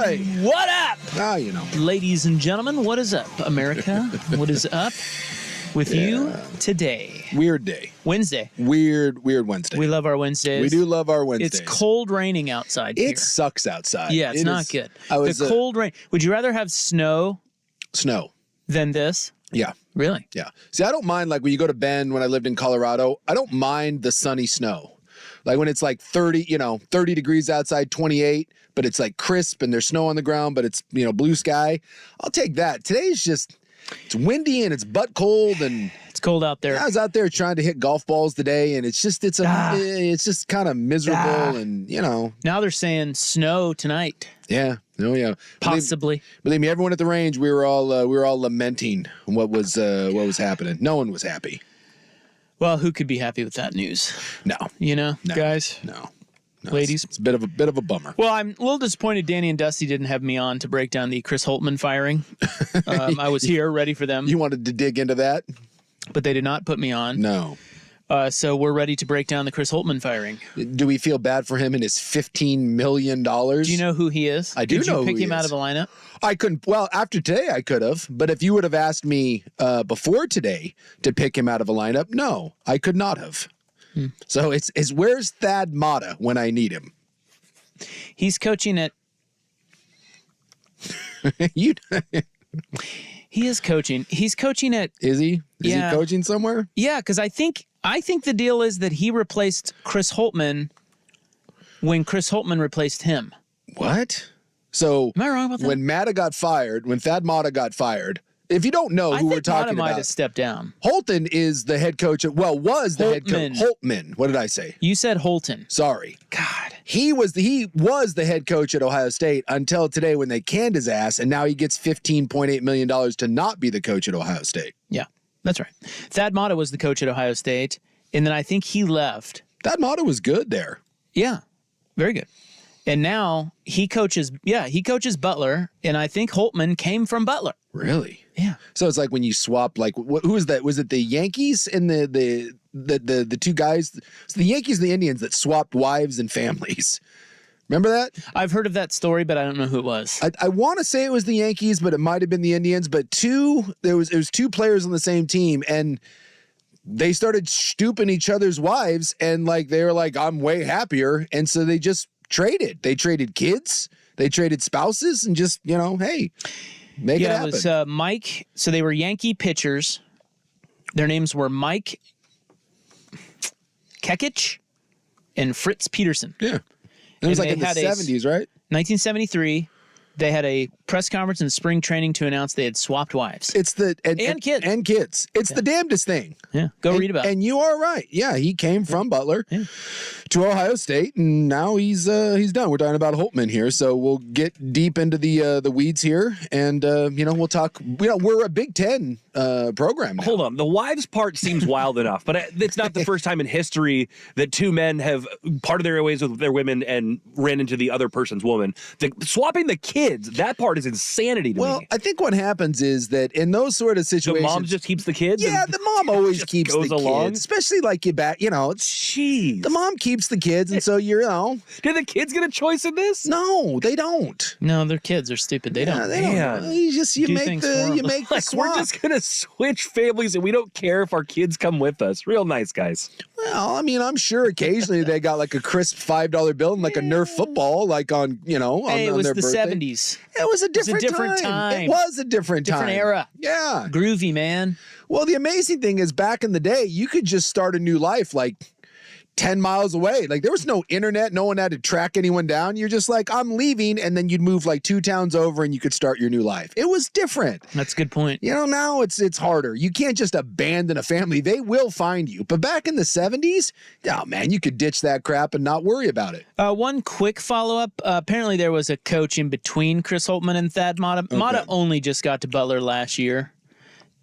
boy. What up? Ah, you know. Ladies and gentlemen, what is up, America? What is up with you today? Weird day. Wednesday. Weird Wednesday. We love our Wednesdays. We do love our Wednesdays. It's cold raining outside here. It sucks outside. Yeah, it's not good. The cold rain. Would you rather have snow than this? Yeah. Really? Yeah. See, I don't mind, like, when you go to Bend, when I lived in Colorado, I don't mind the sunny snow. Like when it's like 30 degrees outside, 28, but it's like crisp and there's snow on the ground, but it's, blue sky. I'll take that. Today's just, it's windy and it's butt cold and it's cold out there. I was out there trying to hit golf balls today and it's just kind of miserable and, Now they're saying snow tonight. Yeah. Oh yeah. Possibly. Believe me, everyone at the range, we were all lamenting what was happening. No one was happy. Well, who could be happy with that news? No. Guys? No. Ladies? It's a bit of a bummer. Well, I'm a little disappointed Danny and Dusty didn't have me on to break down the Chris Holtmann firing. I was here ready for them. You wanted to dig into that? But they did not put me on. No. So we're ready to break down the Chris Holtmann firing. Do we feel bad for him and his $15 million? Do you know who he is? I do know who he is. Did you pick him out of the lineup? I couldn't. Well, after today, I could have. But if you would have asked me before today to pick him out of a lineup, no, I could not have. So it's where's Thad Matta when I need him? He's coaching at... He is coaching. He's coaching at... Is he? Is he coaching somewhere? Yeah, because I think the deal is that he replaced Chris Holtmann when Chris Holtmann replaced him. What? So am I wrong about that? When Thad Matta got fired, if you don't know who we're talking Matta about, might have stepped down. Holton is the head coach. Was the head coach. Holtmann. What did I say? You said Holton. Sorry. God. He was the head coach at Ohio State until today when they canned his ass, and now he gets $15.8 million to not be the coach at Ohio State. Yeah, that's right. Thad Matta was the coach at Ohio State, and then I think he left. Thad Matta was good there. Yeah, very good. And now he coaches Butler, and I think Holtmann came from Butler. Really? Yeah. So it's like when you swap, like, who was that? Was it the Yankees and the two guys? It's the Yankees and the Indians that swapped wives and families. Remember that? I've heard of that story, but I don't know who it was. I want to say it was the Yankees, but it might have been the Indians. But it was two players on the same team, and they started stooping each other's wives, and like they were like, I'm way happier, and so they just traded. They traded kids, they traded spouses, and just hey, make it happen. It was Mike. So they were Yankee pitchers. Their names were Mike Kekich and Fritz Peterson. Yeah. It was like in the 70s, right? 1973. They had a press conference in spring training to announce they had swapped wives. It's and kids. It's the damnedest thing. Yeah, read about it. And you are right. Yeah, he came from Butler to Ohio State, and now he's done. We're talking about Holtmann here, so we'll get deep into the weeds here, and we'll talk. We're a Big Ten program now. Hold on, the wives part seems wild enough, but it's not the first time in history that two men have parted their ways with their women and ran into the other person's woman. Swapping the kids, that part is insanity to me. Well, I think what happens is that in those sort of situations, the mom just keeps the kids. Yeah, the mom always keeps the along. kids, especially like you back. Jeez, the mom keeps the kids, and so Did the kids get a choice in this? No, they don't. No, their kids are stupid. They don't. They don't. You make the swap. We're just gonna switch families, and we don't care if our kids come with us. Real nice guys. Well, I mean, I'm sure occasionally they got like a crisp $5 bill and like a Nerf football, like on Hey, it on was their the birthday. 70s. It was a different time. It was a different time. Different era. Yeah. Groovy, man. Well, the amazing thing is back in the day, you could just start a new life like 10 miles away. Like there was no internet. No one had to track anyone down. You're just like, I'm leaving. And then you'd move like 2 towns over and you could start your new life. It was different. That's a good point. Now it's harder. You can't just abandon a family. They will find you. But back in the 70s, oh man, you could ditch that crap and not worry about it. One quick follow-up. Apparently there was a coach in between Chris Holtmann and Thad Matta. Okay. Matta only just got to Butler last year.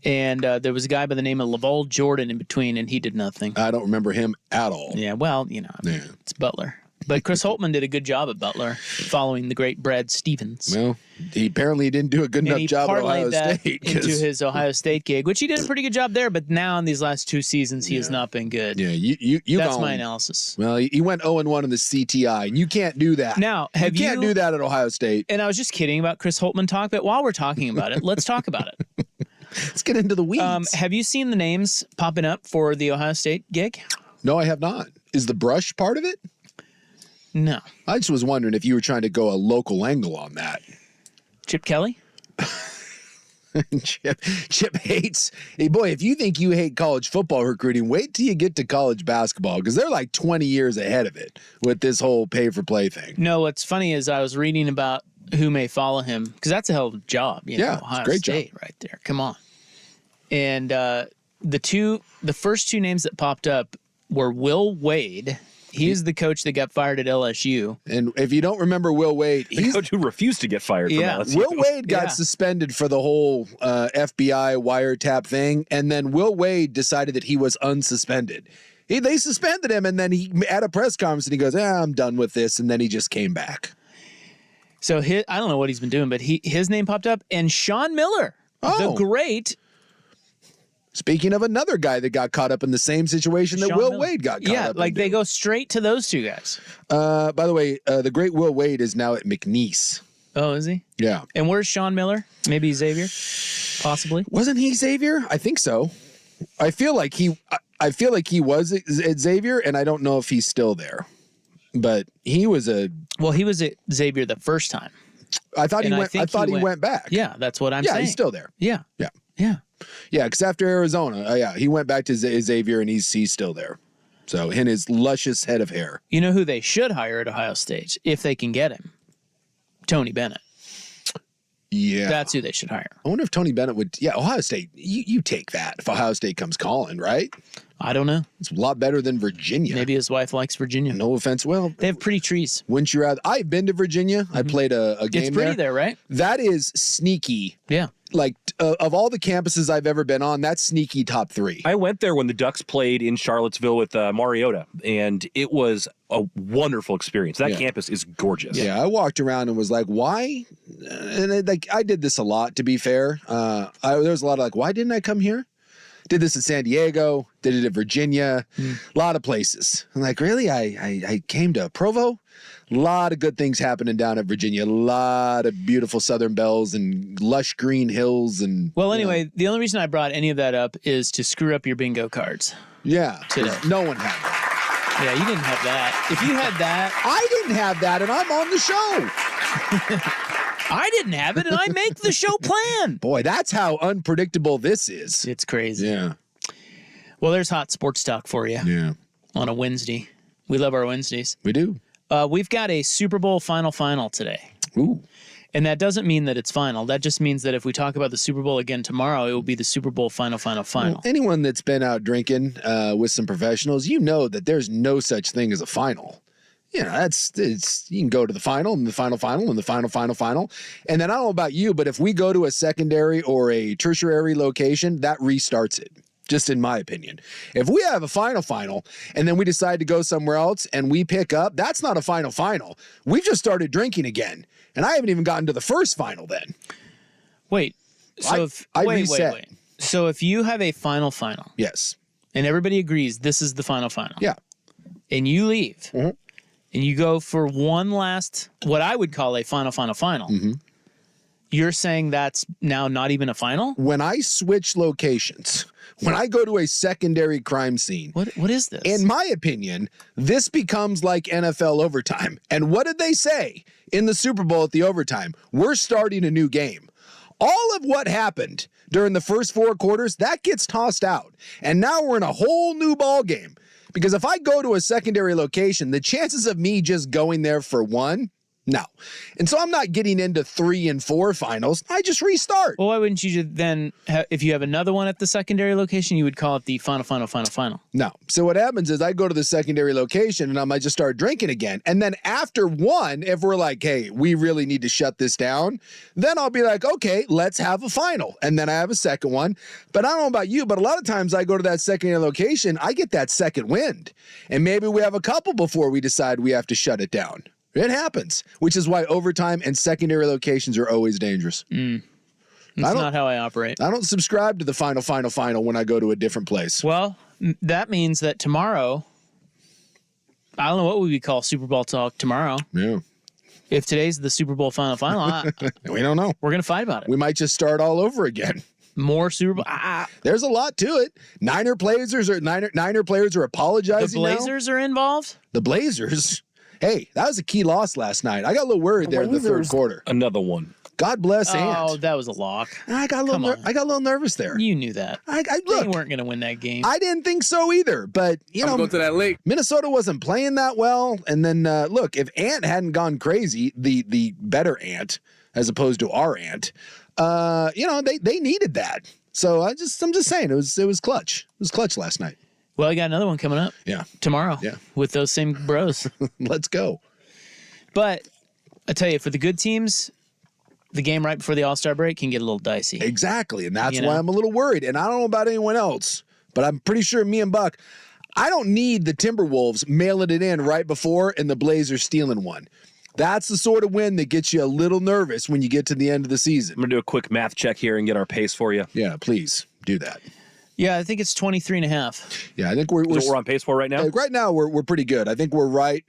And there was a guy by the name of Laval Jordan in between, and he did nothing. I don't remember him at all. Yeah, well, it's Butler. But Chris Holtmann did a good job at Butler, following the great Brad Stevens. Well, he apparently didn't do a good enough job at Ohio that State. into his Ohio State gig, which he did a pretty good job there. But now in these last 2 seasons, he has not been good. Yeah, you That's my analysis. Well, he went 0-1 in the CTI, and you can't do that. Now, you can't do that at Ohio State. And I was just kidding about Chris Holtmann talk, but while we're talking about it, let's talk about it. Let's get into the weeds. Have you seen the names popping up for the Ohio State gig? No, I have not. Is the brush part of it? No. I just was wondering if you were trying to go a local angle on that. Chip Kelly? Chip hates. Hey, boy, if you think you hate college football recruiting, wait till you get to college basketball, because they're like 20 years ahead of it with this whole pay-for-play thing. No, what's funny is I was reading about who may follow him, because that's a hell of a job. Ohio great State job right there. Come on. And the first 2 names that popped up were Will Wade. He's the coach that got fired at LSU. And if you don't remember Will Wade, he's the coach who refused to get fired from LSU. Will Wade got suspended for the whole FBI wiretap thing, and then Will Wade decided that he was unsuspended. They suspended him, and then he at a press conference, and he goes, I'm done with this, and then he just came back. So I don't know what he's been doing, but his name popped up, and Sean Miller, the great. Speaking of another guy that got caught up in the same situation that Will Wade got caught up in. Yeah, like they go straight to those 2 guys. By the way, the great Will Wade is now at McNeese. Oh, is he? Yeah. And where's Sean Miller? Maybe Xavier? Possibly. Wasn't he Xavier? I think so. I feel like he was at Xavier, and I don't know if he's still there. But he was he was at Xavier the first time. I thought he went back. Yeah, that's what I'm saying. Yeah, he's still there. Yeah. Yeah. Yeah. Yeah, because after Arizona, he went back to Xavier, and he's still there. So, in his luscious head of hair. You know who they should hire at Ohio State, if they can get him? Tony Bennett. Yeah. That's who they should hire. I wonder if Tony Bennett would. Yeah, Ohio State, you take that if Ohio State comes calling, right? I don't know. It's a lot better than Virginia. Maybe his wife likes Virginia. No offense. Well, they have pretty trees. Wouldn't you rather? I've been to Virginia. I played a game. It's pretty there, right? That is sneaky. Yeah. Like of all the campuses I've ever been on, that's sneaky top 3. I went there when the Ducks played in Charlottesville with Mariota, and it was a wonderful experience. That campus is gorgeous. Yeah, I walked around and was like, why? And I did this a lot, to be fair. There was a lot of like, why didn't I come here? Did this in San Diego, did it in Virginia, a lot of places. I'm like, really? I came to Provo? A lot of good things happening down at Virginia. A lot of beautiful Southern belles and lush green hills. And well, anyway, the only reason I brought any of that up is to screw up your bingo cards. Yeah. Today. No one had that. Yeah, you didn't have that. If you had that. I didn't have that, and I'm on the show. I didn't have it, and I make the show plan. Boy, that's how unpredictable this is. It's crazy. Yeah. Well, there's hot sports talk for you. Yeah. On a Wednesday. We love our Wednesdays. We do. We've got a Super Bowl final today. Ooh. And that doesn't mean that it's final. That just means that if we talk about the Super Bowl again tomorrow, it will be the Super Bowl final. Well, anyone that's been out drinking with some professionals, you know that there's no such thing as a final. You know, you can go to the final and the final and the final. And then I don't know about you, but if we go to a secondary or a tertiary location, that restarts it. Just in my opinion. If we have a final and then we decide to go somewhere else and we pick up, that's not a final. We've just started drinking again. And I haven't even gotten to the first final then. Wait. So reset. So if you have a final. Yes. And everybody agrees this is the final. Yeah. And you leave. Mm-hmm. And you go for one last, what I would call a final. Mm-hmm. You're saying that's now not even a final? When I switch locations, when I go to a secondary crime scene. What is this? In my opinion, this becomes like NFL overtime. And what did they say in the Super Bowl at the overtime? We're starting a new game. All of what happened during the first 4 quarters, that gets tossed out. And now we're in a whole new ball game. Because if I go to a secondary location, the chances of me just going there for one, No. And so I'm not getting into 3 and 4 finals. I just restart. Well, why wouldn't you then, if you have another one at the secondary location, you would call it the final? No. So what happens is I go to the secondary location and I might just start drinking again. And then after one, if we're like, hey, we really need to shut this down, then I'll be like, okay, let's have a final. And then I have a second one. But I don't know about you, but a lot of times I go to that secondary location, I get that second wind. And maybe we have a couple before we decide we have to shut it down. It happens, which is why overtime and secondary locations are always dangerous. That's not how I operate. I don't subscribe to the final when I go to a different place. Well, that means that tomorrow, I don't know what we would call Super Bowl talk tomorrow. Yeah. If today's the Super Bowl final, We don't know. we're going to fight about it. We might just start all over again. More Super Bowl. There's a lot to it. Niner players are apologizing The Blazers are involved? The Blazers. Hey, that was a key loss last night. I got a little worried there in the third quarter. Another one. God bless Oh, Ant. that was a lock. I got a little nervous there. You knew that. They Look, weren't going to win that game. I didn't think so either, but Go to that lake. Minnesota wasn't playing that well. And then look, if Ant hadn't gone crazy, the better Ant as opposed to our Ant, they needed that. So I'm just saying it was clutch. It was clutch last night. Well, I got another one coming up. Yeah. Tomorrow. Yeah. With those same bros. Let's go. But I tell you, for the good teams, the game right before the All-Star break can get a little dicey. Exactly. And that's You know? why I'm a little worried. And I don't know about anyone else, but I'm pretty sure me and Buck, I don't need the Timberwolves mailing it in right before and the Blazers stealing one. That's the sort of win that gets you a little nervous when you get to the end of the season. I'm going to do a quick math check here and get our pace for you. Yeah, please do that. Yeah, I think it's 23.5. Yeah, I think we're Is what we're on pace for right now? right now we're pretty good. I think we're right,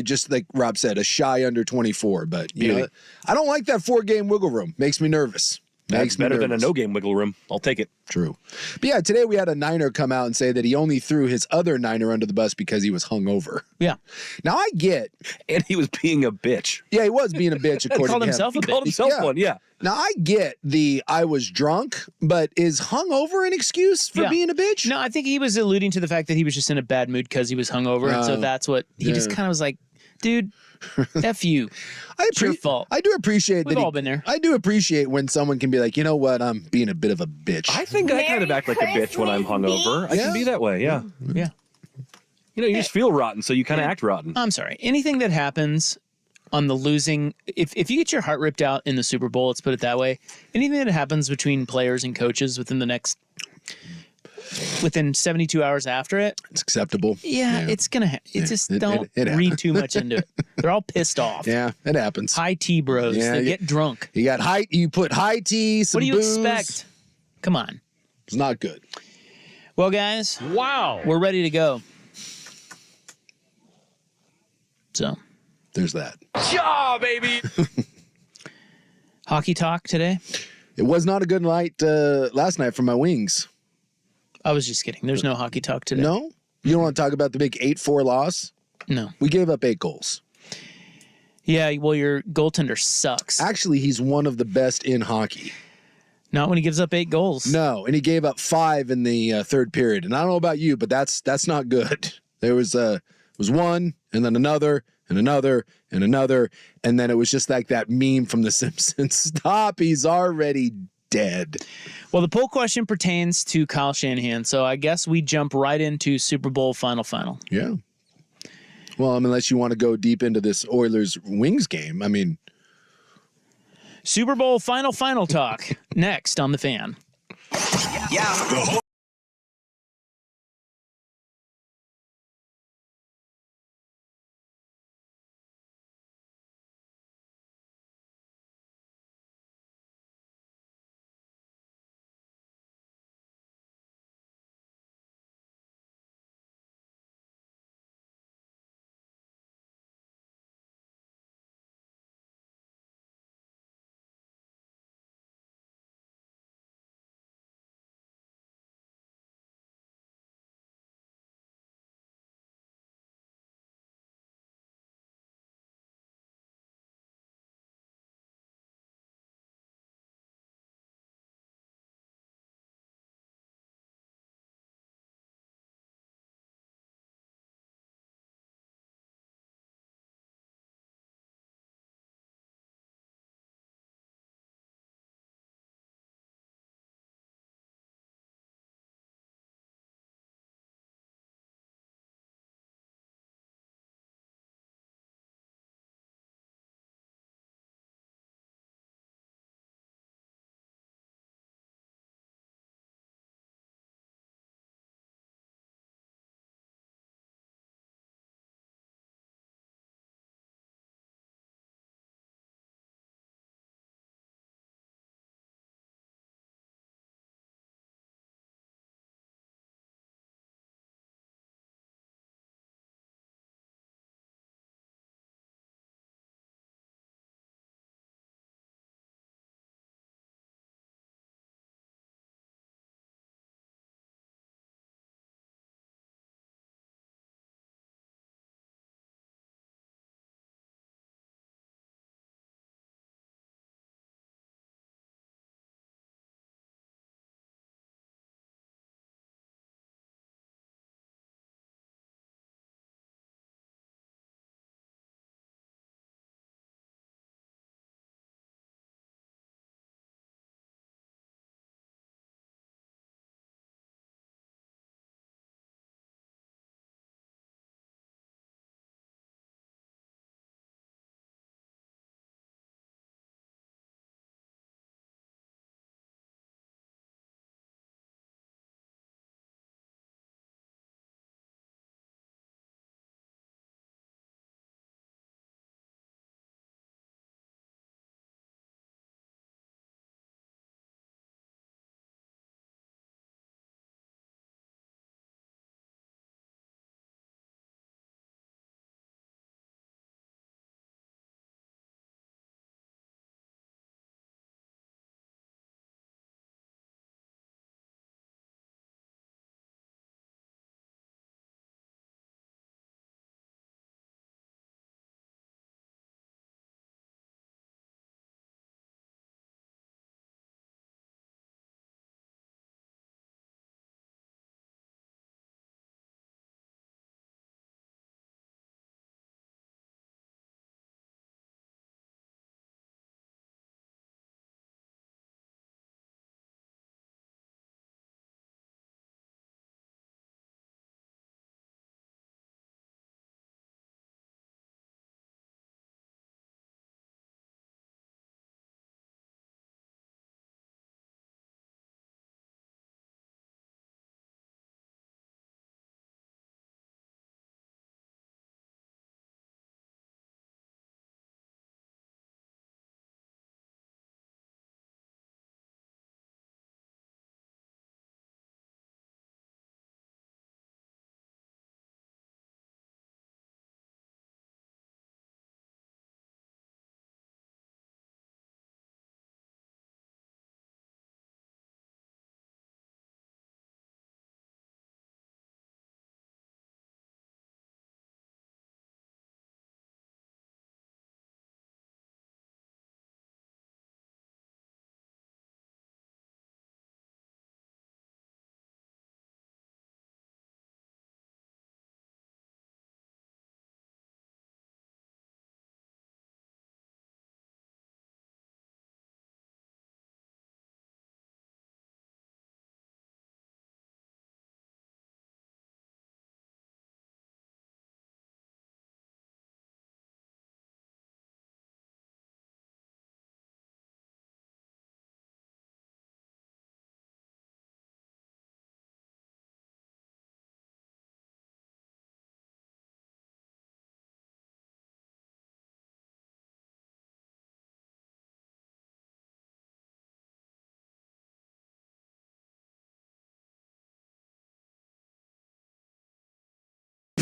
just like Rob said, a shy under 24. But I don't like that 4-game wiggle room. Makes me nervous. That's better than a no-game wiggle room. I'll take it. True. But yeah, today we had a Niner come out and say that he only threw his other Niner under the bus because he was hungover. Yeah. Now I get. And he was being a bitch. Yeah, he was being a bitch according called to him. himself a He called himself one, yeah. Now I get I was drunk, but is hungover an excuse for being a bitch? No, I think he was alluding to the fact that he was just in a bad mood because he was hungover. And so that's what he just kind of was like, dude, F you. It's your fault. I do appreciate We've all been there. I do appreciate when someone can be like, you know what, I'm being a bit of a bitch. I think I kind of act like a bitch when I'm hungover. I can be that way, yeah. Yeah. You just feel rotten, so you kind of act rotten. I'm sorry. Anything that happens on the losing, if you get your heart ripped out in the Super Bowl, let's put it that way, anything that happens between players and coaches within 72 hours after it, it's acceptable. Yeah. It's gonna. Don't read too much into it. They're all pissed off. Yeah, it happens. High tea bros. Yeah, they get drunk. You put high tea. Some What do you booze. expect? Come on. It's not good. Well, guys. Wow. We're ready to go. So. There's that. Yeah, baby. Hockey talk today. It was not a good night last night for my Wings. I was just kidding. There's no hockey talk today. No? You don't want to talk about the big 8-4 loss? No. We gave up 8 goals. Yeah, well, your goaltender sucks. Actually, he's one of the best in hockey. Not when he gives up 8 goals. No, and he gave up 5 in the third period. And I don't know about you, but that's not good. There was one, and then another, and another, and another, and then it was just like that meme from The Simpsons. Stop, he's already dead. Well, the poll question pertains to Kyle Shanahan, so I guess we jump right into Super Bowl final. Yeah. Well, unless you want to go deep into this Oilers Wings game, Super Bowl final talk next on The Fan. Yeah.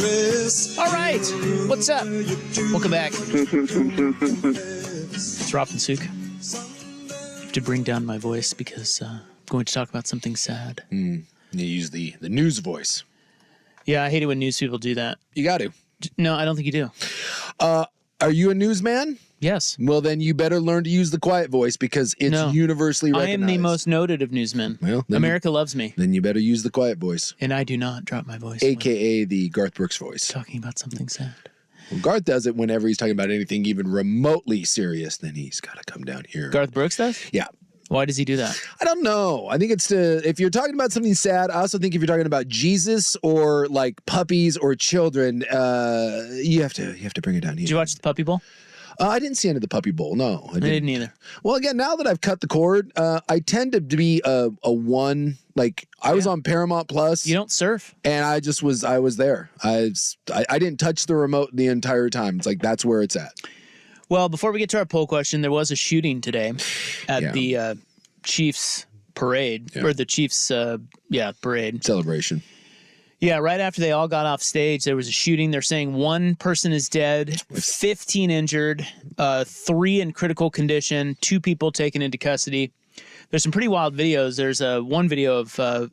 All right. What's up? Welcome back. It's Rob and Suk. To bring down my voice because I'm going to talk about something sad. You use the news voice. Yeah, I hate it when news people do that. You got to. No, I don't think you do. Are you a newsman? Yes. Well, then you better learn to use the quiet voice because it's universally I recognized. am the most noted of newsmen. Well, America loves me. Then you better use the quiet voice. And I do not drop my voice. AKA the Garth Brooks voice. Talking about something sad. Well, Garth does it whenever he's talking about anything even remotely serious. Then he's got to come down here. Garth Brooks does? Yeah. Why does he do that? I don't know. I think it's if you're talking about something sad, I also think if you're talking about Jesus or like puppies or children, you have to bring it down here. Did you watch the Puppy Bowl? I didn't see End of the Puppy Bowl. No, I didn't either. Well, again, now that I've cut the cord, I tend to be a one. Like I was on Paramount Plus. You don't surf, and I was there. I didn't touch the remote the entire time. It's like that's where it's at. Well, before we get to our poll question, there was a shooting today at the Chiefs parade or the Chiefs parade Celebration. Yeah, right after they all got off stage, there was a shooting. They're saying one person is dead, 15 injured, 3 in critical condition, 2 people taken into custody. There's some pretty wild videos. There's one video of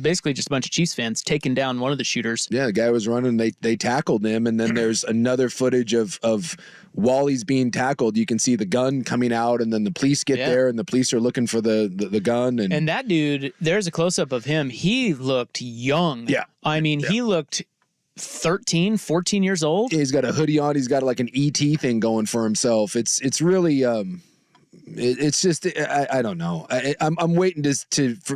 basically just a bunch of Chiefs fans taking down one of the shooters. Yeah, the guy was running. They tackled him, and then there's another footage of while he's being tackled. You can see the gun coming out, and then the police get there, and the police are looking for the gun. And that dude, there's a close up of him. He looked young. Yeah, I mean, he looked 13, 14 years old. Yeah, he's got a hoodie on. He's got like an ET thing going for himself. It's really. It's just I don't know. I'm waiting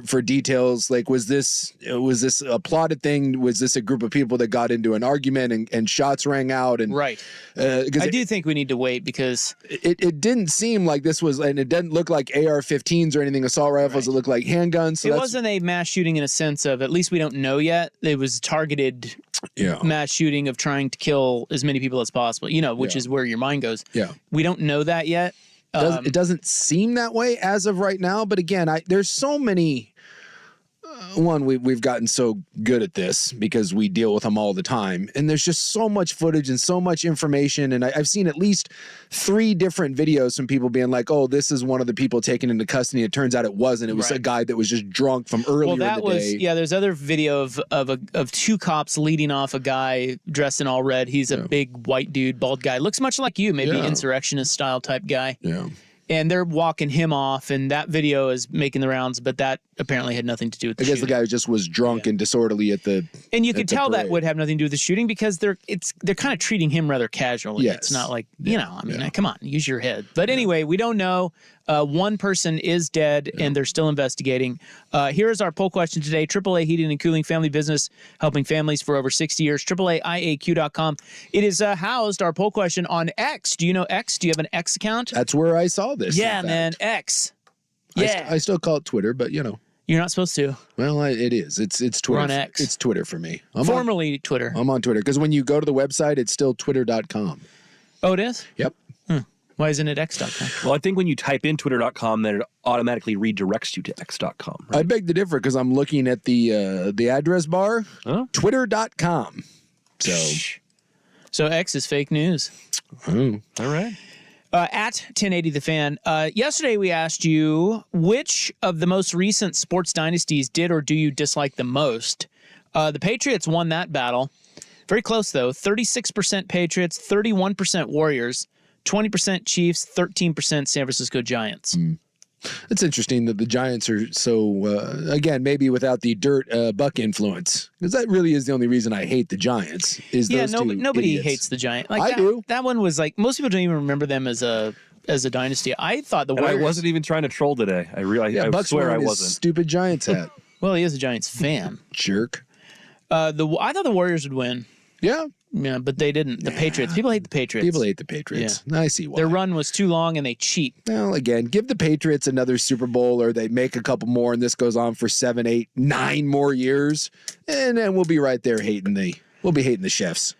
for details. Like, was this a plotted thing? Was this a group of people that got into an argument and shots rang out? And right. I do think we need to wait because it didn't seem like this was, and it didn't look like AR-15s or anything, assault rifles. Right. It looked like handguns. So it wasn't a mass shooting in a sense of, at least we don't know yet. It was targeted mass shooting of trying to kill as many people as possible. Which is where your mind goes. Yeah, we don't know that yet. It doesn't seem that way as of right now, but again, there's so many. We've gotten so good at this because we deal with them all the time, and there's just so much footage and so much information. And I've seen at least 3 different videos from people being like, "Oh, this is one of the people taken into custody." It turns out it wasn't. It was a guy that was just drunk from earlier in the day. Yeah. There's other video of 2 cops leading off a guy dressed in all red. He's a big white dude, bald guy, looks much like you, maybe insurrectionist style type guy. Yeah. And they're walking him off, and that video is making the rounds, but that apparently had nothing to do with the shooting. I guess the guy just was drunk and disorderly at the And you could tell that would have nothing to do with the shooting because they're kind of treating him rather casually. Yes. It's not like, come on, use your head. But anyway, we don't know. One person is dead, and they're still investigating. Here is our poll question today. AAA Heating and Cooling, family business, helping families for over 60 years. AAAIAQ.com. It is housed, our poll question, on X. Do you know X? Do you have an X account? That's where I saw this. Yeah, man, X. Yeah. I still call it Twitter, but You're not supposed to. Well, it is. It's Twitter. We're on X. It's Twitter for me. Formerly Twitter. I'm on Twitter because when you go to the website, it's still twitter.com. Oh, it is? Yep. Why isn't it x.com? Well, I think when you type in twitter.com, then it automatically redirects you to x.com. Right? I beg to differ because I'm looking at the address bar, twitter.com. So X is fake news. Oh. All right. At 1080 The Fan, yesterday we asked you which of the most recent sports dynasties did or do you dislike the most? The Patriots won that battle. Very close, though. 36% Patriots, 31% Warriors, 20% Chiefs, 13% San Francisco Giants. It's interesting that the Giants are so, again, maybe without the dirt Buck influence, because that really is the only reason I hate the Giants. Nobody hates the Giants. I do. That one was like, most people don't even remember them as a dynasty. I thought the Warriors. I wasn't even trying to troll today. I swear I wasn't. Stupid Giants hat. Well, he is a Giants fan. Jerk. I thought the Warriors would win. Yeah. Yeah, but they didn't. The Patriots. People hate the Patriots. People hate the Patriots. Yeah. I see why. Their run was too long and they cheat. Well, again, give the Patriots another Super Bowl or they make a couple more and this goes on for 7, 8, 9 more years. And then we'll be right there hating the chefs.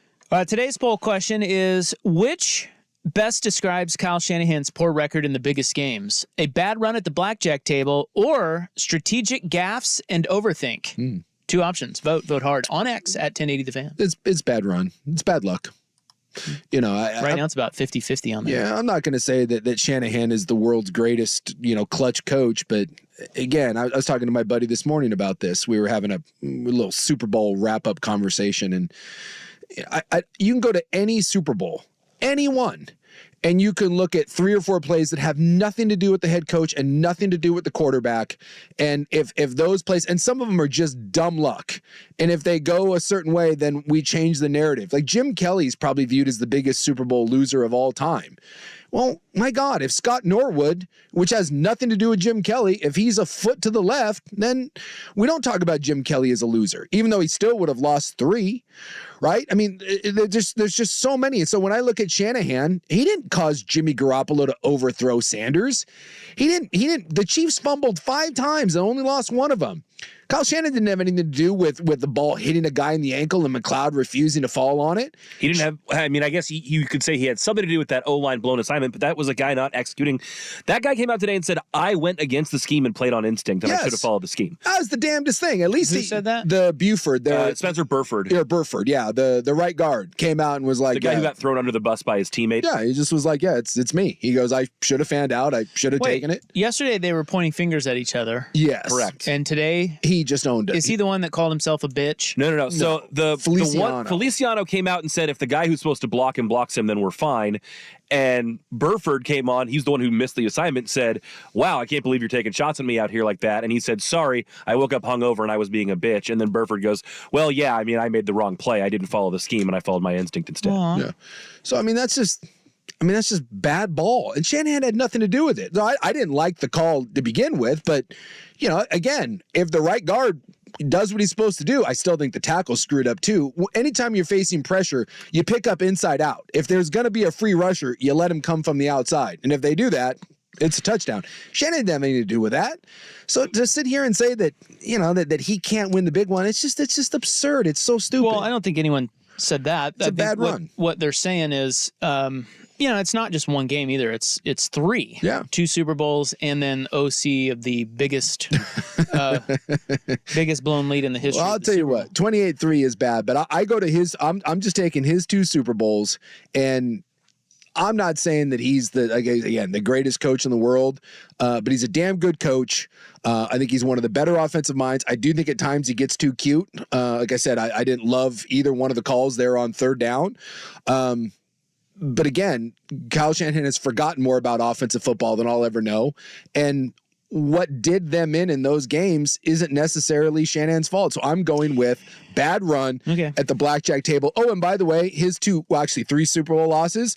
Today's poll question is, which best describes Kyle Shanahan's poor record in the biggest games? A bad run at the blackjack table or strategic gaffes and overthink? Two options. Vote hard on X at 1080 the fan. It's bad run. It's bad luck. Right now it's about 50-50 on there. Yeah, I'm not going to say that Shanahan is the world's greatest, clutch coach, but again, I was talking to my buddy this morning about this. We were having a little Super Bowl wrap-up conversation, and you can go to any Super Bowl, any one, and you can look at 3 or 4 plays that have nothing to do with the head coach and nothing to do with the quarterback. And if those plays, and some of them are just dumb luck, and if they go a certain way, then we change the narrative. Like Jim Kelly's probably viewed as the biggest Super Bowl loser of all time. Well, my God, if Scott Norwood, which has nothing to do with Jim Kelly, if he's a foot to the left, then we don't talk about Jim Kelly as a loser, even though he still would have lost 3, right? I mean, there's just so many. And so when I look at Shanahan, he didn't cause Jimmy Garoppolo to overthrow Sanders. He didn't. The Chiefs fumbled 5 times and only lost 1 of them. Kyle Shanahan didn't have anything to do with the ball hitting a guy in the ankle and McLeod refusing to fall on it. He didn't have, I mean, I guess you could say he had something to do with that O-line blown assignment, but that was a guy not executing. That guy came out today and said, I went against the scheme and played on instinct, and I should have followed the scheme. That was the damnedest thing. At least Who said that? The Buford. Spencer Burford. Yeah, Burford, yeah. The right guard came out and was like... The guy who got thrown under the bus by his teammate. Yeah, he just was like, yeah, it's me. He goes, I should have fanned out. I should have taken it. Yesterday they were pointing fingers at each other. Yes. Correct. And today... He just owned it. Is he the one that called himself a bitch? No. So the Feliciano. Feliciano came out and said if the guy who's supposed to block him blocks him, then we're fine. And Burford came on. He's the one who missed the assignment. Said, "Wow, I can't believe you're taking shots at me out here like that." And he said, "Sorry, I woke up hungover and I was being a bitch." And then Burford goes, "Well, yeah, I mean, I made the wrong play. I didn't follow the scheme and I followed my instinct instead." Aww. Yeah. So that's just bad ball. And Shanahan had nothing to do with it. No, I didn't like the call to begin with, but again, if the right guard does what he's supposed to do, I still think the tackle screwed up too. Anytime you're facing pressure, you pick up inside out. If there's going to be a free rusher, you let him come from the outside. And if they do that, it's a touchdown. Shanahan didn't have anything to do with that. So to sit here and say that, that he can't win the big one, it's just absurd. It's so stupid. Well, I don't think anyone said that. It's a bad run. What they're saying is, it's not just one game either. It's 3. Yeah. 2 Super Bowls and then OC of the biggest blown lead in the history. Well, I'll tell you what, 28-3 is bad, but I go to his. I'm just taking his 2 Super Bowls, and I'm not saying that he's the greatest coach in the world, but he's a damn good coach. I think he's one of the better offensive minds. I do think at times he gets too cute. Like I said, I didn't love either one of the calls there on 3rd down. But again, Kyle Shanahan has forgotten more about offensive football than I'll ever know. And what did them in those games isn't necessarily Shanahan's fault. So I'm going with bad run at the blackjack table. Oh, and by the way, his 3 Super Bowl losses,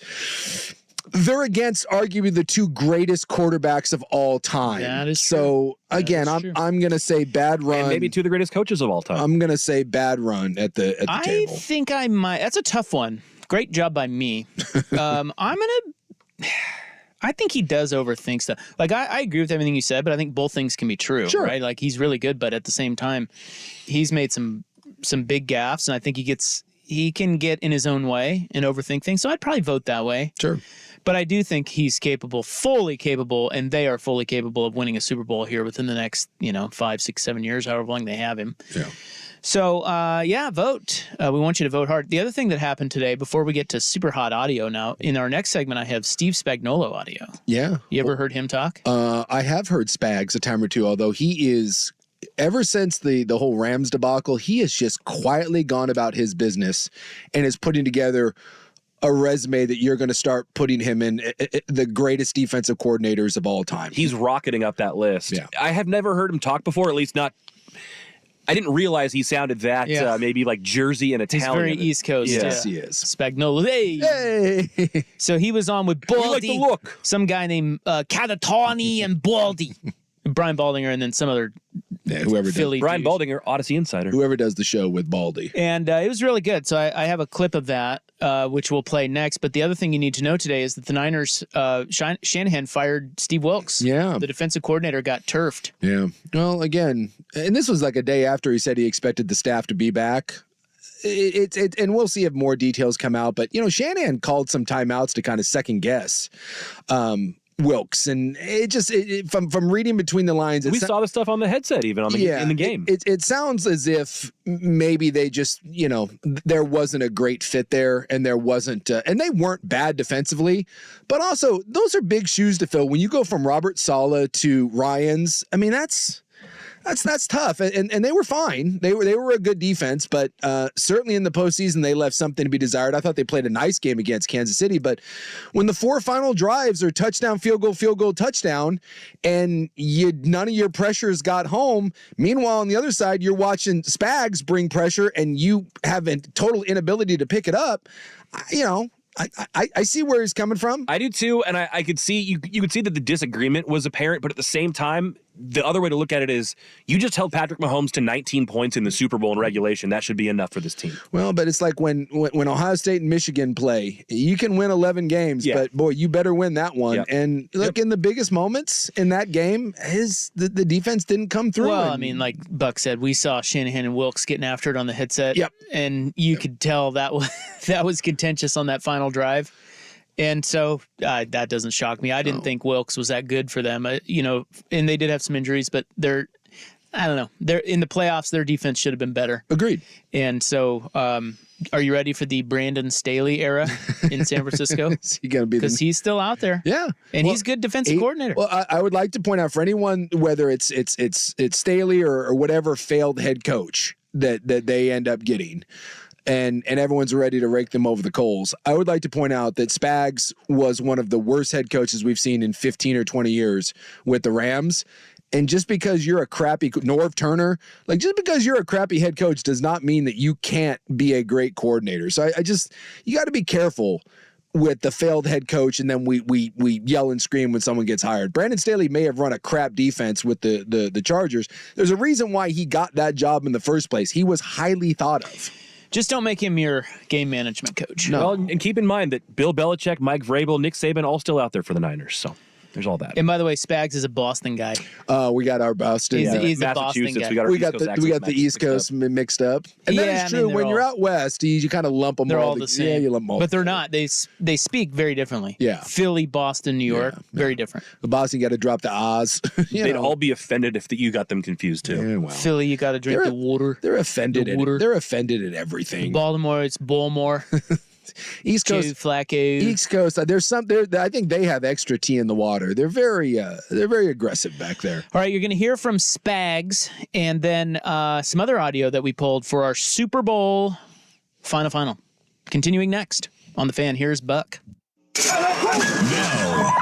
they're against arguably the 2 greatest quarterbacks of all time. That is true. So again, I'm going to say bad run. And maybe 2 of the greatest coaches of all time. I'm going to say bad run at the table. I think I might. That's a tough one. Great job by me. I think he does overthink stuff. Like I agree with everything you said, but I think both things can be true. Sure. Right? Like he's really good, but at the same time, he's made some big gaffes, and I think he can get in his own way and overthink things. So I'd probably vote that way. Sure. But I do think he's fully capable, and they are fully capable of winning a Super Bowl here within the next, 5, 6, 7 years, however long they have him. Yeah. So, vote. We want you to vote hard. The other thing that happened today, before we get to super hot audio now, in our next segment, I have Steve Spagnuolo audio. Yeah. You ever heard him talk? I have heard Spags a time or two, although he is, ever since the whole Rams debacle, he has just quietly gone about his business and is putting together a resume that you're going to start putting him in the greatest defensive coordinators of all time. He's rocketing up that list. Yeah. I have never heard him talk before, at least not. I didn't realize he sounded that maybe like Jersey and Italian. He's very East Coast. Yes, he is. Spagnuolo. Hey! So he was on with Baldy. You like the look. Some guy named Catatoni and Baldy. Brian Baldinger, and then some other whoever Philly Brian dude. Baldinger, Odyssey Insider. Whoever does the show with Baldy. And it was really good. So I have a clip of that, which we'll play next. But the other thing you need to know today is that the Niners, Shanahan fired Steve Wilkes. Yeah. The defensive coordinator got turfed. Yeah. Well, again, and this was like a day after he said he expected the staff to be back. And we'll see if more details come out. But, Shanahan called some timeouts to kind of second guess. Wilkes, and from reading between the lines, We saw the stuff on the headset even in the game. It sounds as if maybe they just, there wasn't a great fit there, and there wasn't, and they weren't bad defensively, but also those are big shoes to fill. When you go from Robert Saleh to Ryans, I mean, that's tough, and they were fine. They were a good defense, but certainly in the postseason they left something to be desired. I thought they played a nice game against Kansas City, but when the 4 final drives are touchdown, field goal, touchdown, and none of your pressures got home. Meanwhile, on the other side, you're watching Spags bring pressure, and you have a total inability to pick it up. I see where he's coming from. I do too, and I could see you could see that the disagreement was apparent, but at the same time, the other way to look at it is you just held Patrick Mahomes to 19 points in the Super Bowl in regulation. That should be enough for this team. Well, but it's like when Ohio State and Michigan play, you can win 11 games, but boy, you better win that one. Yep. And look, in the biggest moments in that game, the defense didn't come through. Well, I mean, like Buck said, we saw Shanahan and Wilkes getting after it on the headset. Yep. And you could tell that was contentious on that final drive. And so that doesn't shock me. I didn't think Wilkes was that good for them, and they did have some injuries, but I don't know. They're in the playoffs. Their defense should have been better. Agreed. And so, are you ready for the Brandon Staley era in San Francisco? Is he gonna be? Because he's still out there. Yeah, and he's good defensive coordinator. Well, I would like to point out for anyone, whether it's Staley or whatever failed head coach that they end up getting. And everyone's ready to rake them over the coals. I would like to point out that Spags was one of the worst head coaches we've seen in 15 or 20 years with the Rams. And just because you're a crappy Norv Turner, just because you're a crappy head coach does not mean that you can't be a great coordinator. So you got to be careful with the failed head coach, and then we yell and scream when someone gets hired. Brandon Staley may have run a crap defense with the Chargers. There's a reason why he got that job in the first place. He was highly thought of. Just don't make him your game management coach. No. Well, and keep in mind that Bill Belichick, Mike Vrabel, Nick Saban, all still out there for the Niners. So there's all that. And by the way, Spags is a Boston guy. We got our Boston. He's a Boston guy. We got the East Coast mixed up. And that is true. When you're out west, you kind of lump them. They're all the same. Yeah, you lump them all. But they're not. They speak very differently. Yeah. Philly, Boston, New York, very different. The Boston got to drop the Oz. They'd all be offended if you got them confused too. Yeah, well, Philly, you got to drink the water. They're offended. They're offended at everything. Baltimore, it's Bullmore. East Coast, Joe Flacco. East Coast. There's some there. I think they have extra tea in the water. They're very aggressive back there. All right, you're going to hear from Spags, and then some other audio that we pulled for our Super Bowl final. Continuing next on The Fan. Here's Buck. Now,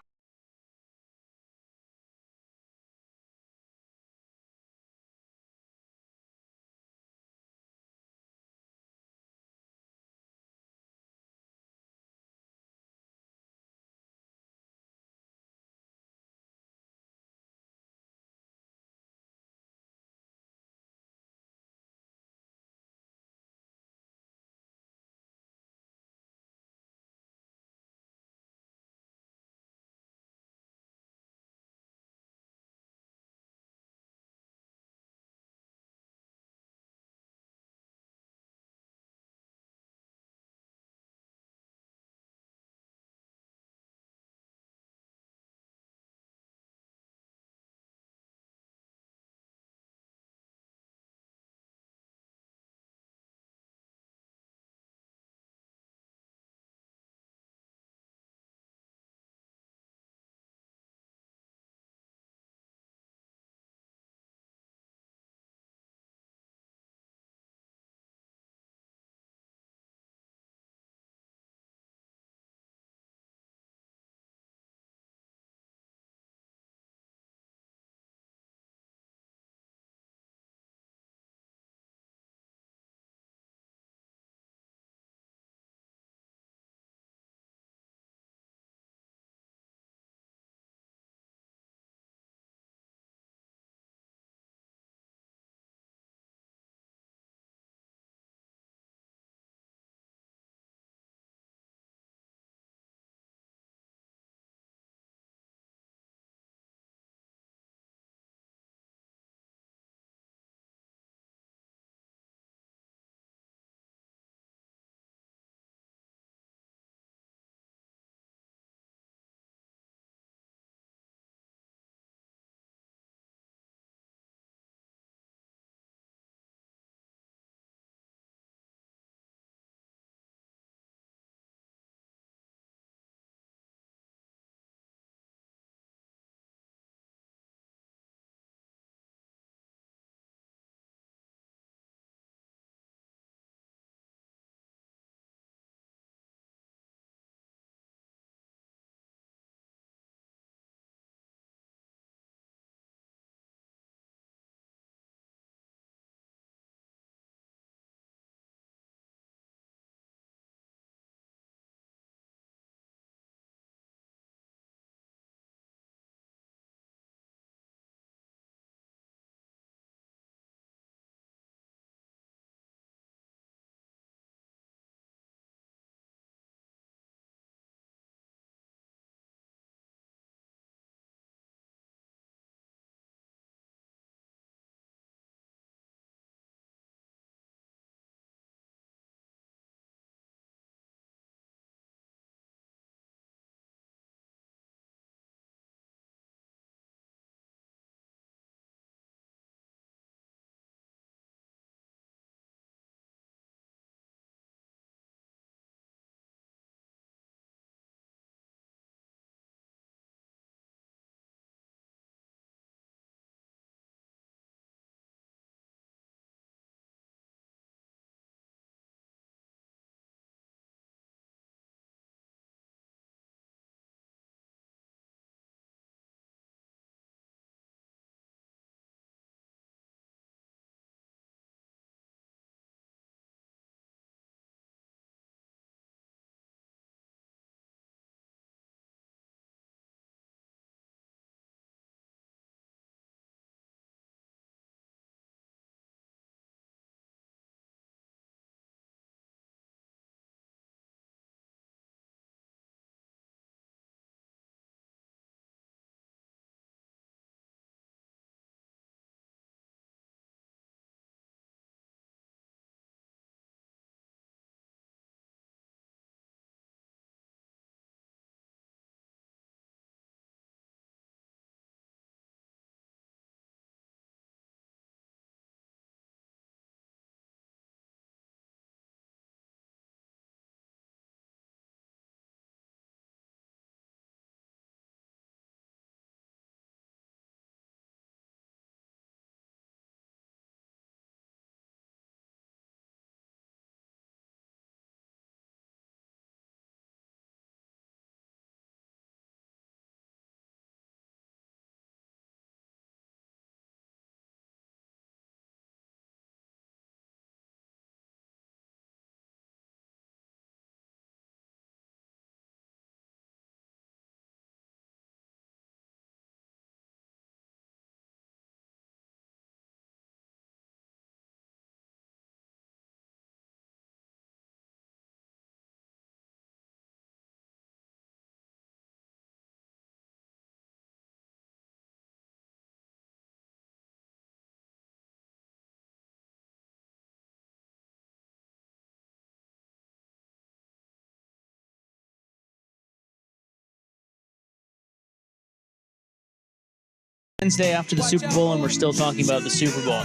Wednesday after the Super Bowl, and we're still talking about the Super Bowl.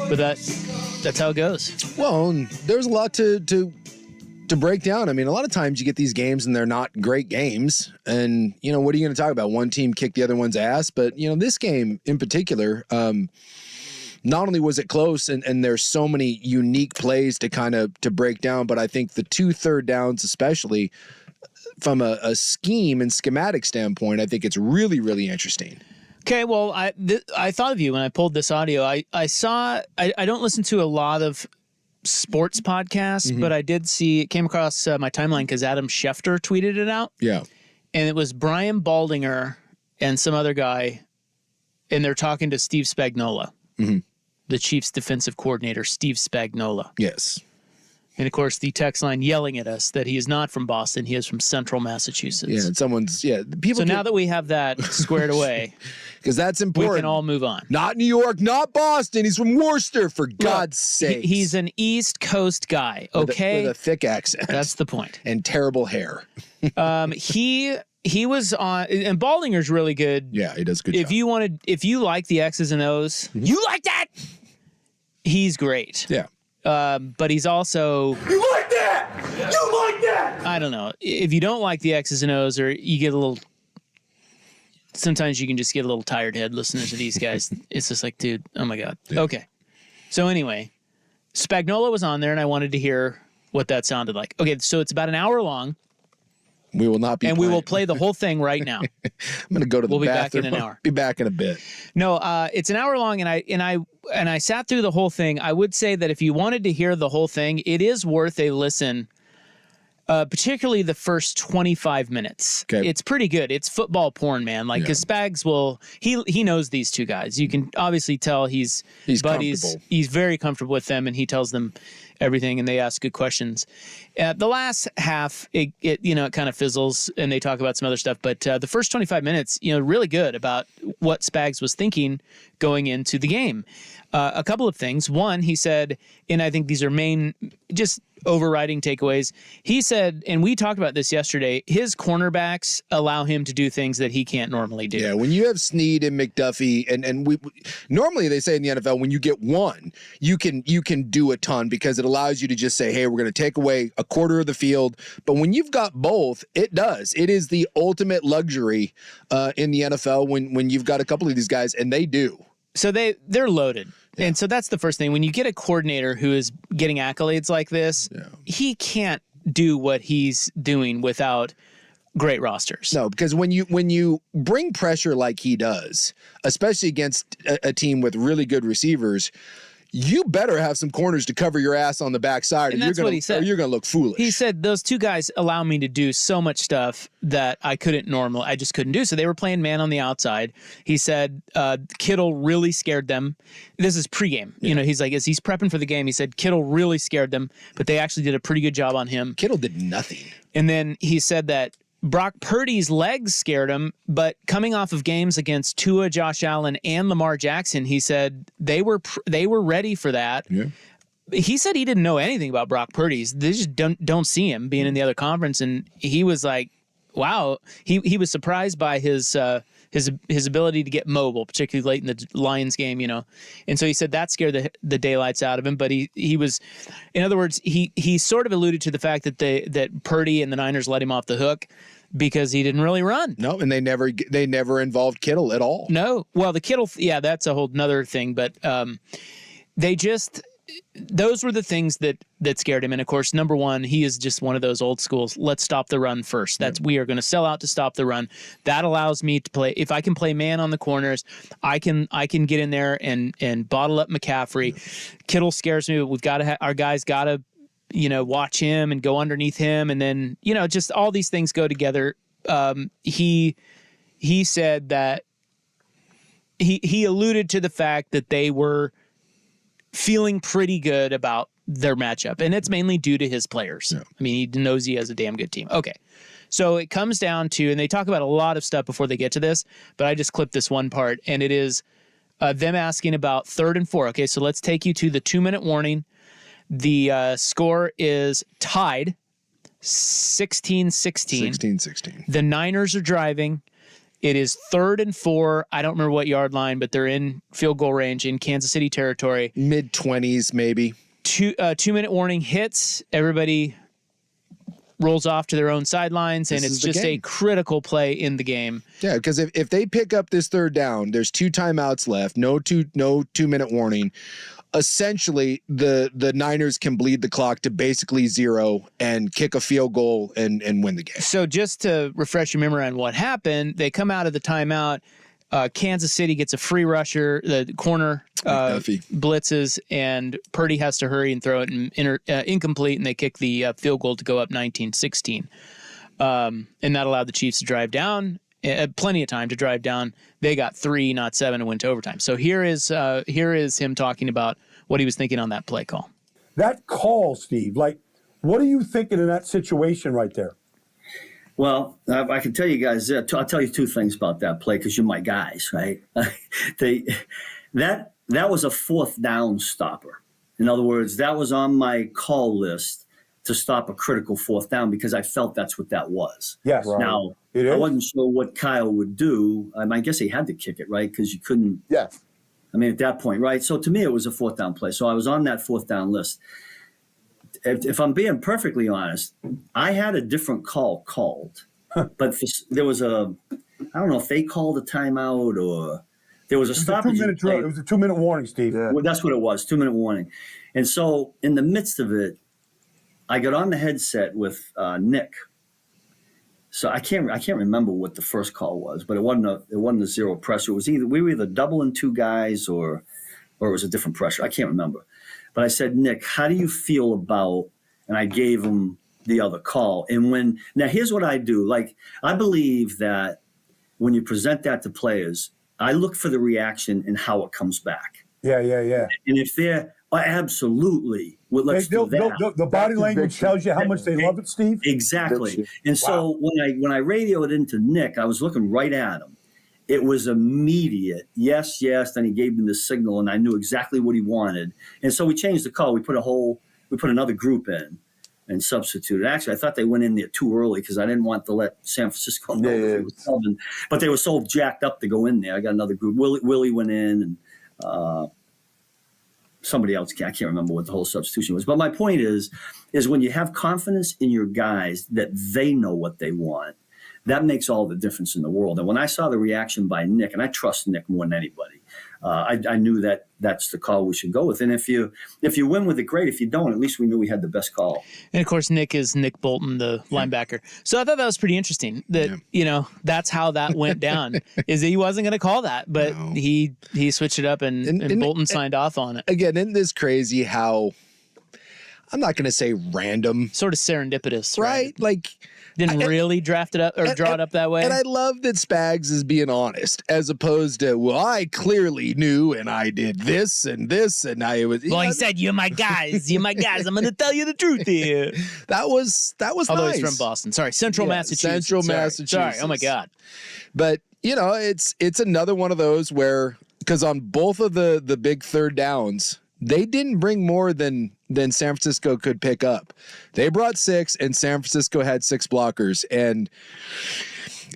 But that's how it goes. Well, and there's a lot to break down. I mean, a lot of times you get these games and they're not great games. And, what are you going to talk about? One team kicked the other one's ass. But, this game in particular, not only was it close and there's so many unique plays to break down, but I think the 2 third downs, especially from a scheme and schematic standpoint, I think it's really, really interesting. Okay, well, I thought of you when I pulled this audio. I don't listen to a lot of sports podcasts, but I did see it came across my timeline because Adam Schefter tweeted it out. Yeah. And it was Brian Baldinger and some other guy, and they're talking to Steve Spagnuolo, the Chiefs defensive coordinator, Steve Spagnuolo. Yes. And, of course, the text line yelling at us that he is not from Boston. He is from Central Massachusetts. Yeah, and people. So now that we have that squared away, because that's important, we can all move on. Not New York, not Boston. He's from Worcester, for God's sake. He's an East Coast guy, okay? With a thick accent. That's the point. And terrible hair. He was on, and Baldinger's really good. Yeah, he does a good job. If you like the X's and O's, you like that. He's great. Yeah. But he's also. You like that? You like that? I don't know. If you don't like the X's and O's, or you get a little. Sometimes you can just get a little tired head listening to these guys. It's just like, dude, oh my God. Yeah. Okay. So anyway, Spagnuolo was on there, and I wanted to hear what that sounded like. Okay, so it's about an hour long. We will not be. And we will play the whole thing right now. I'm going to go to the bathroom. We'll be back in an hour. Be back in a bit. No, it's an hour long, and I sat through the whole thing. I would say that if you wanted to hear the whole thing, it is worth a listen. Particularly the first 25 minutes. Okay. It's pretty good. It's football porn, man. Like, because Spags he knows these two guys. You can obviously tell he's buddies. He's very comfortable with them, and he tells them everything, and they ask good questions. The last half, it kind of fizzles, and they talk about some other stuff. But the first 25 minutes, really good about what Spags was thinking going into the game. A couple of things. One, he said, and I think these are main, just overriding takeaways. He said, and we talked about this yesterday, his cornerbacks allow him to do things that he can't normally do. Yeah, when you have Snead and McDuffie, and we normally they say in the NFL, when you get one, you can do a ton because it allows you to just say, hey, we're going to take away a quarter of the field. But when you've got both, it does. It is the ultimate luxury in the NFL when you've got a couple of these guys, and they do. So they're loaded. Yeah. And so that's the first thing. When you get a coordinator who is getting accolades like this, he can't do what he's doing without great rosters. No, because when you bring pressure like he does, especially against a team with really good receivers, you better have some corners to cover your ass on the backside, and that's what he said. Or you're going to look foolish. He said those two guys allow me to do so much stuff that I just couldn't do. So they were playing man on the outside. He said Kittle really scared them. This is pregame. Yeah. He's like, as he's prepping for the game, he said Kittle really scared them, but they actually did a pretty good job on him. Kittle did nothing. And then he said that Brock Purdy's legs scared him, but coming off of games against Tua, Josh Allen, and Lamar Jackson, he said they were ready for that. Yeah. He said he didn't know anything about Brock Purdy's. They just don't see him being in the other conference, and he was like, "Wow." He was surprised by his ability to get mobile, particularly late in the Lions game, And so he said that scared the daylights out of him. But he was, in other words, he sort of alluded to the fact that Purdy and the Niners let him off the hook because he didn't really run. No, and they never involved Kittle at all. No. Well, the Kittle, that's a whole nother thing. But those were the things that scared him. And of course, number one, he is just one of those old schools. Let's stop the run first. We are going to sell out to stop the run. That allows me to play. If I can play man on the corners, I can get in there and bottle up McCaffrey. Kittle scares me. We've got to our guys got to watch him and go underneath him, and then just all these things go together. He said that he alluded to the fact that they were feeling pretty good about their matchup, and it's mainly due to his players. Yeah. I mean, he knows he has a damn good team. Okay, so it comes down to, and they talk about a lot of stuff before they get to this, but I just clipped this one part, and it is them asking about 3rd and 4. Okay, so let's take you to the 2-minute warning. The score is tied 16-16. 16-16. The Niners are driving. It is 3rd and 4. I don't remember what yard line, but they're in field goal range in Kansas City territory. Mid-20s, maybe. 2-minute warning hits. Everybody rolls off to their own sidelines, and it's just a critical play in the game. Yeah, because if they pick up this 3rd down, there's 2 timeouts left, no 2-minute warning. Essentially, the Niners can bleed the clock to basically 0 and kick a field goal and win the game. So just to refresh your memory on what happened, they come out of the timeout. Kansas City gets a free rusher. The corner blitzes, and Purdy has to hurry and throw it incomplete, and they kick the field goal to go up 19-16. And that allowed the Chiefs to drive down. Plenty of time to drive down. They got 3, not 7, and went to overtime. So here is him talking about what he was thinking on that play call. That call, Steve, like, what are you thinking in that situation right there? Well, I can tell you guys, I'll tell you 2 things about that play because you're my guys, right? That was a 4th down stopper. In other words, that was on my call list to stop a critical 4th down because I felt that's what that was. Yes. Right. Now, I wasn't sure what Kyle would do. I guess he had to kick it, right? Because you couldn't. Yeah. I mean, at that point, right? So to me, it was a 4th down play. So I was on that 4th down list. If I'm being perfectly honest, I had a different call called, but there was I don't know if they called a timeout or there was a stoppage. It was a 2-minute warning, Steve. Yeah. Well, that's what it was, 2-minute warning. And so in the midst of it, I got on the headset with Nick. So I can't remember what the first call was, but it wasn't a 0 pressure. It was we were either doubling 2 guys or it was a different pressure. I can't remember. But I said, Nick, how do you feel about, and I gave him the other call. And now here's what I do. Like, I believe that when you present that to players, I look for the reaction and how it comes back. Yeah. And if they're absolutely, well, let's do that. The body language tells you how much they love it, Steve. Exactly. And so when I radioed into Nick, I was looking right at him. It was immediate. Yes. Then he gave me the signal, and I knew exactly what he wanted. And so we changed the call. We put another group in and substituted. Actually, I thought they went in there too early because I didn't want to let San Francisco know it was coming. But they were so jacked up to go in there. I got another group. Willie went in, and somebody else. I can't remember what the whole substitution was. But my point is when you have confidence in your guys that they know what they want, that makes all the difference in the world. And when I saw the reaction by Nick, and I trust Nick more than anybody, I knew that that's the call we should go with. And if you win with it, great. If you don't, at least we knew we had the best call. And of course, Nick is Nick Bolton, the linebacker. So I thought that was pretty interesting. That that's how that went down. Is that he wasn't going to call that, but he switched it up, and Bolton signed off on it. Again, isn't this crazy? How I'm not going to say random, sort of serendipitous, right? Like. Didn't really draft it up or draw it up that way. And I love that Spags is being honest, as opposed to, well, I clearly knew and I did this and I was. Well, he said, "You're my guys. You're my guys. I'm going to tell you the truth here." That was Although nice. he's from Boston. Sorry, Central Massachusetts. Sorry. Oh my God. But it's another one of those where, because on both of the big 3rd downs, they didn't bring more than San Francisco could pick up. They brought 6, and San Francisco had 6 blockers. And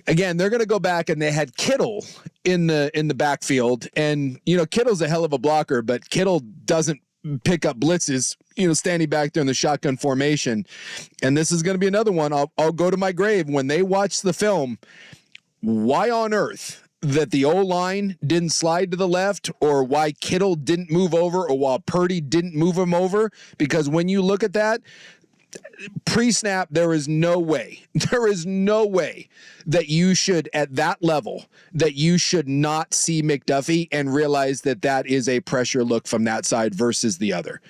again, they're going to go back, and they had Kittle in the backfield. And Kittle's a hell of a blocker, but Kittle doesn't pick up blitzes, standing back there in the shotgun formation. And this is going to be another one. I'll go to my grave when they watch the film. Why on earth that the O-line didn't slide to the left, or why Kittle didn't move over, or why Purdy didn't move him over? Because when you look at that, pre-snap, there is no way that you should, at that level, that you should not see McDuffie and realize that is a pressure look from that side versus the other.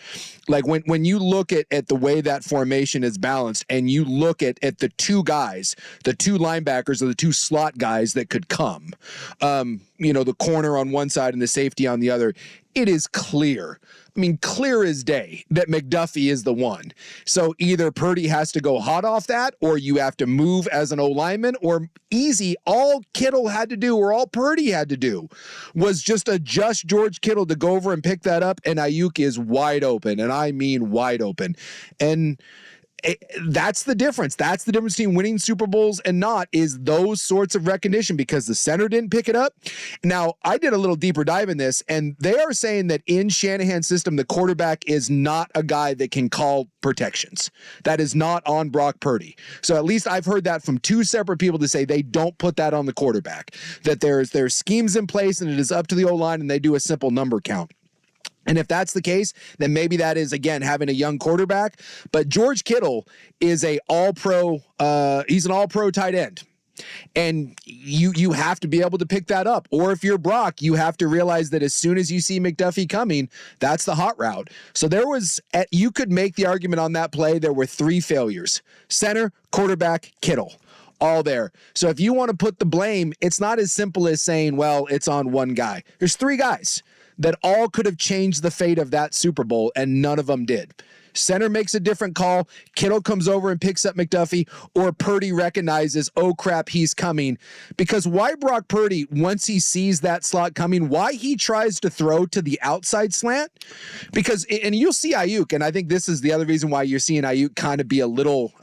Like when you look at the way that formation is balanced, and you look at the 2 guys, the 2 linebackers, or the 2 slot guys that could come, the corner on one side and the safety on the other, it is clear. I mean, clear as day that McDuffie is the one. So either Purdy has to go hot off that, or you have to move as an O-lineman, or easy. All Kittle had to do, or all Purdy had to do, was just adjust George Kittle to go over and pick that up, and Ayuk is wide open, and I mean wide open. And That's the difference. That's the difference between winning Super Bowls and not, is those sorts of recognition, because the center didn't pick it up. Now, I did a little deeper dive in this, and they are saying that in Shanahan's system, the quarterback is not a guy that can call protections. That is not on Brock Purdy. So at least I've heard that from two separate people to say they don't put that on the quarterback, that there's schemes in place and it is up to the O-line and they do a simple number count. And if that's the case, then maybe that is, again, having a young quarterback. But George Kittle is a all-pro. He's an all-pro tight end. And you have to be able to pick that up. Or if you're Brock, you have to realize that as soon as you see McDuffie coming, that's the hot route. So you could make the argument on that play, there were 3 failures: center, quarterback, Kittle. All there. So if you want to put the blame, it's not as simple as saying, well, it's on one guy. There's 3 guys that all could have changed the fate of that Super Bowl, and none of them did. Center makes a different call. Kittle comes over and picks up McDuffie, or Purdy recognizes, oh crap, he's coming. Because why Brock Purdy, once he sees that slot coming, why he tries to throw to the outside slant? Because, and you'll see Ayuk, and I think this is the other reason why you're seeing Ayuk kind of be a little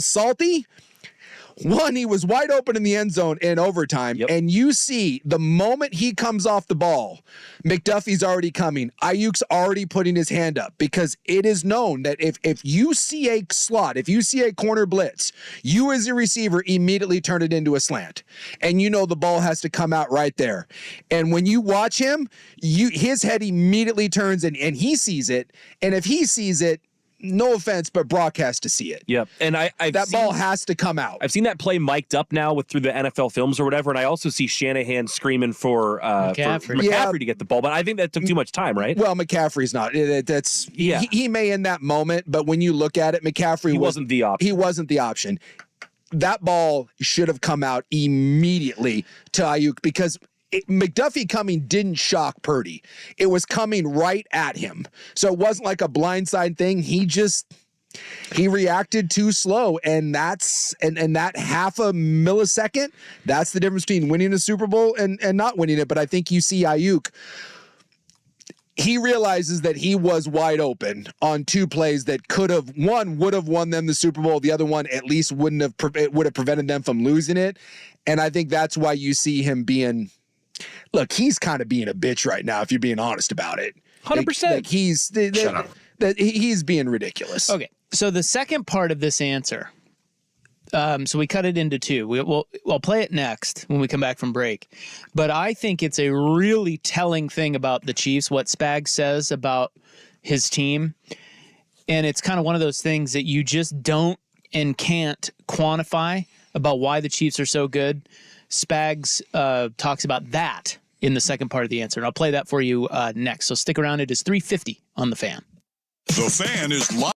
salty. One, he was wide open in the end zone in overtime, and you see the moment he comes off the ball, McDuffie's already coming. Ayuk's already putting his hand up, because it is known that if you see a slot, if you see a corner blitz, you as a receiver immediately turn it into a slant, and you know the ball has to come out right there. And when you watch him, his head immediately turns and he sees it, and if he sees it, no offense, but Brock has to see it. Yep. And that ball has to come out. I've seen that play mic'd up now through the NFL films or whatever, and I also see Shanahan screaming for McCaffrey to get the ball, but I think that took too much time, right? Well, McCaffrey's not. He may in that moment, but when you look at it, McCaffrey wasn't the option. He wasn't the option. That ball should have come out immediately to Ayuk, because McDuffie coming didn't shock Purdy. It was coming right at him. So it wasn't like a blindside thing. He reacted too slow, and that's and that half a millisecond, that's the difference between winning a Super Bowl and not winning it. But I think you see Ayuk, he realizes that he was wide open on 2 plays that would have won them the Super Bowl. The other one at least would have prevented them from losing it. And I think that's why you see him being, look, he's kind of being a bitch right now, if you're being honest about it. 100%. He's being ridiculous. Okay, so the second part of this answer, so we cut it into 2. We'll play it next when we come back from break. But I think it's a really telling thing about the Chiefs, what Spags says about his team. And it's kind of one of those things that you just don't and can't quantify about why the Chiefs are so good. Spags talks about that in the second part of the answer, and I'll play that for you next. So stick around. It is 3:50 on The Fan. The Fan is live.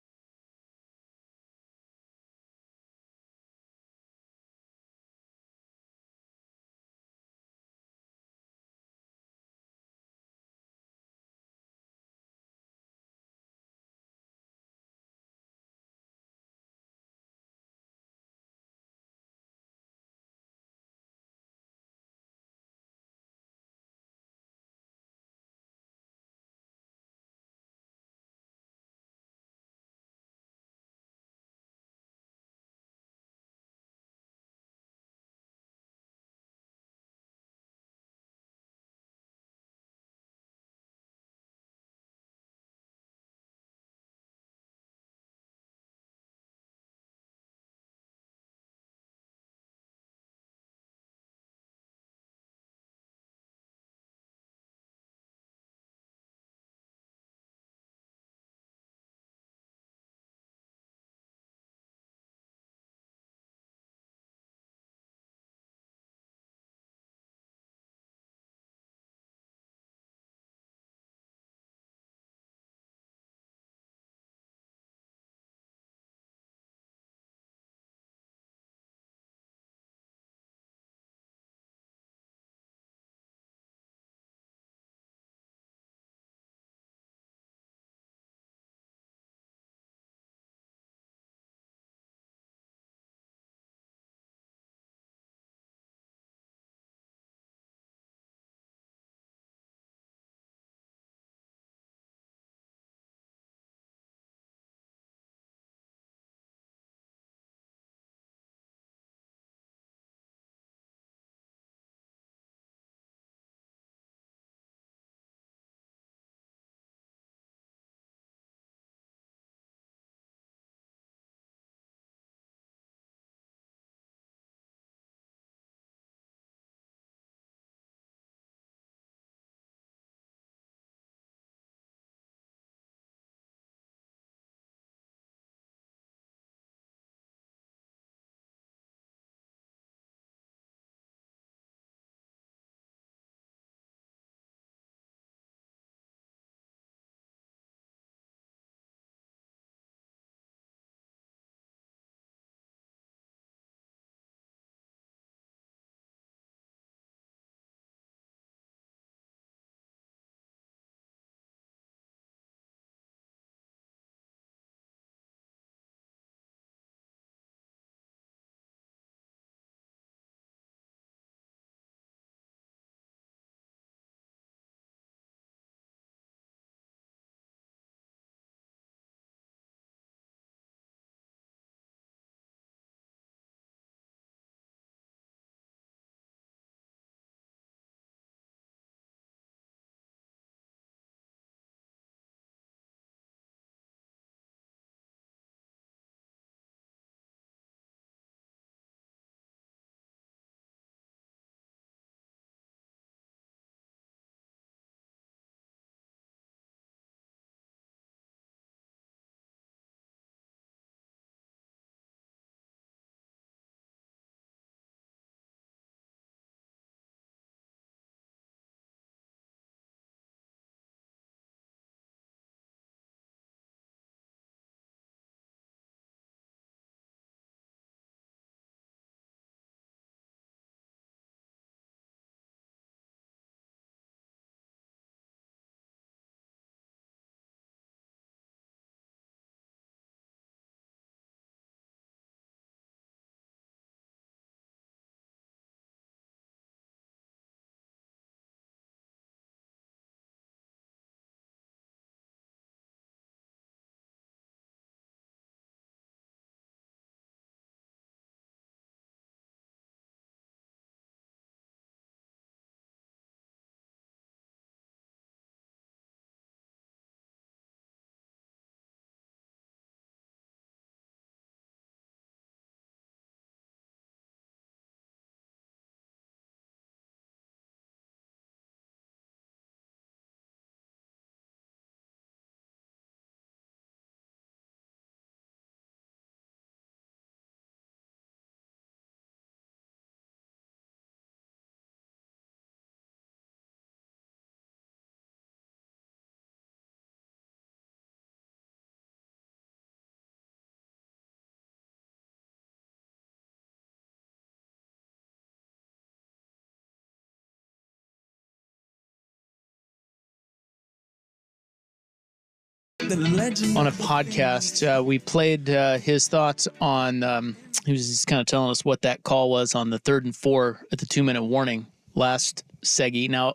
on a podcast. We played his thoughts on, he was just kind of telling us what that call was on the 3rd and 4 at the 2-minute warning last Seggy. Now,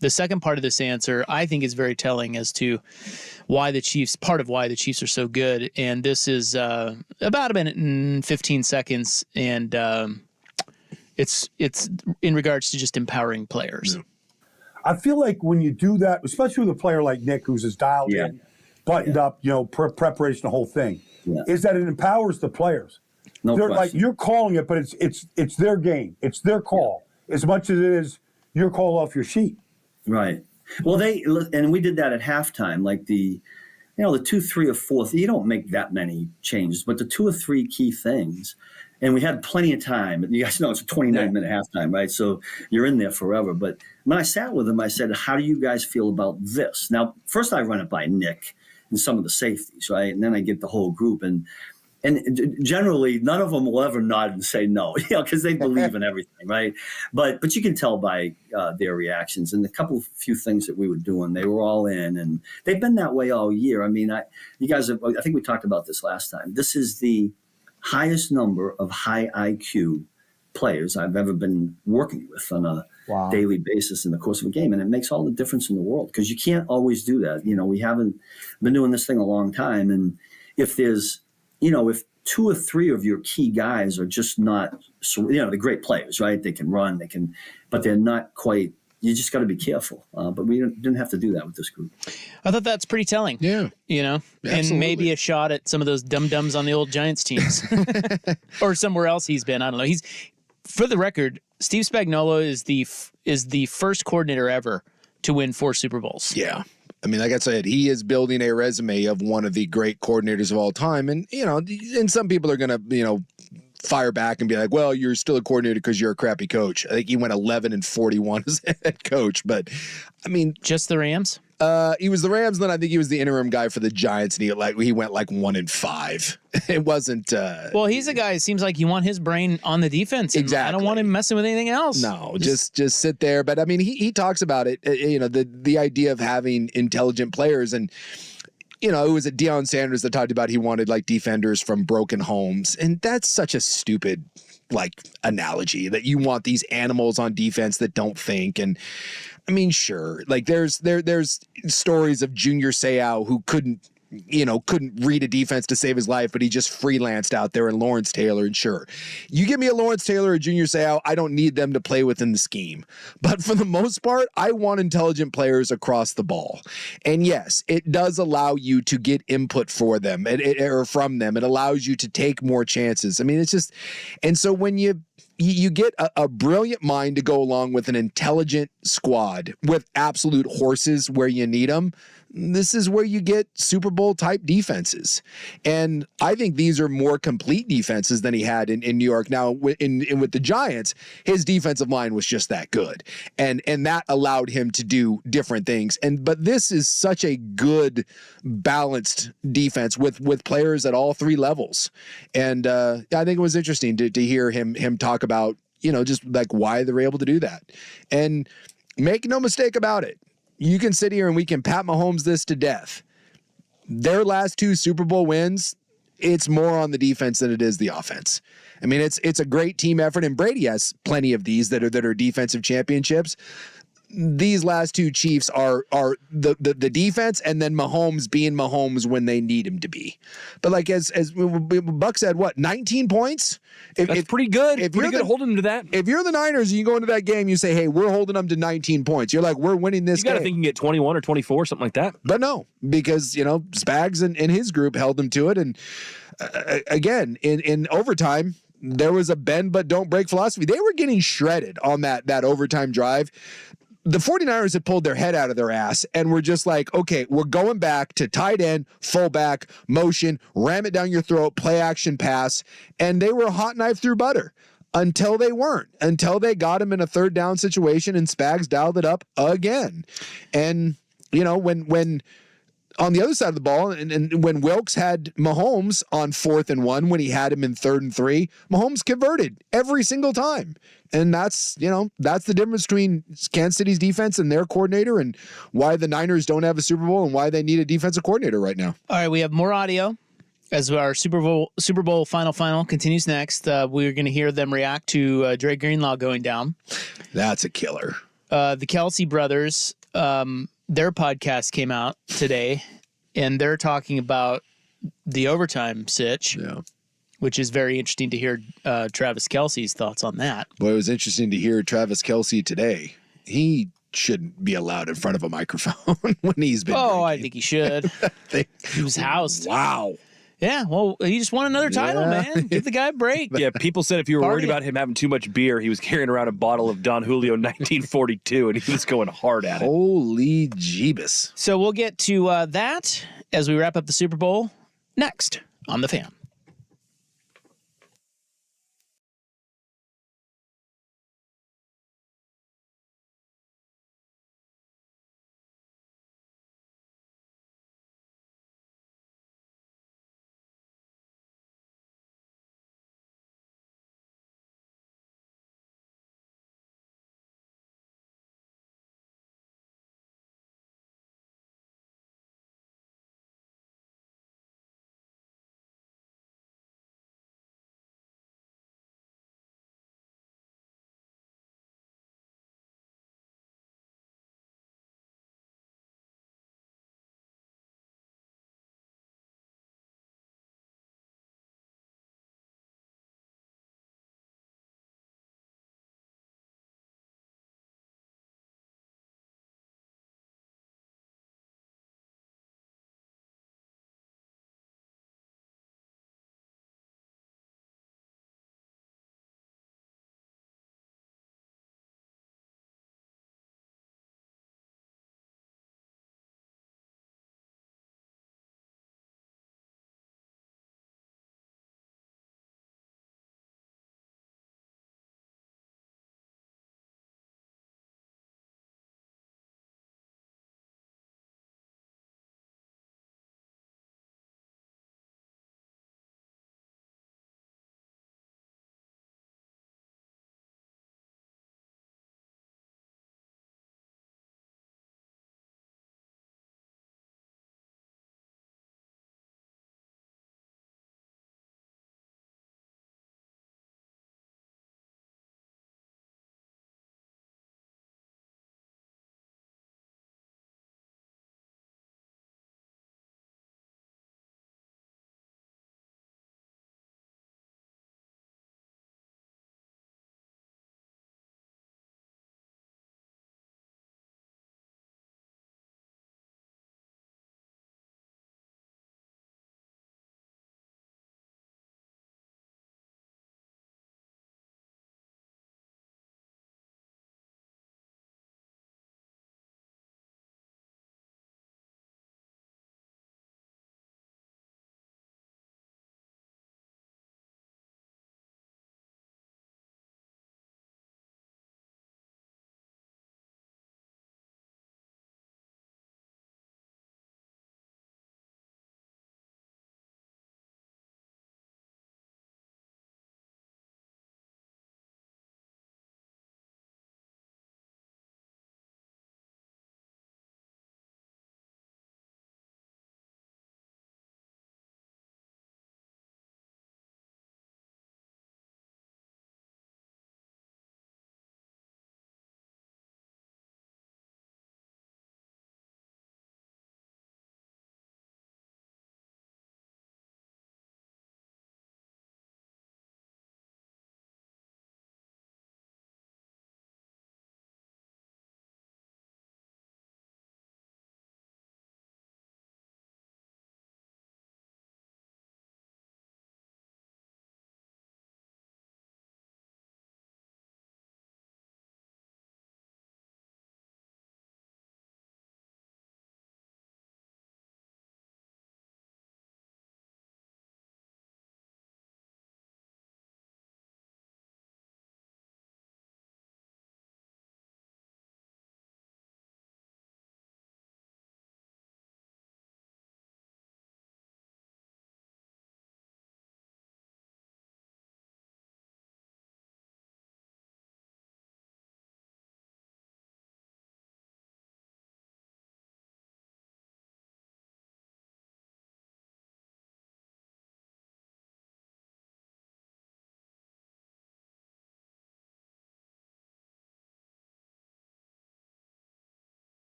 the second part of this answer, I think, is very telling as to why the Chiefs, part of why the Chiefs are so good. And this is about a minute and 15 seconds. And it's in regards to just empowering players. Yeah. I feel like when you do that, especially with a player like Nick, who's as dialed in, buttoned up, preparation, the whole thing, is that it empowers the players. No They're question. like, you're calling it, but it's their game. It's their call as much as it is your call off your sheet. Right. Well, and we did that at halftime, like the 2, 3, or 4. You don't make that many changes, but the 2 or 3 key things. And we had plenty of time. You guys know it's a 29-minute halftime, right? So you're in there forever. But when I sat with them, I said, how do you guys feel about this? Now, first I run it by Nick and some of the safeties, right? And then I get the whole group. And generally, none of them will ever nod and say no, because they believe in everything, right? But you can tell by their reactions. And a few things that we were doing, they were all in. And they've been that way all year. I mean, you guys have, I think we talked about this last time. This is the highest number of high IQ players I've ever been working with on a daily basis in the course of a game. And it makes all the difference in the world because you can't always do that. We haven't been doing this thing a long time. And if there's, if 2 or 3 of your key guys are just not, they're great players, right? They can run, but they're not quite, you just got to be careful. But we didn't have to do that with this group. I thought that's pretty telling. Yeah. And maybe a shot at some of those dum-dums on the old Giants teams or somewhere else he's been. I don't know. For the record, Steve Spagnuolo is the first coordinator ever to win 4 Super Bowls. Yeah. I mean, like I said, he is building a resume of one of the great coordinators of all time. And, and some people are going to, fire back and be like, well, you're still a coordinator because you're a crappy coach. I think he went 11-41 as head coach. But, I mean. Just the Rams? He was the Rams, then I think he was the interim guy for the Giants, and he went like 1-5. It wasn't. Well, he's a guy. It seems like you want his brain on the defense. Exactly. I don't want him messing with anything else. No, just sit there. But I mean, he talks about it. The idea of having intelligent players, and it was a Deion Sanders that talked about he wanted like defenders from broken homes, and that's such a stupid analogy that you want these animals on defense that don't think. And I mean, sure, like there's stories of Junior Seau who couldn't read a defense to save his life, but he just freelanced out there, and Lawrence Taylor. And sure, you give me a Lawrence Taylor or Junior Seau, I don't need them to play within the scheme. But for the most part, I want intelligent players across the ball. And yes, it does allow you to get input for them or from them. It allows you to take more chances. I mean, it's just, and so when you get a brilliant mind to go along with an intelligent squad with absolute horses where you need them, this is where you get Super Bowl type defenses. And I think these are more complete defenses than he had in New York. Now, with the Giants, his defensive line was just that good. And that allowed him to do different things. But this is such a good, balanced defense with players at all 3 levels. And I think it was interesting to hear him talk about, just like why they're able to do that. And make no mistake about it. You can sit here and we can pat Mahomes this to death. Their last 2 Super Bowl wins, it's more on the defense than it is the offense. I mean, it's a great team effort, and Brady has plenty of these that are defensive championships. These last 2 Chiefs are the defense, and then Mahomes being Mahomes when they need him to be. But like as Buck said, 19 points? That's pretty good. Pretty good holding them to that. If you're the Niners and you go into that game, you say, hey, we're holding them to 19 points. You're like, we're winning this game. You got to think you can get 21 or 24, something like that. But no, because, Spags and his group held them to it. And again, in overtime, there was a bend but don't break philosophy. They were getting shredded on that overtime drive. The 49ers had pulled their head out of their ass and were just like, okay, we're going back to tight end, fullback, motion, ram it down your throat, play action pass. And they were hot knife through butter until they weren't, until they got him in a 3rd down situation and Spags dialed it up again. And, when on the other side of the ball, and when Wilkes had Mahomes on 4th and 1, when he had him in 3rd and 3, Mahomes converted every single time. And that's the difference between Kansas City's defense and their coordinator, and why the Niners don't have a Super Bowl and why they need a defensive coordinator right now. All right, we have more audio as our Super Bowl final continues next. We're going to hear them react to Dre Greenlaw going down. That's a killer. The Kelsey brothers, their podcast came out today, and they're talking about the overtime sitch. Yeah. Which is very interesting to hear Travis Kelce's thoughts on that. Boy, it was interesting to hear Travis Kelce today. He shouldn't be allowed in front of a microphone when he's been drinking. I think he should. He was housed. Wow. Yeah, well, he just won another title, man. Give the guy a break. Yeah, people said if you were worried about him having too much beer, he was carrying around a bottle of Don Julio 1942, and he was going hard at it. Holy Jeebus. So we'll get to that as we wrap up the Super Bowl next on The Fan.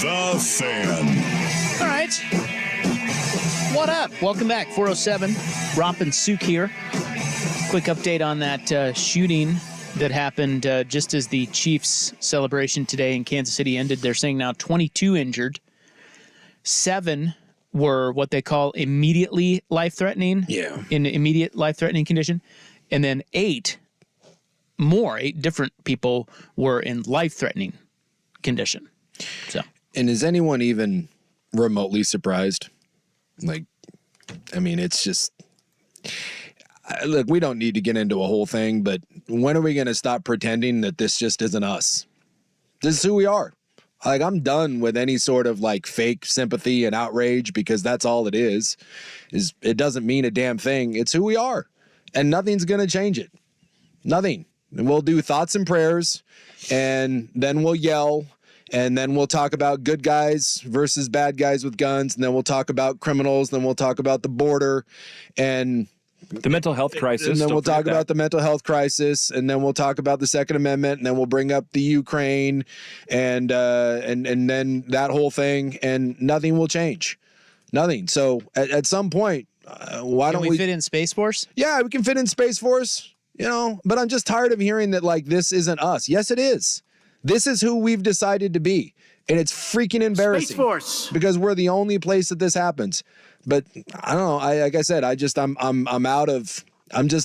The Fan. All right. What up? Welcome back. 407. Romp and Souk here. Quick update on that shooting that happened just as the Chiefs celebration today in Kansas City ended. They're saying now 22 injured. 7 were what they call immediately life-threatening. Yeah. In immediate life-threatening condition. And then 8 different people were in life-threatening condition. So. And is anyone even remotely surprised? Like, I mean, it's just, look, we don't need to get into a whole thing, but when are we going to stop pretending that this just isn't us? This is who we are. Like, I'm done with any sort of like fake sympathy and outrage, because that's all it is it doesn't mean a damn thing. It's who we are, and nothing's going to change it. Nothing. And we'll do thoughts and prayers, and then we'll yell. And then we'll talk about good guys versus bad guys with guns. And then we'll talk about criminals. Then we'll talk about the border and the mental health crisis. And then we'll talk about the mental health crisis. And then we'll talk about the Second Amendment. And then we'll bring up the Ukraine and then that whole thing. And nothing will change. Nothing. So at some point, why don't we fit in Space Force? Yeah, we can fit in Space Force, but I'm just tired of hearing that like this isn't us. Yes, it is. This is who we've decided to be, and it's freaking embarrassing. Space Force. Because we're the only place that this happens. But I don't know. Like I said, I'm just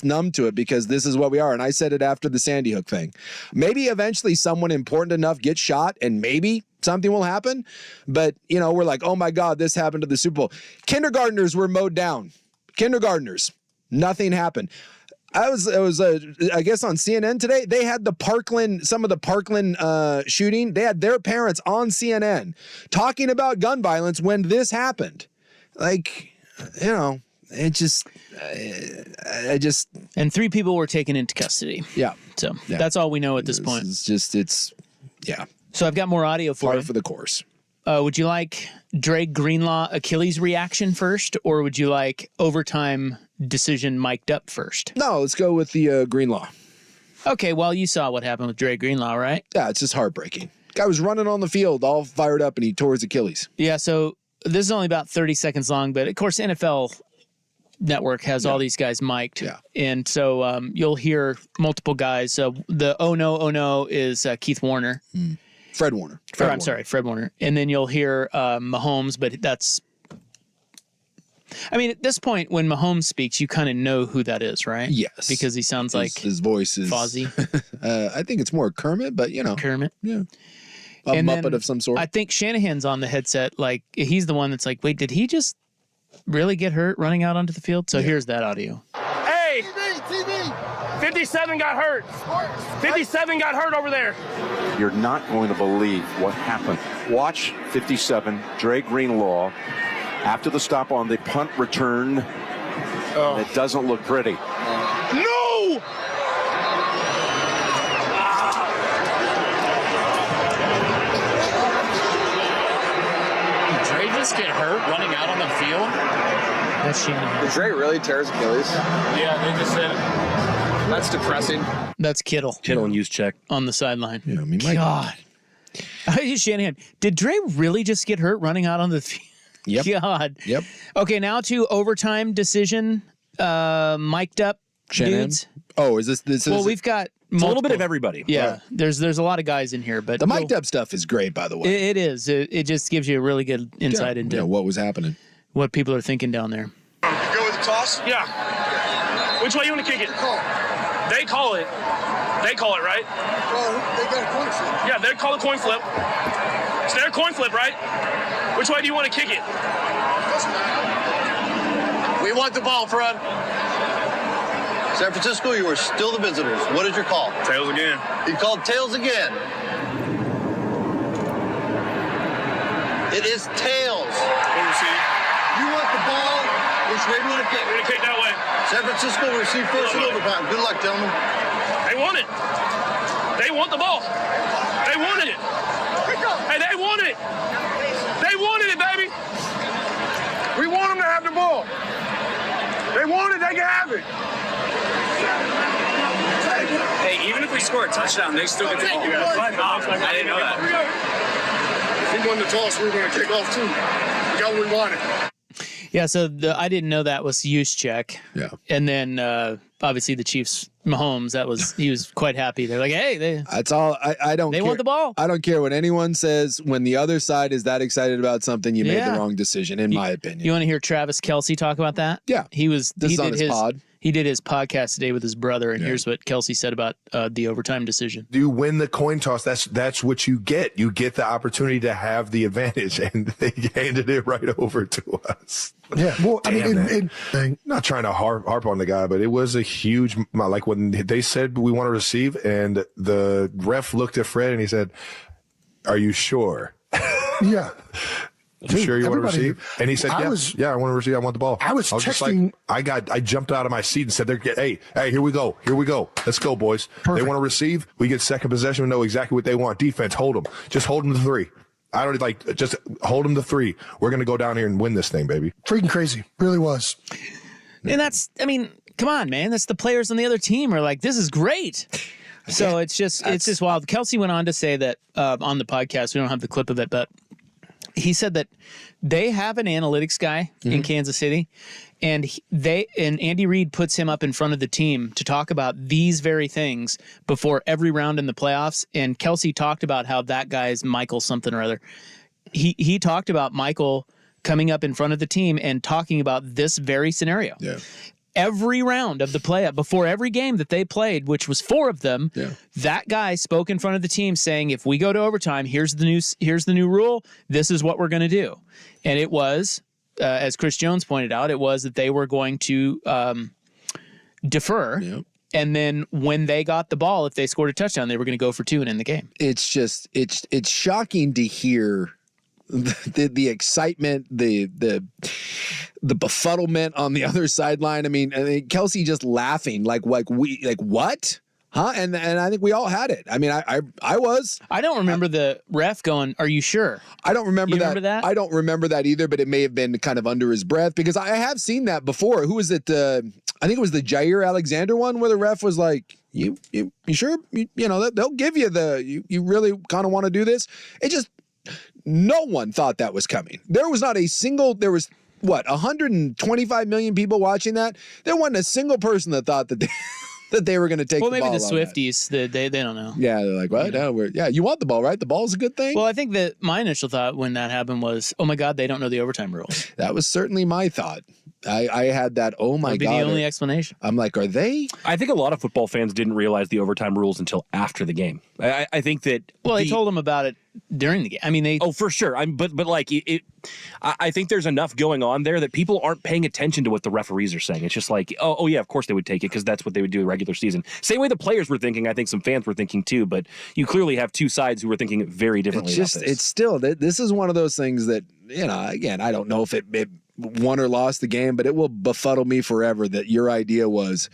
numb to it, because this is what we are. And I said it after the Sandy Hook thing. Maybe eventually someone important enough gets shot, and maybe something will happen. But we're like, oh my God, this happened to the Super Bowl. Kindergartners were mowed down. Kindergartners. Nothing happened. I guess on CNN today, they had some of the Parkland shooting. They had their parents on CNN talking about gun violence when this happened. Like, it just, And 3 people were taken into custody. Yeah. So that's all we know at this point. Yeah. So I've got more audio for Par you. for the course. Would you like Dre Greenlaw Achilles reaction first, or would you like overtime decision mic'd up first? No, let's go with the Greenlaw. Okay, well, you saw what happened with Dre Greenlaw, right? Yeah, it's just heartbreaking. Guy was running on the field all fired up, and he tore his Achilles. Yeah, so this is only about 30 seconds long, but of course NFL Network has all these guys mic'd. Yeah. And so you'll hear multiple guys. The oh no is Keith Warner. Fred Warner. Fred Warner. And then you'll hear Mahomes, but that's... I mean, at this point, when Mahomes speaks, you kind of know who that is, right? Yes. Because he sounds like his voice is... Fozzie. I think it's more Kermit, but Kermit. Yeah. A And Muppet then of some sort. I think Shanahan's on the headset. Like, he's the one that's like, wait, did he just really get hurt running out onto the field? So here's that audio. Hey! TV! 57 got hurt. 57 got hurt over there. You're not going to believe what happened. Watch 57, Dre Greenlaw, after the stop on the punt return. It doesn't look pretty. No! Did Dre just get hurt running out on the field? That's Shanahan. Did Dre really tear his Achilles? Yeah, they just said That's depressing. That's Kittle and use check on the sideline. Yeah, I mean, God. Shanahan, did Dre really just get hurt running out on the field? Yep. God. Yep. Okay, now to overtime decision. Mic'd up Shanahan? dudes. Oh, is this? Well, we've got It's a little bit of everybody. Yeah, there's a lot of guys in here, but the mic'd up stuff is great, by the way. It is. It just gives you a really good insight into what was happening, what people are thinking down there. Go with the toss? Yeah. Which way you want to kick it? They call it. They call it, right? Well, they got a coin flip. Yeah, they call it coin flip. It's their coin flip, right? Which way do you want to kick it? We want the ball, Fred. San Francisco, you are still the visitors. What is your call? Tails again. You called tails again. It is tails. We'll receive. You want the ball. Which way do you want to kick? We're going to kick that way. San Francisco will receive first in overtime. Good luck, gentlemen. They want it. They want the ball. They wanted it. Hey, they wanted it. They wanted it, baby. We want them to have the ball. They want it, they can have it. hey, even if we score a touchdown, they still get the ball. I didn't know that. He won the toss. We were going to kick off, too. We got what we wanted. Yeah, so I didn't know that was Juszczyk. Yeah. And then obviously the Chiefs, Mahomes, he was quite happy. They're like, hey, that's all. I don't. They want the ball. I don't care what anyone says. When the other side is that excited about something, you made the wrong decision, in my opinion. You want to hear Travis Kelce talk about that? Yeah, he did his pod. He did his podcast today with his brother, and here's what Kelce said about the overtime decision. You win the coin toss. That's what you get. You get the opportunity to have the advantage, and they handed it right over to us. Yeah, well, not trying to harp on the guy, but it was a huge, like when they said we want to receive, and the ref looked at Fred and he said, "Are you sure?" Yeah. You sure you want to receive? And he said, yeah, I want to receive. I want the ball. I was texting. I jumped out of my seat and said, hey, here we go. Let's go, boys. Perfect. They want to receive. We get second possession. We know exactly what they want. Defense, hold them. Just hold them to 3. I don't just hold them to 3. We're going to go down here and win this thing, baby. Freaking crazy. Really was. And come on, man. That's the players on the other team are like, this is great. So it's just wild. Kelce went on to say that on the podcast, we don't have the clip of it, but he said that they have an analytics guy in Kansas City, and Andy Reid puts him up in front of the team to talk about these very things before every round in the playoffs. And Kelce talked about how that guy is Michael something or other. He talked about Michael coming up in front of the team and talking about this very scenario. Yeah. Every round of the playoff, before every game that they played, which was 4 of them, that guy spoke in front of the team saying, if we go to overtime, here's the new rule. This is what we're going to do. And it was, as Chris Jones pointed out, it was that they were going to defer. Yep. And then when they got the ball, if they scored a touchdown, they were going to go for 2 and end the game. It's just, it's shocking to hear the excitement, the befuddlement on the other sideline. I mean, Kelce just laughing like what? Huh? And I think we all had it. I mean, I was. I don't remember the ref going, "Are you sure?" I don't remember that. Remember that. I don't remember that either, but it may have been kind of under his breath because I have seen that before. Who was it? I think it was the Jair Alexander one where the ref was like, "You sure? You know they'll give you you really kind of want to do this?" It just. No one thought that was coming. There was not a single, 125 million people watching that? There wasn't a single person that thought that they were going to take the ball. Well, maybe the Swifties, they don't know. Yeah, they're like, well, you want the ball, right? The ball's a good thing. Well, I think that my initial thought when that happened was, oh my God, they don't know the overtime rules. That was certainly my thought. I had that, oh my God. That'd be the only explanation. I'm like, are they? I think a lot of football fans didn't realize the overtime rules until after the game. I think that. Well, they told them about it during the game. I mean, they. Oh, for sure. But like I think there's enough going on there that people aren't paying attention to what the referees are saying. It's just like, oh yeah, of course they would take it because that's what they would do in regular season. Same way the players were thinking. I think some fans were thinking too. But you clearly have 2 sides who were thinking very differently. It's still this is one of those things that again, I don't know if it won or lost the game, but it will befuddle me forever that your idea was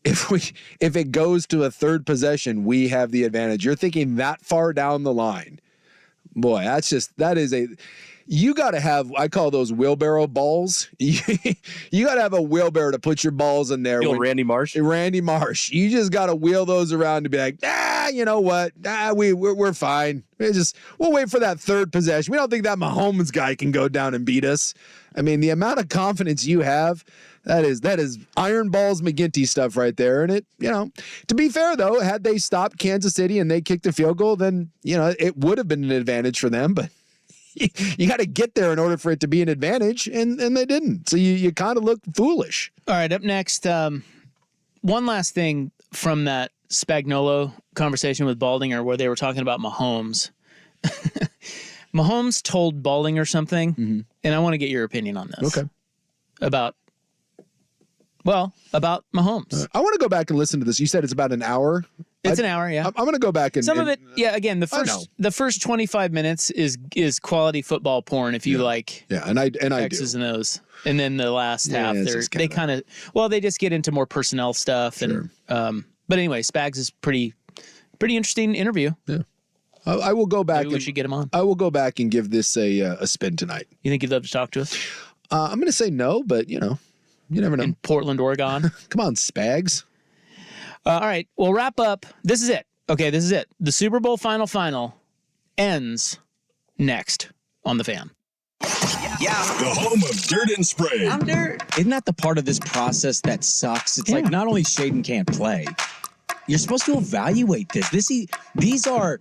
if it goes to a 3rd possession, we have the advantage. You're thinking that far down the line. Boy, you got to have, I call those wheelbarrow balls. You got to have a wheelbarrow to put your balls in there. Randy Marsh. You just got to wheel those around to be like, you know what? We're fine. We'll wait for that 3rd possession. We don't think that Mahomes guy can go down and beat us. I mean, the amount of confidence you have, that is Iron Balls McGinty stuff right there. And to be fair though, had they stopped Kansas City and they kicked a field goal, then, it would have been an advantage for them, but you got to get there in order for it to be an advantage, and they didn't. So you kind of look foolish. All right, up next, one last thing from that Spagnuolo conversation with Baldinger where they were talking about Mahomes. Mahomes told Baldinger something, and I want to get your opinion on this. Okay. About Mahomes. I want to go back and listen to this. You said it's about an hour. It's an hour, yeah. I'm going to go back and some of it. Yeah, again, the first 25 minutes is quality football porn. If you like, and I X's and O's, and then the last half, they kind of they just get into more personnel stuff. Sure. And but anyway, Spags is pretty interesting interview. Yeah. I will go back. Maybe we should get him on. I will go back and give this a spin tonight. You think you'd love to talk to us? I'm going to say no, but you never know. In Portland, Oregon. Come on, Spags. All right, we'll wrap up. This is it. Okay, this is it. The Super Bowl final ends next on The Fan. The home of Dirt and Spray. I'm Dirt. Isn't that the part of this process that sucks? It's like not only Shaden can't play, you're supposed to evaluate this. These are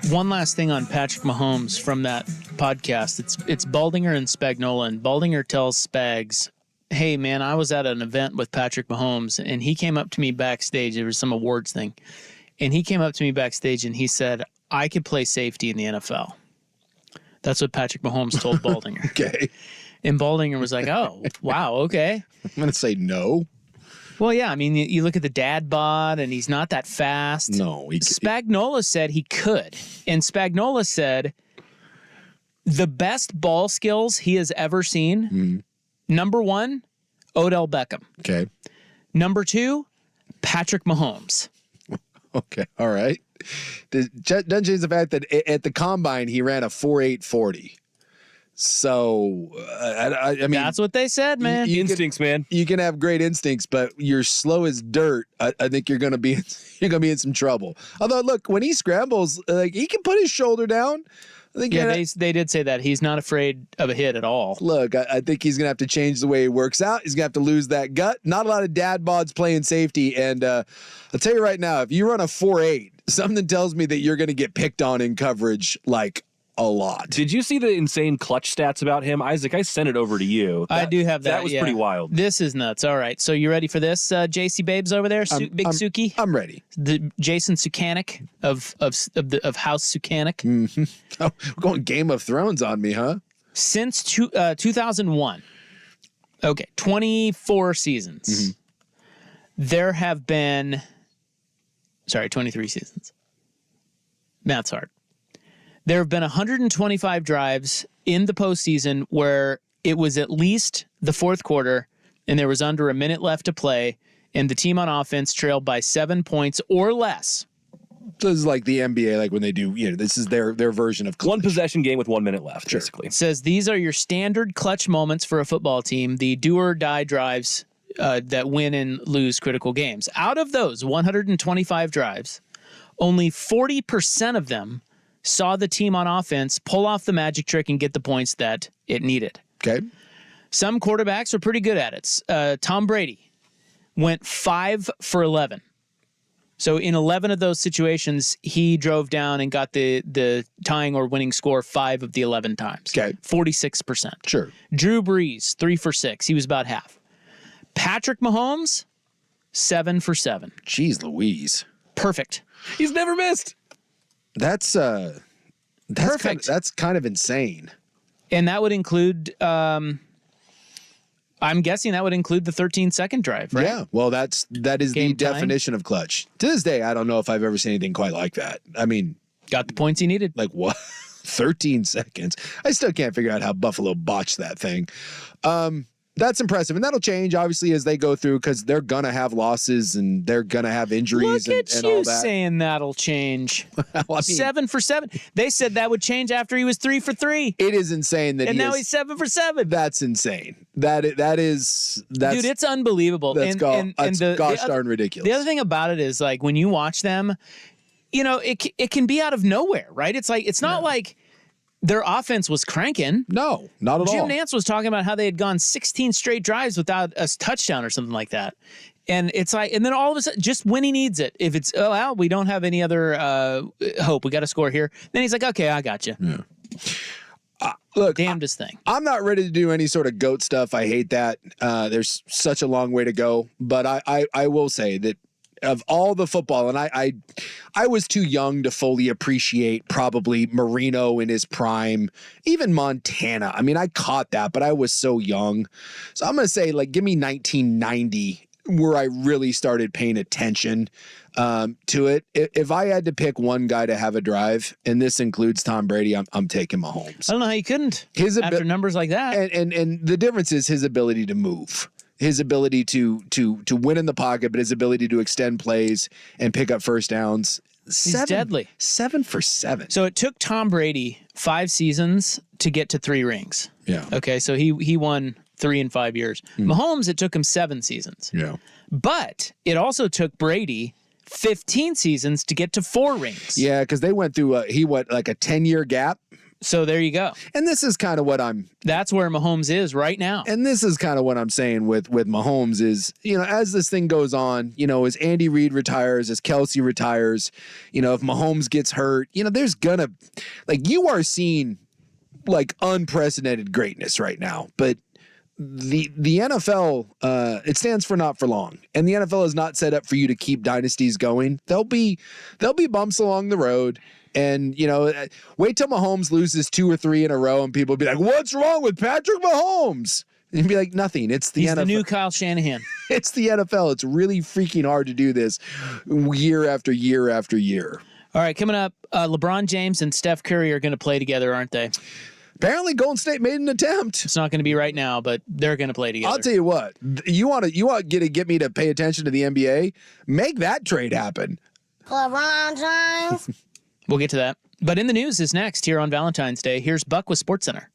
One last thing on Patrick Mahomes from that podcast. It's Baldinger and Spagnola, and Baldinger tells Spags, hey, man, I was at an event with Patrick Mahomes, and he came up to me backstage. There was some awards thing. And he came up to me backstage, and he said, I could play safety in the NFL. That's what Patrick Mahomes told Baldinger. Okay. And Baldinger was like, oh, wow, okay. I'm going to say no. Well, yeah, I mean, you look at the dad bod, and he's not that fast. No. Spagnola said he could. And Spagnola said the best ball skills he has ever seen, number 1, Odell Beckham. Okay. Number 2, Patrick Mahomes. Okay. All right. Doesn't change the fact that at the combine, he ran a 4.840. So, I mean, that's what they said, man. Instincts, man. You can have great instincts, but you're slow as dirt. I think you're gonna be in some trouble. Although, look, when he scrambles, like he can put his shoulder down. I think they did say that he's not afraid of a hit at all. Look, I think he's gonna have to change the way he works out. He's gonna have to lose that gut. Not a lot of dad bods playing safety, and I'll tell you right now, if you run a 4.8, something tells me that you're gonna get picked on in coverage like a lot. Did you see the insane clutch stats about him, Isaac? I sent it over to you. I do have that. That was pretty wild. This is nuts. All right, so you ready for this, JC Babes over there, Big Suki? I'm ready. The Jason Sukanik of House Sukanik. Mm-hmm. Oh, we're going Game of Thrones on me, huh? Since 2001. Okay, 24 seasons. Mm-hmm. There have been 23 seasons. Math's hard. There have been 125 drives in the postseason where it was at least the fourth quarter and there was under a minute left to play and the team on offense trailed by 7 points or less. This is like the NBA, like when they do, this is their version of clutch. One possession game with 1 minute left, basically. It says these are your standard clutch moments for a football team, the do or die drives that win and lose critical games. Out of those 125 drives, only 40% of them saw the team on offense pull off the magic trick and get the points that it needed. Okay. Some quarterbacks are pretty good at it. Tom Brady went 5 for 11. So in 11 of those situations, he drove down and got the tying or winning score 5 of the 11 times. Okay. 46%. Sure. Drew Brees, 3 for 6. He was about half. Patrick Mahomes, 7 for 7. Jeez Louise. Perfect. He's never missed. That's perfect. That's kind of insane. And that would include, I'm guessing that would include the 13-second drive, right? Yeah. Well, that is Game the definition of clutch. To this day, I don't know if I've ever seen anything quite like that. I mean, got the points he needed. Like what? 13 seconds. I still can't figure out how Buffalo botched that thing. That's impressive. And that'll change, obviously, as they go through because they're going to have losses and they're going to have injuries Look at and you all that. saying that'll change. Well, I mean, 7 for 7. They said that would change after he was 3 for 3. It is insane that and now he's 7 for 7. That's insane. That's dude, it's unbelievable. That's gosh darn ridiculous. The other thing about it is like when you watch them, it can be out of nowhere, right? It's like it's not like their offense was cranking. No, not at all. Jim Nantz was talking about how they had gone 16 straight drives without a touchdown or something like that. And it's like, and then all of a sudden, just when he needs it, if it's, we don't have any other hope, we got to score here. Then he's like, okay, I got you. Yeah. Look, damnedest thing. I'm not ready to do any sort of GOAT stuff. I hate that. There's such a long way to go. But I will say that of all the football, and I was too young to fully appreciate probably Marino in his prime, even Montana. I mean, I caught that, but I was so young. So I'm going to say, like, give me 1990 where I really started paying attention to it. If I had to pick one guy to have a drive, and this includes Tom Brady, I'm taking Mahomes. I don't know how you couldn't after numbers like that. And the difference is his ability to move. His ability to win in the pocket, but his ability to extend plays and pick up first downs. He's deadly. 7 for 7. So it took Tom Brady 5 seasons to get to 3 rings. Yeah. Okay, so he won 3 in 5 years. Mahomes, it took him 7 seasons. Yeah. But it also took Brady 15 seasons to get to 4 rings. Yeah, because they went through like a 10-year gap So there you go. And this is kind of what that's where Mahomes is right now. And this is kind of what I'm saying with Mahomes is, as this thing goes on, as Andy Reid retires, as Kelsey retires, if Mahomes gets hurt, there's gonna, you are seeing unprecedented greatness right now. But the NFL, it stands for not for long, and the NFL is not set up for you to keep dynasties going. There'll be bumps along the road. And, wait till Mahomes loses 2 or 3 in a row and people will be like, what's wrong with Patrick Mahomes? And you'd be like, nothing. It's the He's NFL. the new Kyle Shanahan. It's the NFL. It's really freaking hard to do this year after year after year. All right, coming up, LeBron James and Steph Curry are going to play together, aren't they? Apparently Golden State made an attempt. It's not going to be right now, but they're going to play together. I'll tell you what. You want to get me to pay attention to the NBA? Make that trade happen. LeBron James. We'll get to that. But in the news is next here on Valentine's Day. Here's Buck with SportsCenter.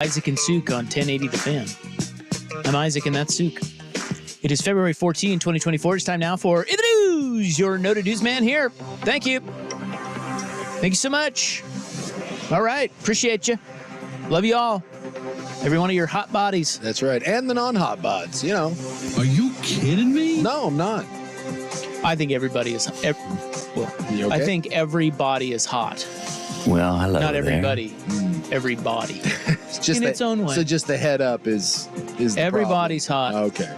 Isaac and Souk on 1080 The Fan. I'm Isaac and that's Souk. It is February 14, 2024. It's time now for In the News, your noted newsman here. Thank you. Thank you so much. All right. Appreciate you. Love you all. Every one of your hot bodies. That's right. And the non-hot bods, you know. Are you kidding me? No, I'm not. I think everybody is. You okay? I think everybody is hot. Well, hello. Not there. everybody. Everybody. It's just in its own way. So just the head up is the everybody's problem. hot. Okay.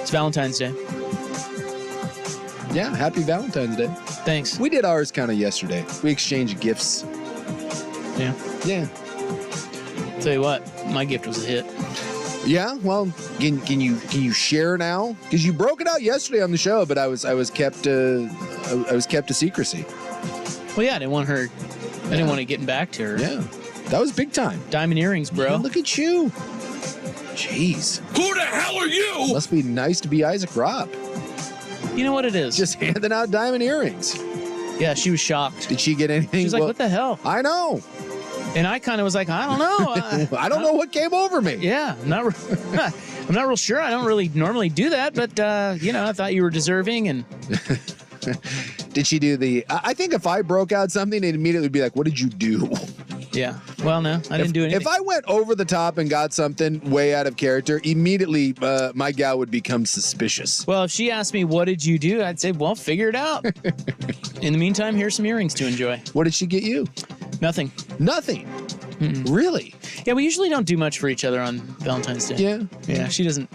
It's Valentine's Day. Yeah, happy Valentine's Day. Thanks. We did ours kind of yesterday. We exchanged gifts. Yeah. Yeah. Tell you what, my gift was a hit. Yeah, well, can you share now? Because you broke it out yesterday on the show, but I was kept a secrecy. Well, yeah, I didn't want her. I didn't want to get back to her. Yeah, that was big time. Diamond earrings, bro. Yeah, look at you. Jeez. Who the hell are you? Must be nice to be Isaac Robb. You know what it is? Just handing out diamond earrings. Yeah, she was shocked. Did she get anything? She was like, "What the hell?" I know. And I kind of was like, I don't know. I don't know what came over me. Yeah, I'm not real sure. I don't really normally do that, but I thought you were deserving. And did she do the? I think if I broke out something, it immediately would be like, "What did you do?" Yeah. Well, no, I didn't do anything. If I went over the top and got something way out of character, immediately my gal would become suspicious. Well, if she asked me, "What did you do?" I'd say, "Well, figure it out." In the meantime, here's some earrings to enjoy. What did she get you? Nothing. Nothing. Really? Yeah, we usually don't do much for each other on Valentine's Day. Yeah. Yeah, she doesn't.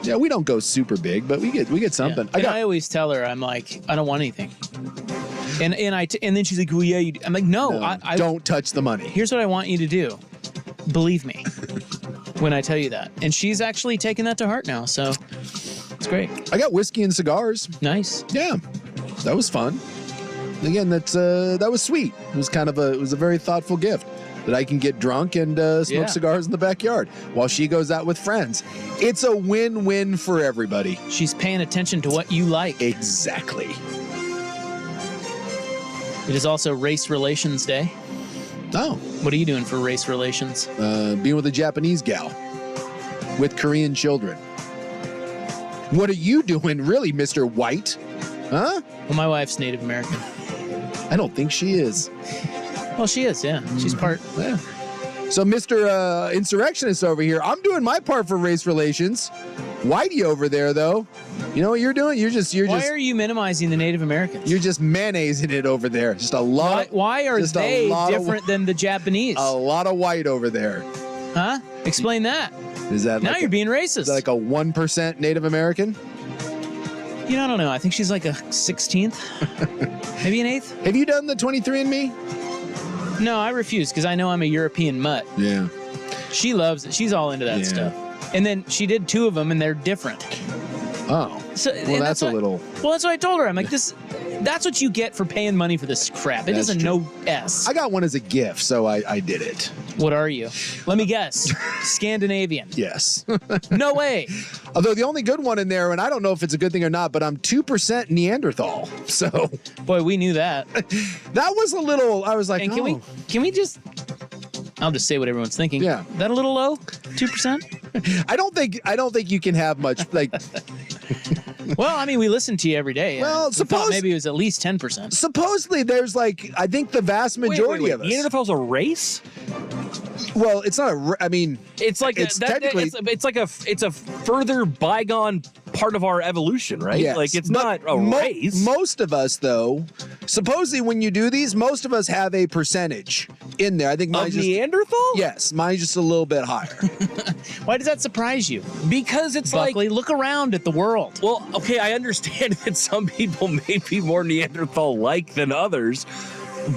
Yeah, we don't go super big, but we get something. Yeah. I always tell her, I'm like, I don't want anything. And then she's like, well, yeah, you do. I'm like, no, I don't touch the money. Here's what I want you to do. Believe me when I tell you that. And she's actually taken that to heart now, so it's great. I got whiskey and cigars. Nice. Yeah, that was fun. Again, that was sweet. It was a very thoughtful gift that I can get drunk and smoke cigars in the backyard while she goes out with friends. It's a win-win for everybody. She's paying attention to what you like. Exactly. It is also Race Relations Day. Oh. What are you doing for race relations? Being with a Japanese gal with Korean children. What are you doing, really, Mr. White? Huh? Well, my wife's Native American. I don't think she is. Well, she is, yeah. She's part. Yeah. So, Mr. Insurrectionist over here, I'm doing my part for race relations. Whitey over there, though, you know what you're doing? Why are you minimizing the Native Americans? You're just mayonnaising it over there. Just a lot. Why are they different than the Japanese? A lot of white over there. Huh? Explain that. Is that now you're being racist? Is that like a 1% Native American? I don't know. I think she's like a 16th, maybe an 8th. Have you done the 23andMe? No, I refuse because I know I'm a European mutt. Yeah. She loves it. She's all into that stuff. And then she did 2 of them, and they're different. Oh. So, well, that's a little. Well, that's what I told her. I'm like, that's what you get for paying money for this crap. It doesn't know S. I got one as a gift, so I did it. What are you? Let me guess. Scandinavian. Yes. No way. Although the only good one in there, and I don't know if it's a good thing or not, but I'm 2% Neanderthal. So. Boy, we knew that. That was a little. I was like, and can we just? I'll just say what everyone's thinking. Yeah. That a little low? 2%? I don't think you can have much like. Well, I mean, we listen to you every day. Well, maybe it was at least 10%. Supposedly, there's I think the vast majority of us. Neanderthal's a race? Well, it's not I mean, it's like technically it's a further bygone part of our evolution, right? Yes, like it's not a race. Most of us, though, supposedly when you do these, most of us have a percentage in there. I think mine's of Neanderthal. Yes, mine's just a little bit higher. Why does that surprise you? Because it's Buckley, look around at the world. Well, okay, I understand that some people may be more Neanderthal-like than others.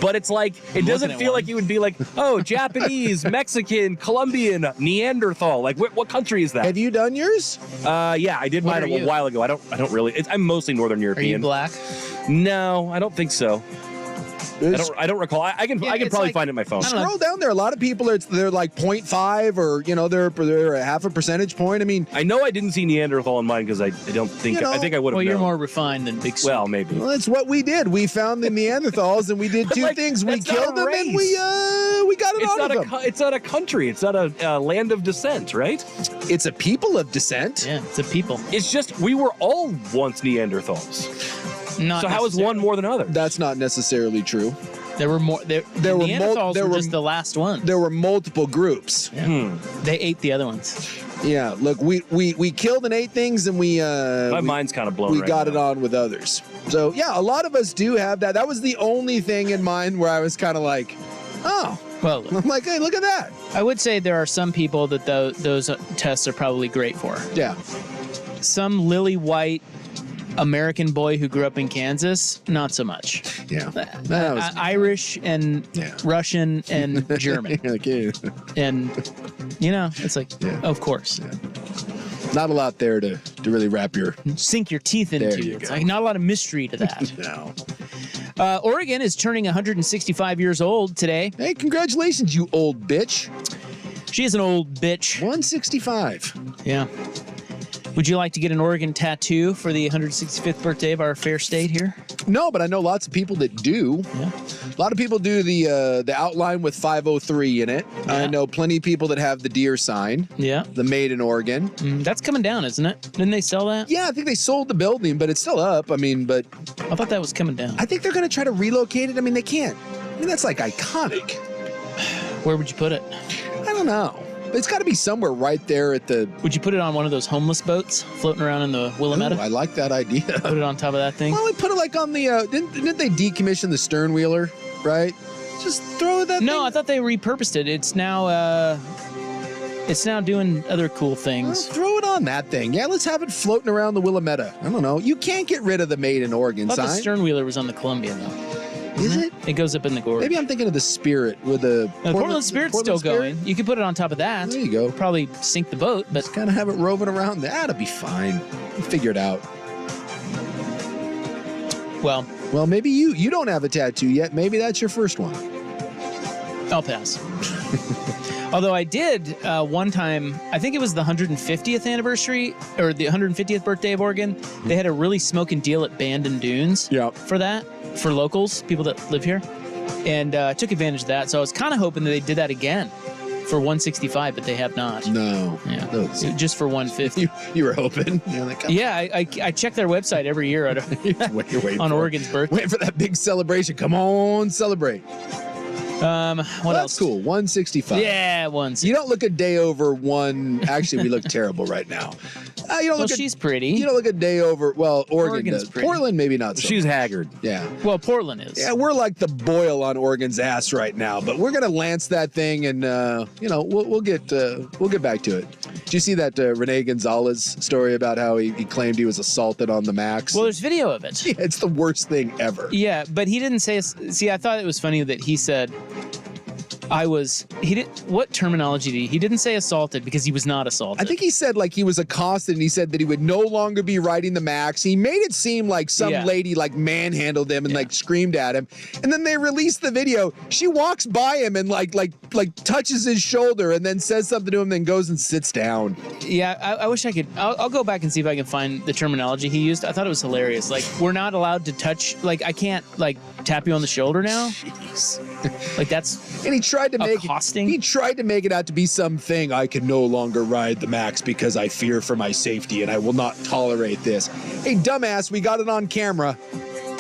But it's like, it doesn't feel like you would be like, oh, Japanese, Mexican, Colombian, Neanderthal. Like, what country is that? Have you done yours? Yeah, I did mine a while ago. I don't really. I'm mostly Northern European. Are you black? No, I don't think so. I don't recall. I can probably like, find it on my phone. Scroll down there. A lot of people they're like 0.5 or they're a half a percentage point. I mean, I know I didn't see Neanderthal on mine because I don't think I think I would have. Well, you're known. more refined than Big Soup. Well, maybe. Well, that's what we did. We found the Neanderthals and we did two things. We that's not killed a them and race. we got it It's out not of them. it's not a country. It's not a land of descent, right? It's a people of descent. Yeah, it's a people. It's just we were all once Neanderthals. Not So how is one more than others? That's not necessarily true. There were more. There were Neanderthals there were were just the last one. There were multiple groups. Yeah. They ate the other ones. Yeah, look, we killed and ate things, and My mind's kind of blown. We right got now. it on with others. So yeah, a lot of us do have that. That was the only thing in mind where I was kind of like, oh, well, I'm like, hey, look at that. I would say there are some people that those tests are probably great for. Yeah. Some lily white American boy who grew up in Kansas, not so much. Yeah. Irish and Russian and German. And, it's like, of course. Yeah. Not a lot there to really wrap your... Sink your teeth into. It's like not a lot of mystery to that. No. Oregon is turning 165 years old today. Hey, congratulations, you old bitch. She is an old bitch. 165. Yeah. Would you like to get an Oregon tattoo for the 165th birthday of our fair state here? No, but I know lots of people that do. Yeah. A lot of people do the outline with 503 in it. Yeah. I know plenty of people that have the deer sign. Yeah. The Made in Oregon. That's coming down, isn't it? Didn't they sell that? Yeah, I think they sold the building, but it's still up. I mean, but... I thought that was coming down. I think they're going to try to relocate it. I mean, they can't. I mean, that's like iconic. Where would you put it? I don't know. It's got to be somewhere right there at the... Would you put it on one of those homeless boats floating around in the Willamette? Ooh, I like that idea. Put it on top of that thing? Well, we put it like on the... didn't they decommission the stern wheeler, right? Just throw that No, thing. I thought they repurposed it. It's now doing other cool things. Well, throw it on that thing. Yeah, let's have it floating around the Willamette. I don't know. You can't get rid of the Made in Oregon I thought sign. the stern wheeler was on the Columbia, though. Is it? It goes up in the gorge. Maybe I'm thinking of the Spirit with the... No, Portland Spirit's still going. You could put it on top of that. There you go. Probably sink the boat, but... Just kind of have it roving around. That'll be fine. We'll figure it out. Well, maybe you don't have a tattoo yet. Maybe that's your first one. I'll pass. Although I did one time, I think it was the 150th anniversary or the 150th birthday of Oregon. They had a really smoking deal at Bandon Dunes for that, for locals, people that live here. And I took advantage of that. So I was kind of hoping that they did that again for 165, but they have not. No. Yeah. No. Just for 150. You were hoping. Yeah, I check their website every year on Oregon's birthday. Wait for that big celebration. Come on, celebrate. What else? That's cool. 165. Yeah, 165. You don't look a day over one. Actually, we look terrible right now. You don't look she's pretty. You don't look a day over. Well, Oregon Oregon's does. pretty. Portland, maybe not so. She's haggard. Yeah. Well, Portland is. Yeah, we're like the boil on Oregon's ass right now, but we're gonna lance that thing, and we'll get back to it. Did you see that Rene Gonzalez story about how he claimed he was assaulted on the Max? Well, there's video of it. Yeah, it's the worst thing ever. Yeah, but he didn't say. See, I thought it was funny that he said, what terminology did he didn't say assaulted because he was not assaulted. I think he said like he was accosted, and he said that he would no longer be riding the Max. He made it seem like some lady like manhandled him and like screamed at him. And then they released the video. She walks by him and like touches his shoulder and then says something to him, then goes and sits down. Yeah, I wish I could. I'll go back and see if I can find the terminology he used. I thought it was hilarious. Like, we're not allowed to touch. Like, I can't like tap you on the shoulder now. Jeez. Like that's. And he tried to make accosting? He tried to make it out to be something. I can no longer ride the Max because I fear for my safety and I will not tolerate this. Hey, dumbass, we got it on camera.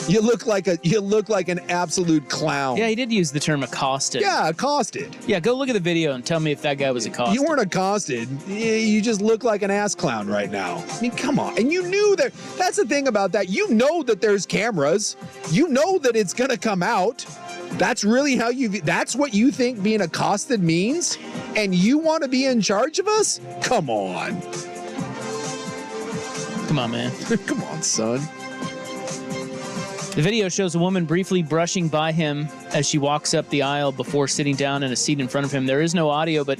You look like an absolute clown. Yeah, he did use the term accosted. Yeah, accosted. Yeah, go look at the video and tell me if that guy was accosted. You weren't accosted. You just look like an ass clown right now. I mean, come on. And you knew that. That's the thing about that. You know that there's cameras. You know that it's going to come out. That's really how that's what you think being accosted means? And you want to be in charge of us? Come on. Come on, man. Come on, son. The video shows a woman briefly brushing by him as she walks up the aisle before sitting down in a seat in front of him. There is no audio, but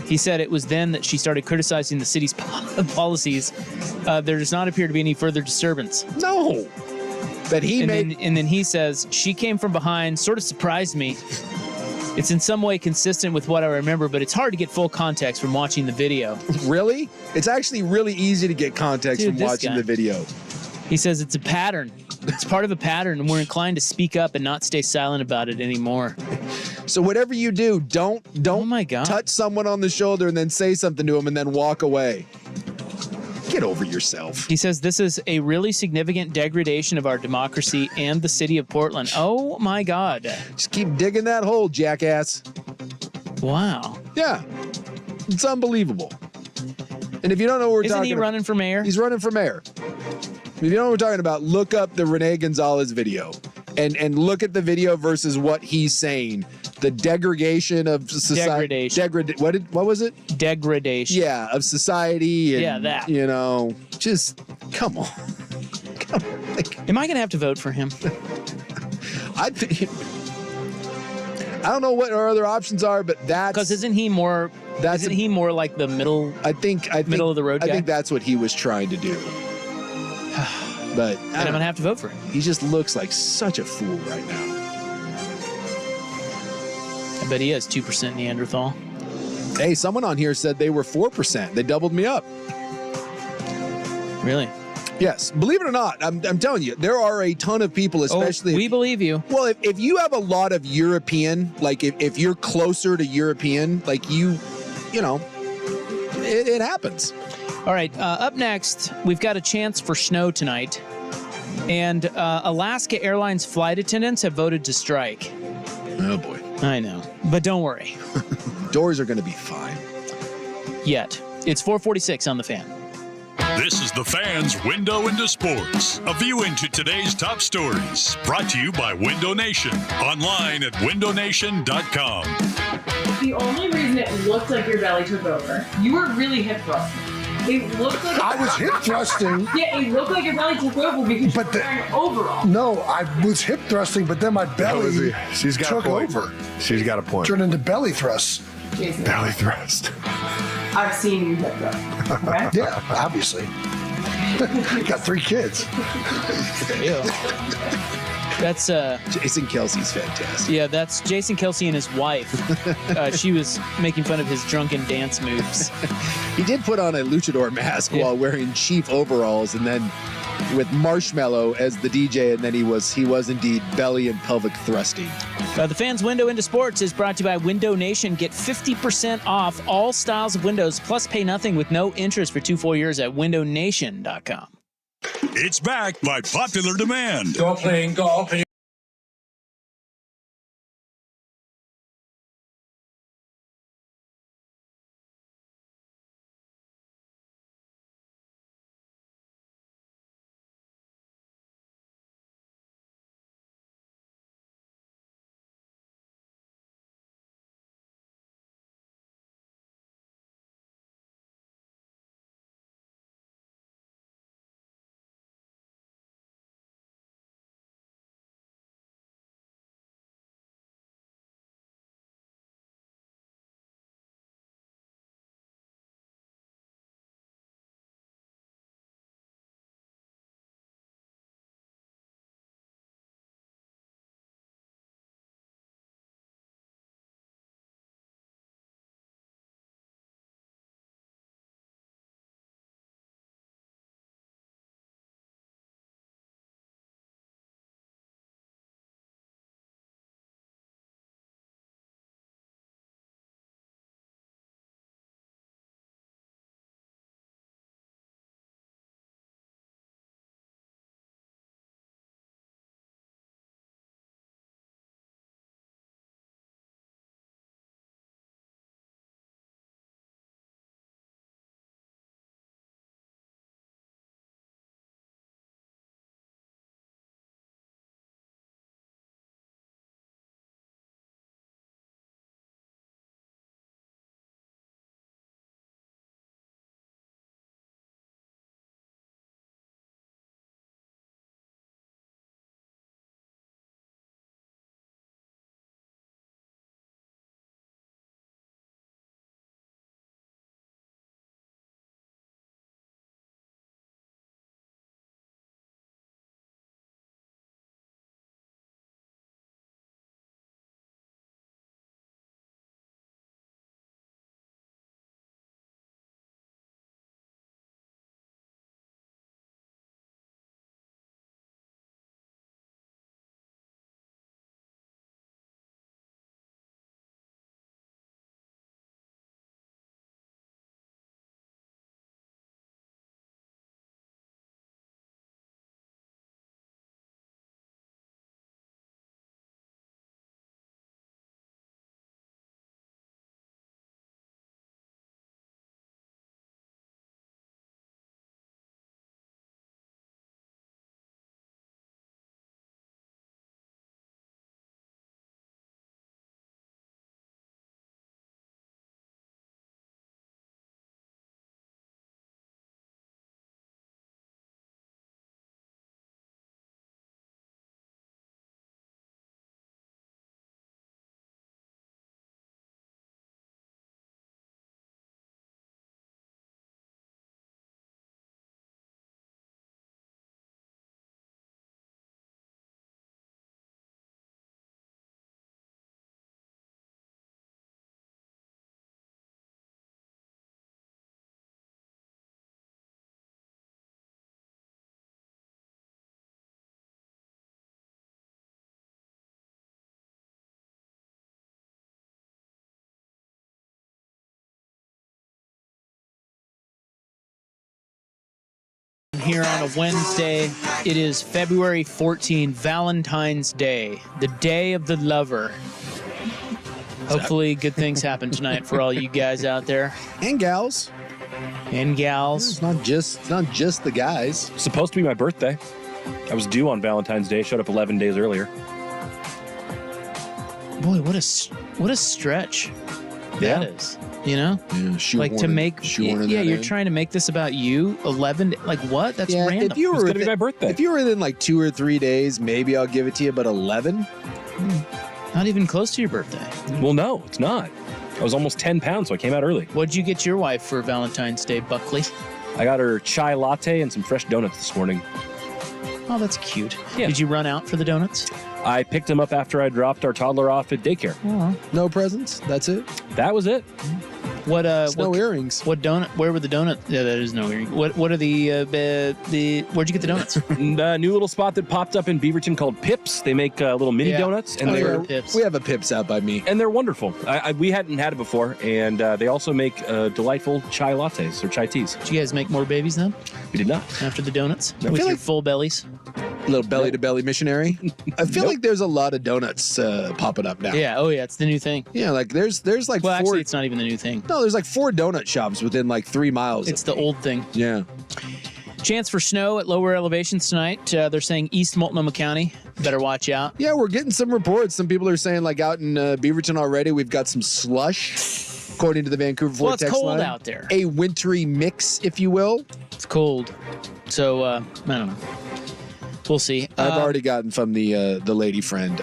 he said it was then that she started criticizing the city's policies. There does not appear to be any further disturbance. No. But and then he says, she came from behind, sort of surprised me. It's in some way consistent with what I remember, but it's hard to get full context from watching the video. Really? It's actually really easy to get context from watching the video. He says it's a pattern. It's part of a pattern, and we're inclined to speak up and not stay silent about it anymore. So whatever you do, don't touch someone on the shoulder and then say something to them and then walk away. Get over yourself. He says this is a really significant degradation of our democracy and the city of Portland. Oh my God. Just keep digging that hole, jackass. Wow. Yeah. It's unbelievable. And if you don't know what we're talking about. Isn't he running for mayor? He's running for mayor. If you don't know what we're talking about, look up the Rene Gonzalez video and look at the video versus what he's saying. The degradation of society. Degradation. What was it? Degradation. Yeah, of society. And, yeah, that. You know, just come on. Am I going to have to vote for him? I don't know what our other options are, but that's because isn't he more like the middle? I think middle of the road guy? I think that's what he was trying to do. But I'm gonna have to vote for him. He just looks like such a fool right now. I bet he has 2% Neanderthal. Hey, someone on here said they were 4%. They doubled me up. Really? Yes. Believe it or not, I'm telling you, there are a ton of people, especially. We believe you. Well, if you have a lot of European, like if you're closer to European, like you know, it happens. All right. Up next, we've got a chance for snow tonight. And Alaska Airlines flight attendants have voted to strike. Oh, boy. I know. But don't worry. Doors are going to be fine. Yet. It's 446 on The Fan. This is The Fan's Window into Sports, a view into today's top stories. Brought to you by Window Nation, online at windownation.com. The only reason it looked like your belly took over, you were really hip thrusting. It looked like I was hip thrusting. Yeah, it looked like your belly took over because you were wearing overall. No, I was hip thrusting, but then my belly She's got took a point. over. She's got a point. Turned into belly thrust. Jason. Belly thrust. I've seen you hip thrust. Okay? Yeah, obviously. Got 3 kids. Ew. That's Jason Kelsey's fantastic. Yeah, that's Jason Kelsey and his wife. She was making fun of his drunken dance moves. He did put on a luchador mask while wearing cheap overalls, and then with Marshmallow as the DJ, and then he was indeed belly and pelvic thrusting. The Fan's Window into Sports is brought to you by Window Nation. Get 50% off all styles of windows, plus pay nothing with no interest for 2 full years at windownation.com. It's back by popular demand. You're playing golf. here on a Wednesday. It is February 14, Valentine's Day, the day of the lover. Hopefully good things happen tonight for all you guys out there. And gals. And gals. It's not just the guys. It's supposed to be my birthday. I was due on Valentine's Day, showed up 11 days earlier. Boy, what a stretch that is. You know? Yeah, like to make you're trying to make this about you. 11, like what? That's random. If you were it's gonna be my birthday. If you were within like 2 or 3 days, maybe I'll give it to you, but 11? Not even close to your birthday. Well, no, it's not. I was almost 10 pounds, so I came out early. What'd you get your wife for Valentine's Day, Buckley? I got her chai latte and some fresh donuts this morning. Oh, that's cute. Yeah. Did you run out for the donuts? I picked them up after I dropped our toddler off at daycare. Oh. No presents? That's it? That was it. What no earrings. What donut? Where were the donuts? Yeah, that is no earring. What are the where'd you get the donuts? The new little spot that popped up in Beaverton called Pips. They make little mini donuts, and they're Pips. We have a Pips out by me, and they're wonderful. We hadn't had it before, and they also make delightful chai lattes or chai teas. Did you guys make more babies then? We did not. After the donuts, with your full bellies. Little belly to belly missionary. I feel like there's a lot of donuts popping up now. Yeah. Oh yeah, it's the new thing. Yeah, like there's like well, 4. Actually, it's not even the new thing. No, there's like 4 donut shops within like 3 miles. It's the old thing. Yeah. Chance for snow at lower elevations tonight. They're saying East Multnomah County. Better watch out. Yeah, we're getting some reports. Some people are saying like out in Beaverton already, we've got some slush, according to the Vancouver Vortex it's cold line. out there. A wintry mix, if you will. It's cold. So, I don't know. We'll see. I've already gotten from the lady friend,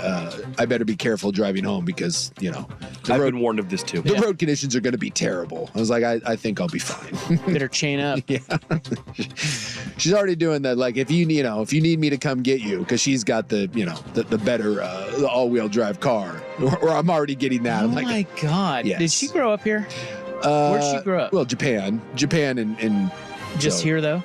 I better be careful driving home because, you know. I've been warned of this too. The road conditions are going to be terrible. I was like, I think I'll be fine. Better chain up. Yeah. She's already doing that. Like, if you need me to come get you, because she's got the better the all-wheel drive car, or I'm already getting that. Oh I'm like, my God. Yes. Did she grow up here? Where'd she grow up? Well, Japan and just here though.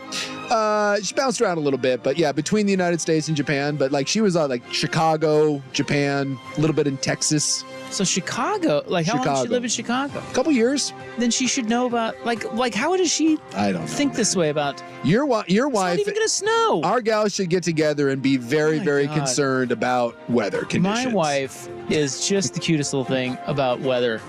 She bounced around a little bit, but yeah, between the United States and Japan. But like she was like Chicago, Japan, a little bit in Texas. So Chicago, like how long did she live in Chicago? A couple years. Then she should know about like how does she? I don't know, think this way about your wife. It's not even gonna snow. Our gals should get together and be very concerned about weather conditions. My wife is just the cutest little thing about weather,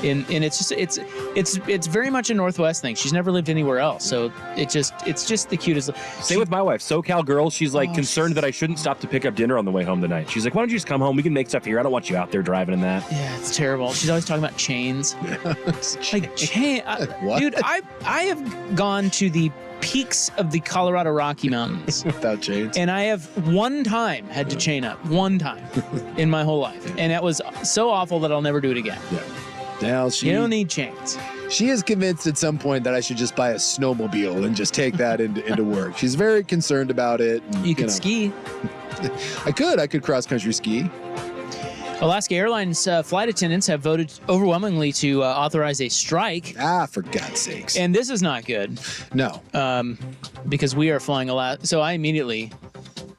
and it's just it's very much a Northwest thing. She's never lived anywhere else, so it's just the cutest. Same with my wife, SoCal girl. She's like concerned that I shouldn't stop to pick up dinner on the way home tonight. She's like, "Why don't you just come home? We can make stuff here. I don't want you out there driving in that." Yeah, it's terrible. She's always talking about chains. Like chain, What? dude. I have gone to the peaks of the Colorado Rocky Mountains without chains, and I have one time had to chain up one time in my whole life, and that was so awful that I'll never do it again. Yeah. Now you don't need chains. She is convinced at some point that I should just buy a snowmobile and just take that into work. She's very concerned about it. And, you could ski. I could cross country ski. Alaska Airlines flight attendants have voted overwhelmingly to authorize a strike. For God's sakes. And this is not good. No. Because we are flying Alaska. So I immediately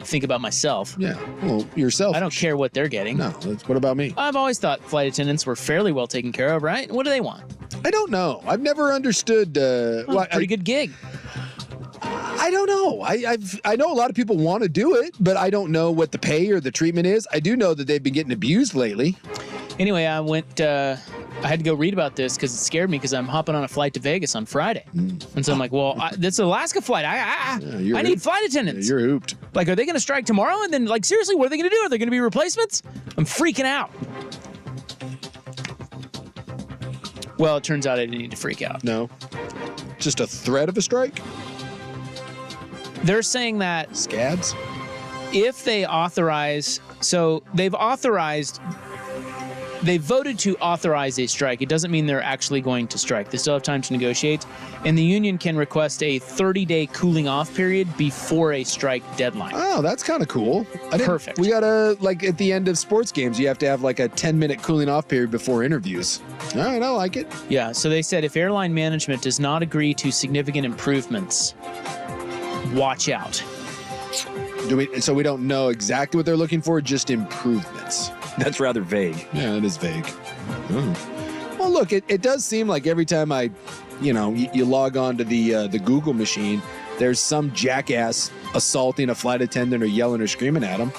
think about myself. Yeah. Well, yourself. I don't care what they're getting. No. What about me? I've always thought flight attendants were fairly well taken care of, right? What do they want? I don't know. I've never understood. Pretty good gig. I don't know. I know a lot of people want to do it, but I don't know what the pay or the treatment is. I do know that they've been getting abused lately. Anyway, I went. I had to go read about this because it scared me because I'm hopping on a flight to Vegas on Friday, and so I'm like, well, this Alaska flight. I need flight attendants. Yeah, you're hooped. Like, are they going to strike tomorrow? And then, like, seriously, what are they going to do? Are there going to be replacements? I'm freaking out. Well, it turns out I didn't need to freak out. No, just a threat of a strike. They're saying that scads, if they authorize, so they've voted to authorize a strike. It doesn't mean they're actually going to strike. They still have time to negotiate. And the union can request a 30-day cooling off period before a strike deadline. Oh, that's kind of cool. Perfect. We got to, like, at the end of sports games, you have to have like a 10-minute cooling off period before interviews. All right, I like it. Yeah, so they said if airline management does not agree to significant improvements, watch out. So we don't know exactly what they're looking for, just improvements. That's rather vague. Yeah, it is vague. Well, look, it does seem like every time you log on to the Google machine, there's some jackass assaulting a flight attendant or yelling or screaming at him.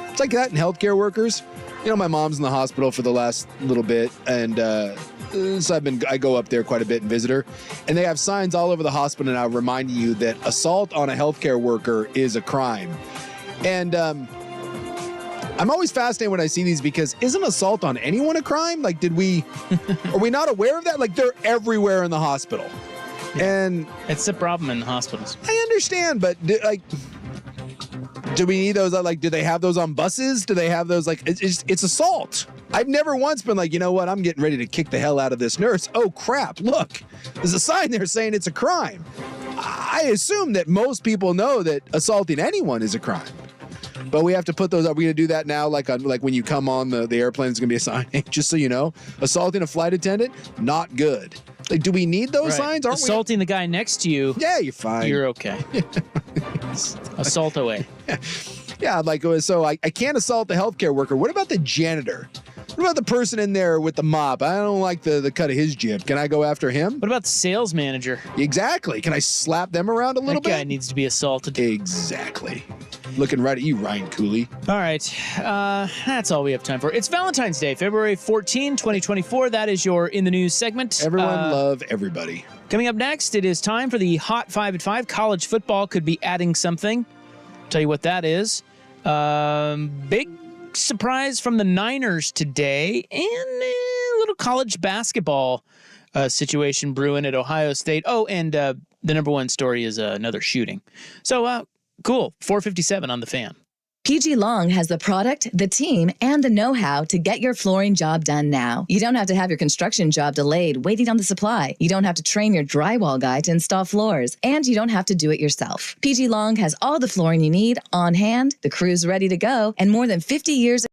It's like that in healthcare workers. You know, my mom's in the hospital for the last little bit, and so I go up there quite a bit and visit her, and they have signs all over the hospital now reminding you that assault on a healthcare worker is a crime. And I'm always fascinated when I see these because isn't assault on anyone a crime? Like, are we not aware of that? Like, they're everywhere in the hospital. And it's a problem in hospitals. I understand, but do we need those? Like, do they have those on buses? Do they have those? Like, it's assault. I've never once been like, you know what? I'm getting ready to kick the hell out of this nurse. Oh, crap. Look, there's a sign there saying it's a crime. I assume that most people know that assaulting anyone is a crime. But we have to put those up. We're going to do that now, like when you come on the airplane, it's going to be a sign. Just so you know, assaulting a flight attendant, not good. Like, do we need those signs? Assaulting the guy next to you. Yeah, you're fine. You're okay. Assault away. Yeah, like, so I can't assault the healthcare worker. What about the janitor? What about the person in there with the mop? I don't like the cut of his jib. Can I go after him? What about the sales manager? Exactly. Can I slap them around a little bit? That guy needs to be assaulted. Exactly. Looking right at you, Ryan Cooley. All right. That's all we have time for. It's Valentine's Day, February 14, 2024. That is your In the News segment. Everyone love everybody. Coming up next, it is time for the Hot 5 at 5. College football could be adding something. Tell you what that is. Big surprise from the Niners today, and a little college basketball situation brewing at Ohio State. Oh, and the number one story is another shooting. So, cool. 4:57 on The Fan. PG Long has the product, the team, and the know-how to get your flooring job done now. You don't have to have your construction job delayed waiting on the supply. You don't have to train your drywall guy to install floors. And you don't have to do it yourself. PG Long has all the flooring you need on hand, the crew's ready to go, and more than 50 years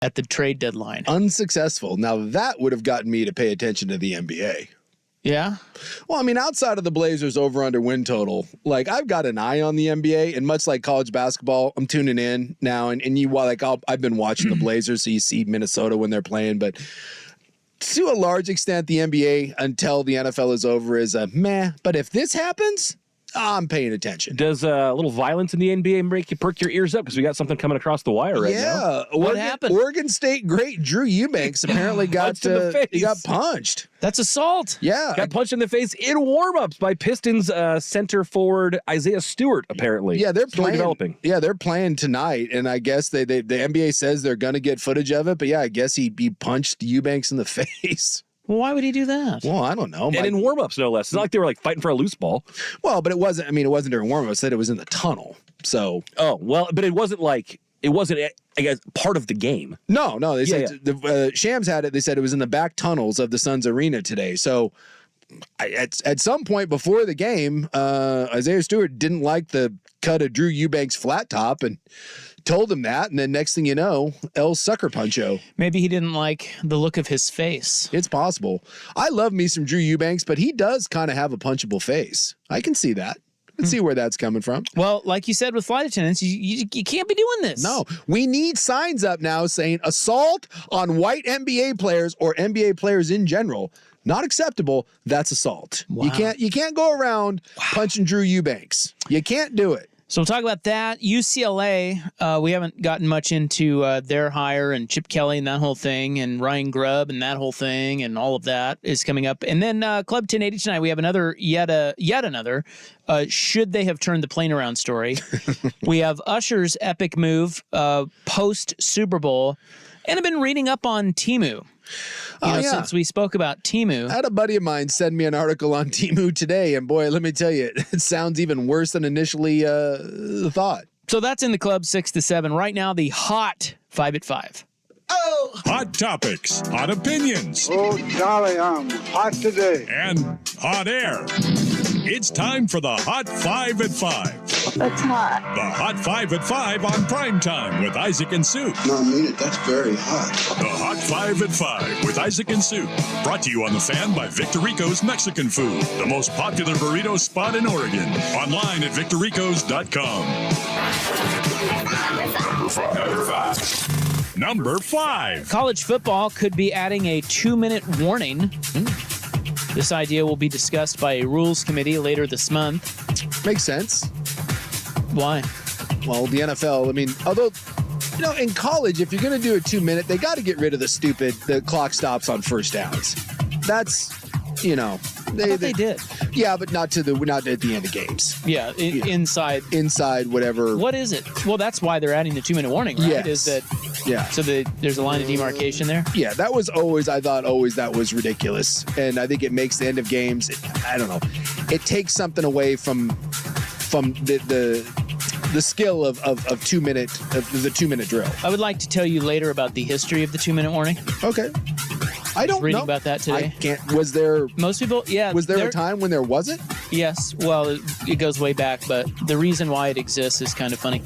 at the trade deadline. Unsuccessful. Now, that would have gotten me to pay attention to the NBA. Yeah? Well, I mean, outside of the Blazers over-under win total, like, I've got an eye on the NBA, and much like college basketball, I'm tuning in now, and I've been watching the Blazers, so you see Minnesota when they're playing, but to a large extent, the NBA, until the NFL is over, is a meh. But if this happens, I'm paying attention. Does a little violence in the NBA make you perk your ears up? Because we got something coming across the wire right now. Yeah. What happened? Oregon State great Drew Eubanks apparently got he got punched. That's assault. Yeah. Got punched in the face in warm-ups by Pistons center forward Isaiah Stewart, apparently. Yeah, they're Story playing. developing. Yeah, they're playing tonight, and I guess the NBA says they're going to get footage of it, but yeah, I guess he punched Eubanks in the face. Well, why would he do that? Well, I don't know. And in warm-ups, no less. It's not like they were like fighting for a loose ball. Well, but it wasn't. I mean, it wasn't during warm-up. It said it was in the tunnel. So. Oh well, but it wasn't like it wasn't. I guess part of the game. No. They said the Shams had it. They said it was in the back tunnels of the Suns Arena today. So. At some point before the game, Isaiah Stewart didn't like the cut of Drew Eubanks' flat top and told him that. And then next thing you know, El Sucker Puncho. Maybe he didn't like the look of his face. It's possible. I love me some Drew Eubanks, but he does kind of have a punchable face. I can see that. I can see where that's coming from. Well, like you said with flight attendants, you can't be doing this. No, we need signs up now saying assault on white NBA players or NBA players in general. Not acceptable. That's assault. Wow. You can't go around punching Drew Eubanks. You can't do it. So we'll talk about that. UCLA, we haven't gotten much into their hire and Chip Kelly and that whole thing and Ryan Grubb and that whole thing and all of that is coming up. And then Club 1080 tonight, we have yet another should they have turned the plane around story. We have Usher's epic move post Super Bowl. And I've been reading up on Temu. Since we spoke about Temu. I had a buddy of mine send me an article on Temu today, and boy, let me tell you, it sounds even worse than initially thought. So that's in the club 6 to 7. Right now, the hot 5 at 5. Oh! Hot topics, hot opinions. Oh, golly, I'm hot today. And hot air. It's time for the Hot 5 at 5. That's hot. The Hot 5 at 5 on Primetime with Isaac and Sue. No, I mean it. That's very hot. The Hot 5 at 5 with Isaac and Sue. Brought to you on The Fan by Victor Rico's Mexican Food, the most popular burrito spot in Oregon. Online at victorricos.com. Number 5. College football could be adding a 2-minute warning. This idea will be discussed by a rules committee later this month. Makes sense. Why? Well, the NFL, I mean, although, in college, if you're going to do a 2-minute, they got to get rid of the clock stops on first downs. That's, they did. Yeah, but not at the end of games. Yeah, inside whatever. What is it? Well, that's why they're adding the 2-minute warning, right? Yes. Is that yeah? So there's a line of demarcation there. Yeah, that was I thought that was ridiculous, and I think it makes the end of games. I don't know. It takes something away from the skill of 2-minute of the 2-minute drill. I would like to tell you later about the history of the 2-minute warning. Okay. I don't reading know about that today. I can't. Was there? Most people, yeah. Was there a time when there wasn't? Yes. Well, it goes way back, but the reason why it exists is kind of funny.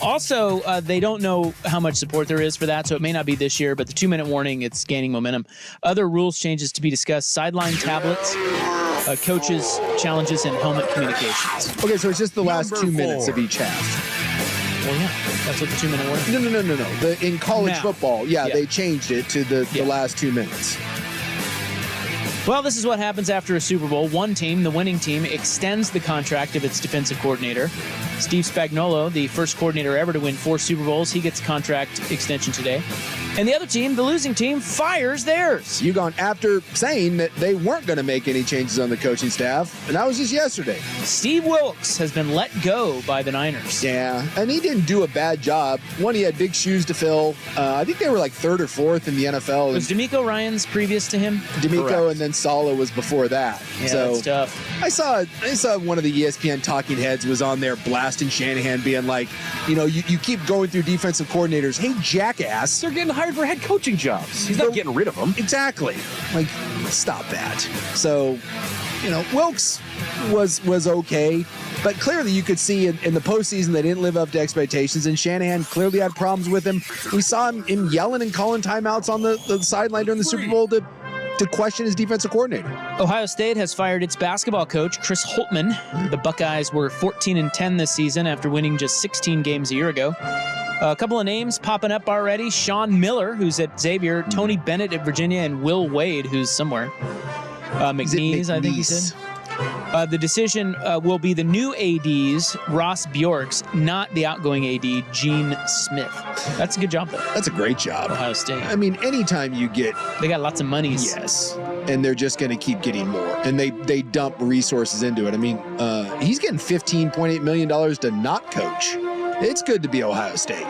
Also, they don't know how much support there is for that, so it may not be this year. But the 2-minute warning, it's gaining momentum. Other rules changes to be discussed: sideline tablets, coaches' challenges, and helmet communications. Okay, so it's just the last 2 minutes of each half. Well, yeah, that's what the 2-minute warning. No. In college football, yeah, they changed it to the last 2 minutes. Well, this is what happens after a Super Bowl. One team, the winning team, extends the contract of its defensive coordinator. Steve Spagnuolo, the first coordinator ever to win 4 Super Bowls, he gets contract extension today. And the other team, the losing team, fires theirs. After saying that they weren't going to make any changes on the coaching staff, and that was just yesterday. Steve Wilkes has been let go by the Niners. Yeah, and he didn't do a bad job. One, he had big shoes to fill. I think they were like 3rd or 4th in the NFL. Was DeMeco Ryans previous to him? DeMeco, Correct. and then Saleh was before that. Yeah, so that's tough. I saw one of the ESPN talking heads was on there blasting Shanahan, being like, you keep going through defensive coordinators. Hey, jackass. They're getting hired hired for head coaching jobs. He's not getting rid of them. Exactly. Like, stop that. So, Wilkes was okay, but clearly you could see in the postseason they didn't live up to expectations, and Shanahan clearly had problems with him. We saw him yelling and calling timeouts on the sideline during the Super Bowl to question his defensive coordinator. Ohio State has fired its basketball coach, Chris Holtmann. The Buckeyes were 14-10 this season after winning just 16 games a year ago. A couple of names popping up already. Sean Miller, who's at Xavier, Tony Bennett at Virginia, and Will Wade, who's somewhere. McNeese, I think he said. The decision will be the new AD's Ross Bjork's, not the outgoing AD, Gene Smith. That's a good job, though. That's a great job. Ohio State. I mean, anytime you get... They got lots of monies. Yes. And they're just going to keep getting more. And they dump resources into it. I mean, he's getting $15.8 million to not coach. It's good to be Ohio State.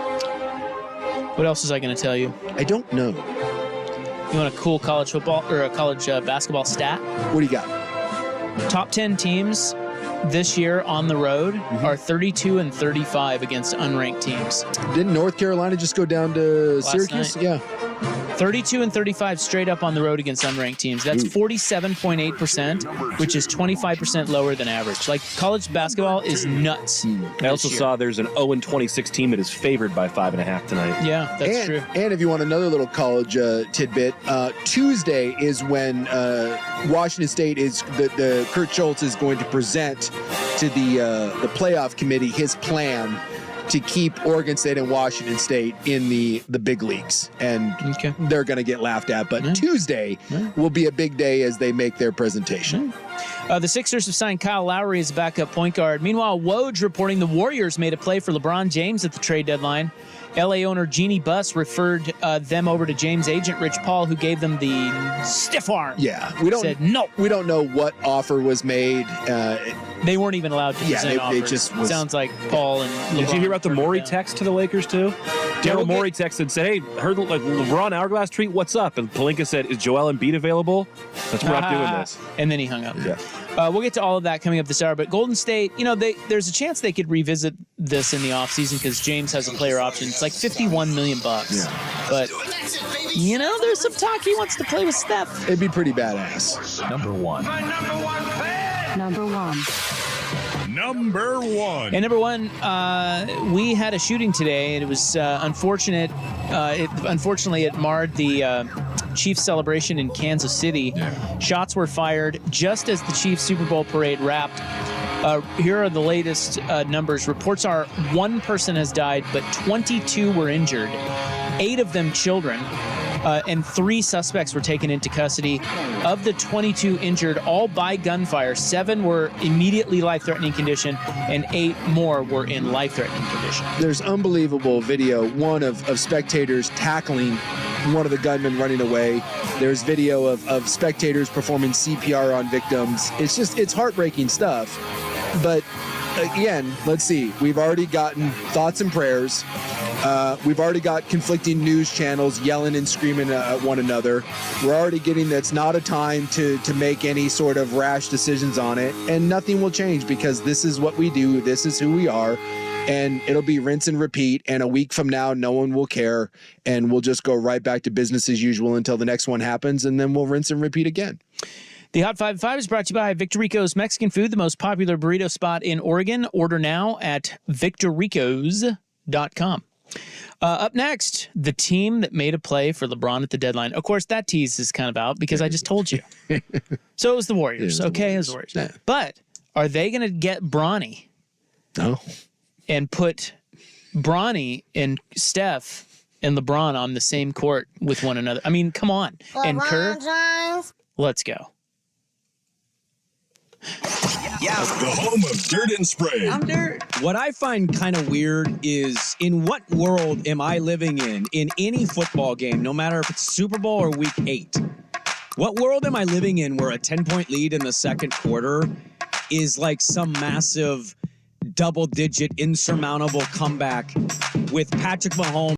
What else was I going to tell you? I don't know. You want a cool college football or a college basketball stat? What do you got? Top 10 teams this year on the road are 32-35 against unranked teams. Didn't North Carolina just go down to Syracuse? Night. Yeah. 32-35 straight up on the road against unranked teams. That's 47.8%, which is 25% lower than average. Like, college basketball is nuts. I also saw there's an 0-26 team that is favored by 5.5 tonight. Yeah, that's true. And if you want another little college tidbit, Tuesday is when Washington State is the Kurt Schultz is going to present to the playoff committee his plan to keep Oregon State and Washington State in the big leagues. And they're going to get laughed at. But Tuesday will be a big day as they make their presentation. The Sixers have signed Kyle Lowry as backup point guard. Meanwhile, Woj reporting the Warriors made a play for LeBron James at the trade deadline. LA owner Jeannie Buss referred them over to James' agent Rich Paul, who gave them the stiff arm. Yeah, we don't know what offer was made. They weren't even allowed to present offers. It just was, sounds like Paul and LeBron. Did you hear about the Morey text to the Lakers too? Daryl Morey texted and said, "Hey, heard like LeBron Hourglass tweet. What's up?" And Pelinka said, "Is Joel Embiid available? That's we're not doing this." And then he hung up. Yeah. We'll get to all of that coming up this hour. But Golden State, there's a chance they could revisit this in the offseason because James has a player option. It's like $51 million. Yeah. But, there's some talk he wants to play with Steph. It'd be pretty badass. Number one. Number one. Number one. And number one, we had a shooting today, and it was unfortunate. Unfortunately, it marred the Chiefs celebration in Kansas City. Yeah. Shots were fired just as the Chiefs Super Bowl parade wrapped. Here are the latest numbers. Reports are one person has died, but 22 were injured, 8 of them children. And 3 suspects were taken into custody. Of the 22 injured, all by gunfire, 7 were immediately life-threatening condition, and 8 more were in life-threatening condition. There's unbelievable video, one of spectators tackling one of the gunmen running away. There's video of spectators performing CPR on victims. It's heartbreaking stuff. But again, let's see. We've already gotten thoughts and prayers. We've already got conflicting news channels yelling and screaming at one another. We're already getting that's not a time to make any sort of rash decisions on it. And nothing will change because this is what we do. This is who we are. And it'll be rinse and repeat. And a week from now, no one will care. And we'll just go right back to business as usual until the next one happens. And then we'll rinse and repeat again. The Hot 5 is brought to you by Victor Rico's Mexican Food, the most popular burrito spot in Oregon. Order now at victorricos.com. Up next, the team that made a play for LeBron at the deadline. Of course, that tease is kind of out because I just told you. So it was the Warriors. It was the Warriors. Yeah. But are they going to get Bronny? No. And put Bronny and Steph and LeBron on the same court with one another? I mean, come on. And Kerr, let's go. Yeah. The home of Dirt and Spray. I'm Dirt. What I find kind of weird is in what world am I living in any football game, no matter if it's Super Bowl or Week 8? What world am I living in where a 10-point lead in the second quarter is like some massive double-digit insurmountable comeback with Patrick Mahomes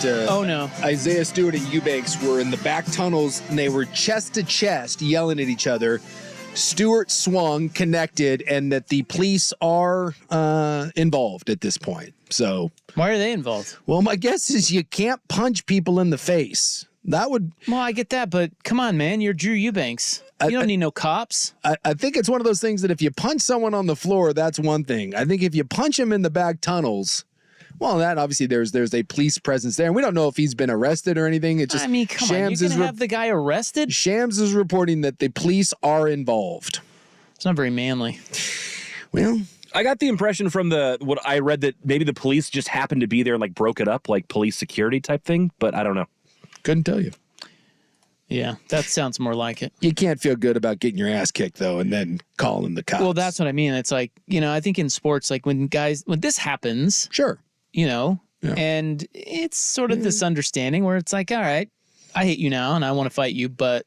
Oh, no. Isaiah Stewart and Eubanks were in the back tunnels, and they were chest to chest yelling at each other. Stewart swung, connected, and that the police are involved at this point. So why are they involved? Well, my guess is you can't punch people in the face. That would. Well, I get that, but come on, man. You're Drew Eubanks. You don't need no cops. I think it's one of those things that if you punch someone on the floor, that's one thing. I think if you punch him in the back tunnels, well, that obviously there's a police presence there, and we don't know if he's been arrested or anything. It's just, I mean, come on, you're gonna have the guy arrested? Shams is reporting that the police are involved. It's not very manly. Well, I got the impression from what I read that maybe the police just happened to be there and like broke it up, like police security type thing, but I don't know. Couldn't tell you. Yeah, that sounds more like it. You can't feel good about getting your ass kicked, though, and then calling the cops. Well, that's what I mean. It's like, I think in sports, like when this happens. Sure. And it's sort of this understanding where it's like, all right, I hate you now and I want to fight you, but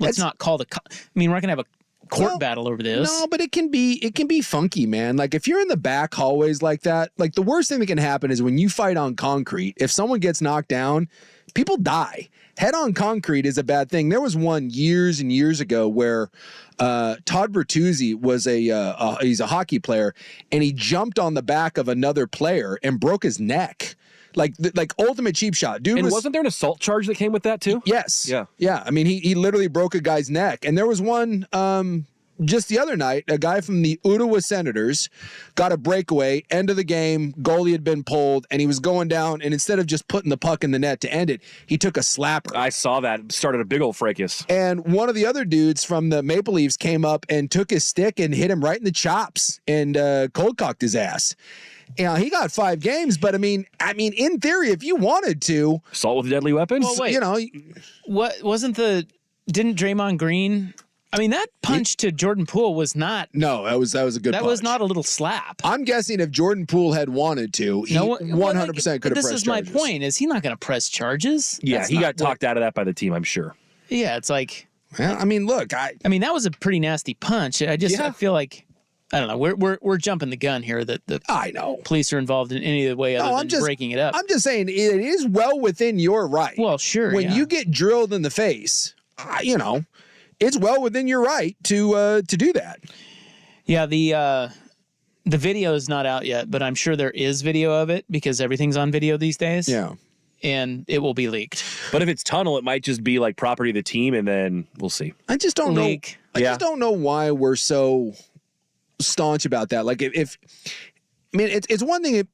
let's not call the I mean, we're not going to have a court battle over this. No, but it can be funky, man. Like if you're in the back hallways like that, like the worst thing that can happen is when you fight on concrete, if someone gets knocked down, people die. Head on concrete is a bad thing. There was one years and years ago where Todd Bertuzzi was he's a hockey player, and he jumped on the back of another player and broke his neck. Like ultimate cheap shot. Dude, wasn't there an assault charge that came with that too? Yes. Yeah. Yeah. I mean, he literally broke a guy's neck. And there was one just the other night, a guy from the Ottawa Senators got a breakaway, end of the game, goalie had been pulled, and he was going down, and instead of just putting the puck in the net to end it, he took a slapper. I saw that. Started a big old fracas. And one of the other dudes from the Maple Leafs came up and took his stick and hit him right in the chops and cold cocked his ass. He got 5 games, but I mean, in theory, if you wanted to, assault with deadly weapons. Well, wait, didn't Draymond Green? I mean, that punch to Jordan Poole was not. No, that was a good. That punch. was not a little slap. I'm guessing if Jordan Poole had wanted to, he 100% could have pressed charges. This is my point: is he not going to press charges? Yeah, he got talked out of that by the team, I'm sure. Yeah, it's like. Well, I mean, look, I mean, that was a pretty nasty punch. I feel like. I don't know. We're jumping the gun here that the police are involved in any way other than breaking it up. I'm just saying it is well within your right. Well, sure. When you get drilled in the face, it's well within your right to do that. Yeah, the video is not out yet, but I'm sure there is video of it because everything's on video these days. Yeah. And it will be leaked. But if it's tunnel, it might just be like property of the team, and then we'll see. I just don't know. I just don't know why we're so staunch about that. Like it's one thing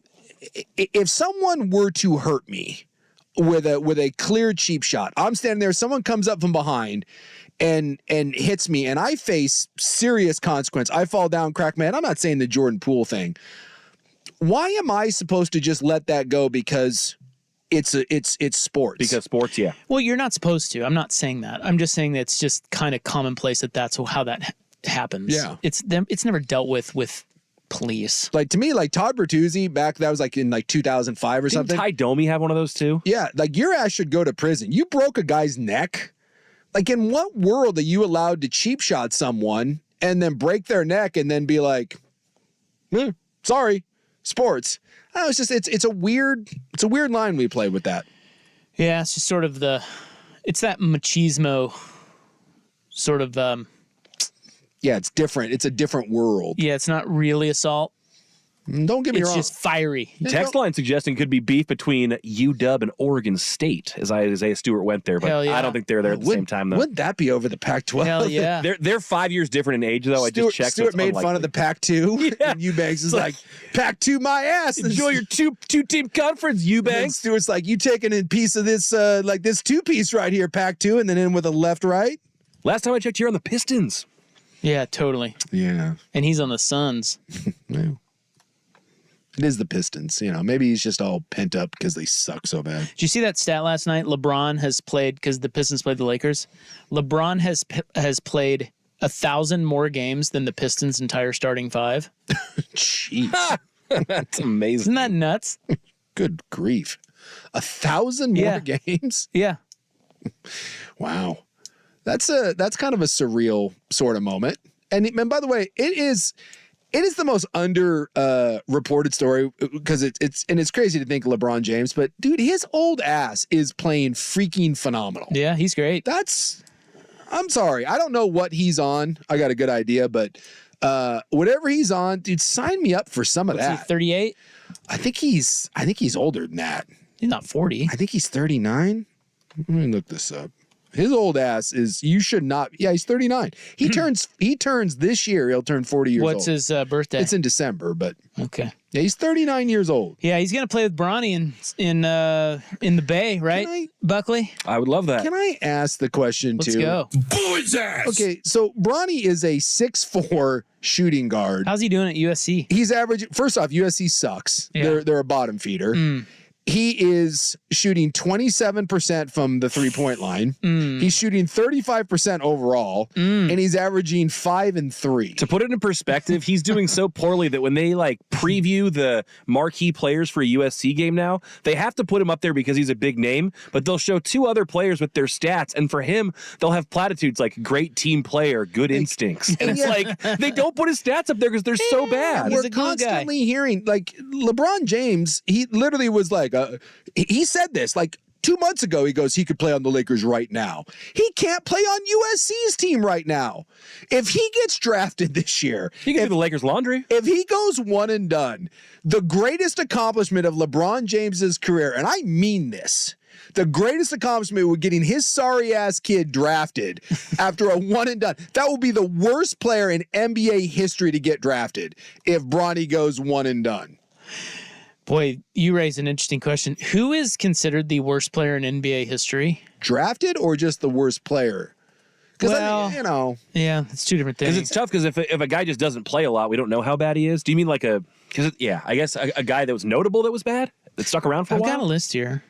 if someone were to hurt me with a clear cheap shot, I'm standing there, someone comes up from behind and hits me, and I face serious consequence. I fall down, crack my head. I'm not saying the Jordan Poole thing. Why am I supposed to just let that go because it's sports? Because sports, yeah. Well, you're not supposed to. I'm not saying that. I'm just saying that it's just kind of commonplace that's how that happens. Yeah. It's never dealt with police. Like to me, like Todd Bertuzzi that was like in like 2005 or something. Didn't Ty Domi have one of those too? Yeah, like your ass should go to prison. You broke a guy's neck. Like in what world are you allowed to cheap shot someone and then break their neck and then be like, sorry, sports. Oh, it's just it's a weird line we play with that. Yeah, it's just sort of it's that machismo sort of yeah, it's different. It's a different world. Yeah, it's not really assault. Don't get me wrong. It's just fiery. Text line suggesting could be beef between UW and Oregon State, as Isaiah Stewart went there, but yeah. I don't think they're there at the same time, though. Wouldn't that be over the Pac-12? Hell yeah. They're 5 years different in age, though. I just checked. Stewart made fun of the Pac-2, and Eubanks is like, Pac-2 my ass. Enjoy your two-team conference, Eubanks. Stewart's like, you taking a piece of this, like this 2-piece right here, Pac-2, and then in with a left-right? Last time I checked, you're on the Pistons. Yeah, totally. Yeah. And he's on the Suns. Yeah. It is the Pistons. Maybe he's just all pent up because they suck so bad. Did you see that stat last night? LeBron has played, because the Pistons played the Lakers. LeBron has played 1,000 more games than the Pistons' entire starting 5. Jeez. That's amazing. Isn't that nuts? Good grief. 1,000 more games? Yeah. Wow. That's kind of a surreal sort of moment. And by the way, It is the most under reported story because it's crazy to think LeBron James, but dude, his old ass is playing freaking phenomenal. Yeah, he's great. I'm sorry, I don't know what he's on. I got a good idea, but whatever he's on, dude, sign me up for some of that. 38? I think he's older than that. He's not 40. I think he's 39. Let me look this up. His old ass is, you should not. Yeah, he's 39. He turns this year. He'll turn 40 years old. What's his birthday? It's in December, but okay. Yeah, he's 39 years old. Yeah, he's gonna play with Bronny in the Bay, right? Buckley. I would love that. Can I ask the question Let's too? go. Boys ass. Okay, so Bronny is a 6'4" shooting guard. How's he doing at USC? He's averaging. First off, USC sucks. Yeah. They're a bottom feeder. He is shooting 27% from the 3-point line. He's shooting 35% overall, and he's averaging 5 and 3. To put it in perspective, he's doing so poorly that when they like preview the marquee players for a USC game now, they have to put him up there because he's a big name, but they'll show 2 other players with their stats, and for him, they'll have platitudes like great team player, good instincts. And it's like, they don't put his stats up there because they're so bad. We're constantly hearing, like, LeBron James, he literally was like, he said this, like, 2 months ago, he goes, he could play on the Lakers right now. He can't play on USC's team right now. If he gets drafted this year, he can do the Lakers laundry. If he goes one and done, the greatest accomplishment of LeBron James's career, and I mean this, the greatest accomplishment with getting his sorry ass kid drafted after a one and done. That will be the worst player in NBA history to get drafted if Bronny goes one and done. Boy, you raise an interesting question. Who is considered the worst player in NBA history? Drafted or just the worst player? Because, well, you know. Yeah, it's two different things. Because it's tough because if a guy just doesn't play a lot, we don't know how bad he is. Do you mean like I guess a guy that was notable that was bad? That stuck around for a while? I've got a list here.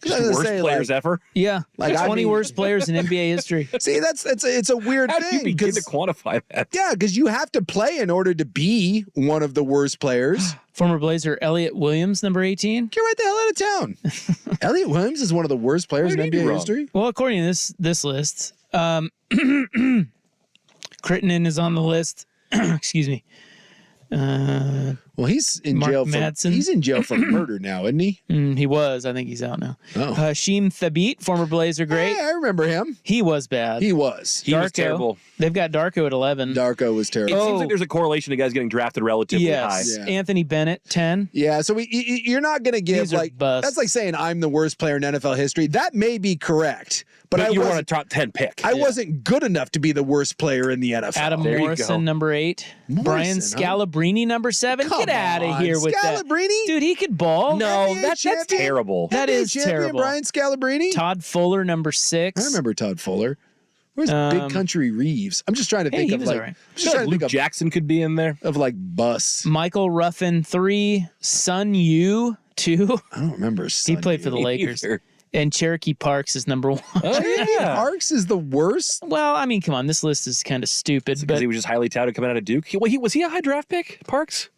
Just worst players ever? Yeah, like 20 worst players in NBA history. See, it's a weird thing. How do you begin to quantify that? Yeah, because you have to play in order to be one of the worst players. Former Blazer Elliot Williams, number 18. Get right the hell out of town. Elliot Williams is one of the worst players in NBA history. Well, according to this list, Crittenden is on the list. Excuse me. Well, he's in Mark jail. Madsen. He's in jail for murder now, isn't he? He was. I think he's out now. Oh. Hashim Thabit, former Blazer great. Hey, I remember him. He was bad. He was. He was terrible. They've got Darko at 11. Darko was terrible. It seems like there's a correlation to guys getting drafted relatively high. Yeah. Anthony Bennett, 10. Yeah, so you're not going to give, like, that's like saying I'm the worst player in NFL history. That may be correct, but you want a top 10 pick. I wasn't good enough to be the worst player in the NFL. Adam Morrison, number 8. Brian Scalabrine, number 7. Get out of here with that. Scalabrine? Dude, he could ball. No, that's terrible. That is terrible. Brian Scalabrine? Todd Fuller, number 6. I remember Todd Fuller. Where's Big Country Reeves? I'm just trying to think of like. Right. Just trying to Luke think Jackson could be in there. of like Bus. Michael Ruffin, 3. Sun Yu, 2. I don't remember. He played for the Lakers. And Cherokee Parks is number 1. Oh, yeah. Parks is the worst. Well, I mean, come on. This list is kind of stupid. Because he was just highly touted coming out of Duke. Was he a high draft pick, Parks?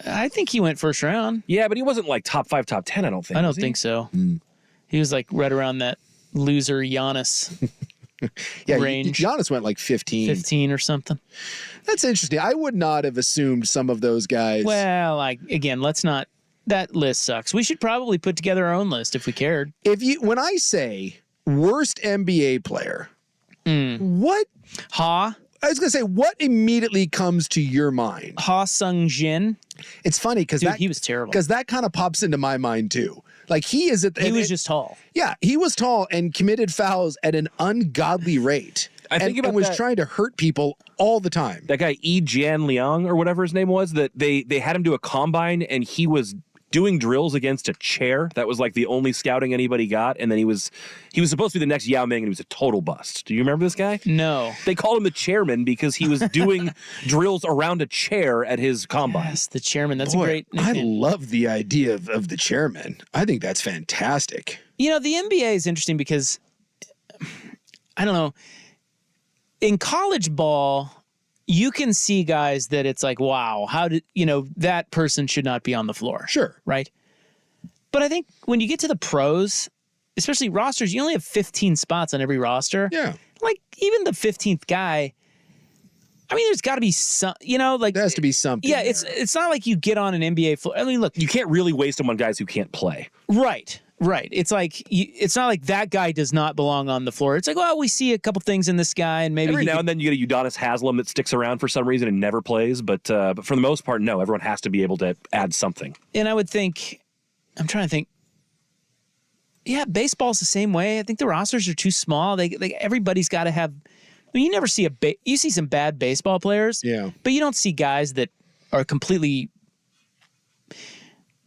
I think he went first round. Yeah, but he wasn't like top 5, top 10, I don't think. I don't think so. He was like right around that loser Giannis range. Giannis went like 15 or something. That's interesting. I would not have assumed some of those guys. Well, let's not. That list sucks. We should probably put together our own list if we cared. When I say worst NBA player, what? I was gonna say, what immediately comes to your mind? Ha Sung Jin. It's funny because he was terrible. Because that kind of pops into my mind too. Like he was just tall. Yeah, he was tall and committed fouls at an ungodly rate. And was trying to hurt people all the time. That guy E. Jan Liang or whatever his name was, that they had him do a combine and he was doing drills against a chair. That was like the only scouting anybody got. And then he was supposed to be the next Yao Ming and he was a total bust. Do you remember this guy? No. They called him the chairman because he was doing drills around a chair at his combine. Yes, the chairman. That's a great I nickname. love the idea of the chairman. I think that's fantastic. You know, the NBA is interesting because, I don't know, in college ball, you can see guys that it's like, wow, how did, that person should not be on the floor. Sure. Right? But I think when you get to the pros, especially rosters, you only have 15 spots on every roster. Yeah. Like, even the 15th guy, I mean, there's got to be some, like there has to be something. Yeah, it's not like you get on an NBA floor. I mean, look, you can't really waste them on guys who can't play. Right. It's like it's not like that guy does not belong on the floor. It's like, well, we see a couple things in this guy, and maybe every now and then you get a Udonis Haslem that sticks around for some reason and never plays. But for the most part, no, everyone has to be able to add something. And I would think, I'm trying to think. Yeah, baseball's the same way. I think the rosters are too small. Everybody's got to have. I mean, you never see you see some bad baseball players, but you don't see guys that are completely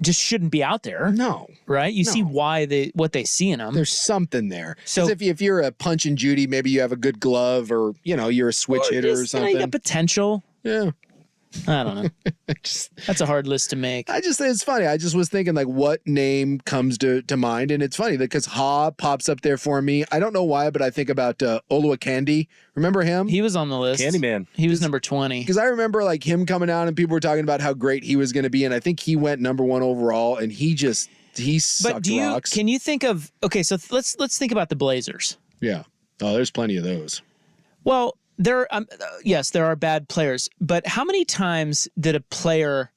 just shouldn't be out there. No, right? You see what they see in them. There's something there. So if you're a Punch and Judy, maybe you have a good glove, or you're a switch hitter or something. You got potential. Yeah. I don't know. That's a hard list to make. It's funny. I just was thinking, like, what name comes to mind, and it's funny because Ha pops up there for me. I don't know why, but I think about Oluwakandi. Remember him? He was on the list. Candyman. He was number 20. Because I remember like him coming out and people were talking about how great he was going to be, and I think he went number 1 overall, and he sucked rocks. Can you think of so let's think about the Blazers. Yeah. Oh, there's plenty of those. Well, yes, there are bad players, but how many times did a player,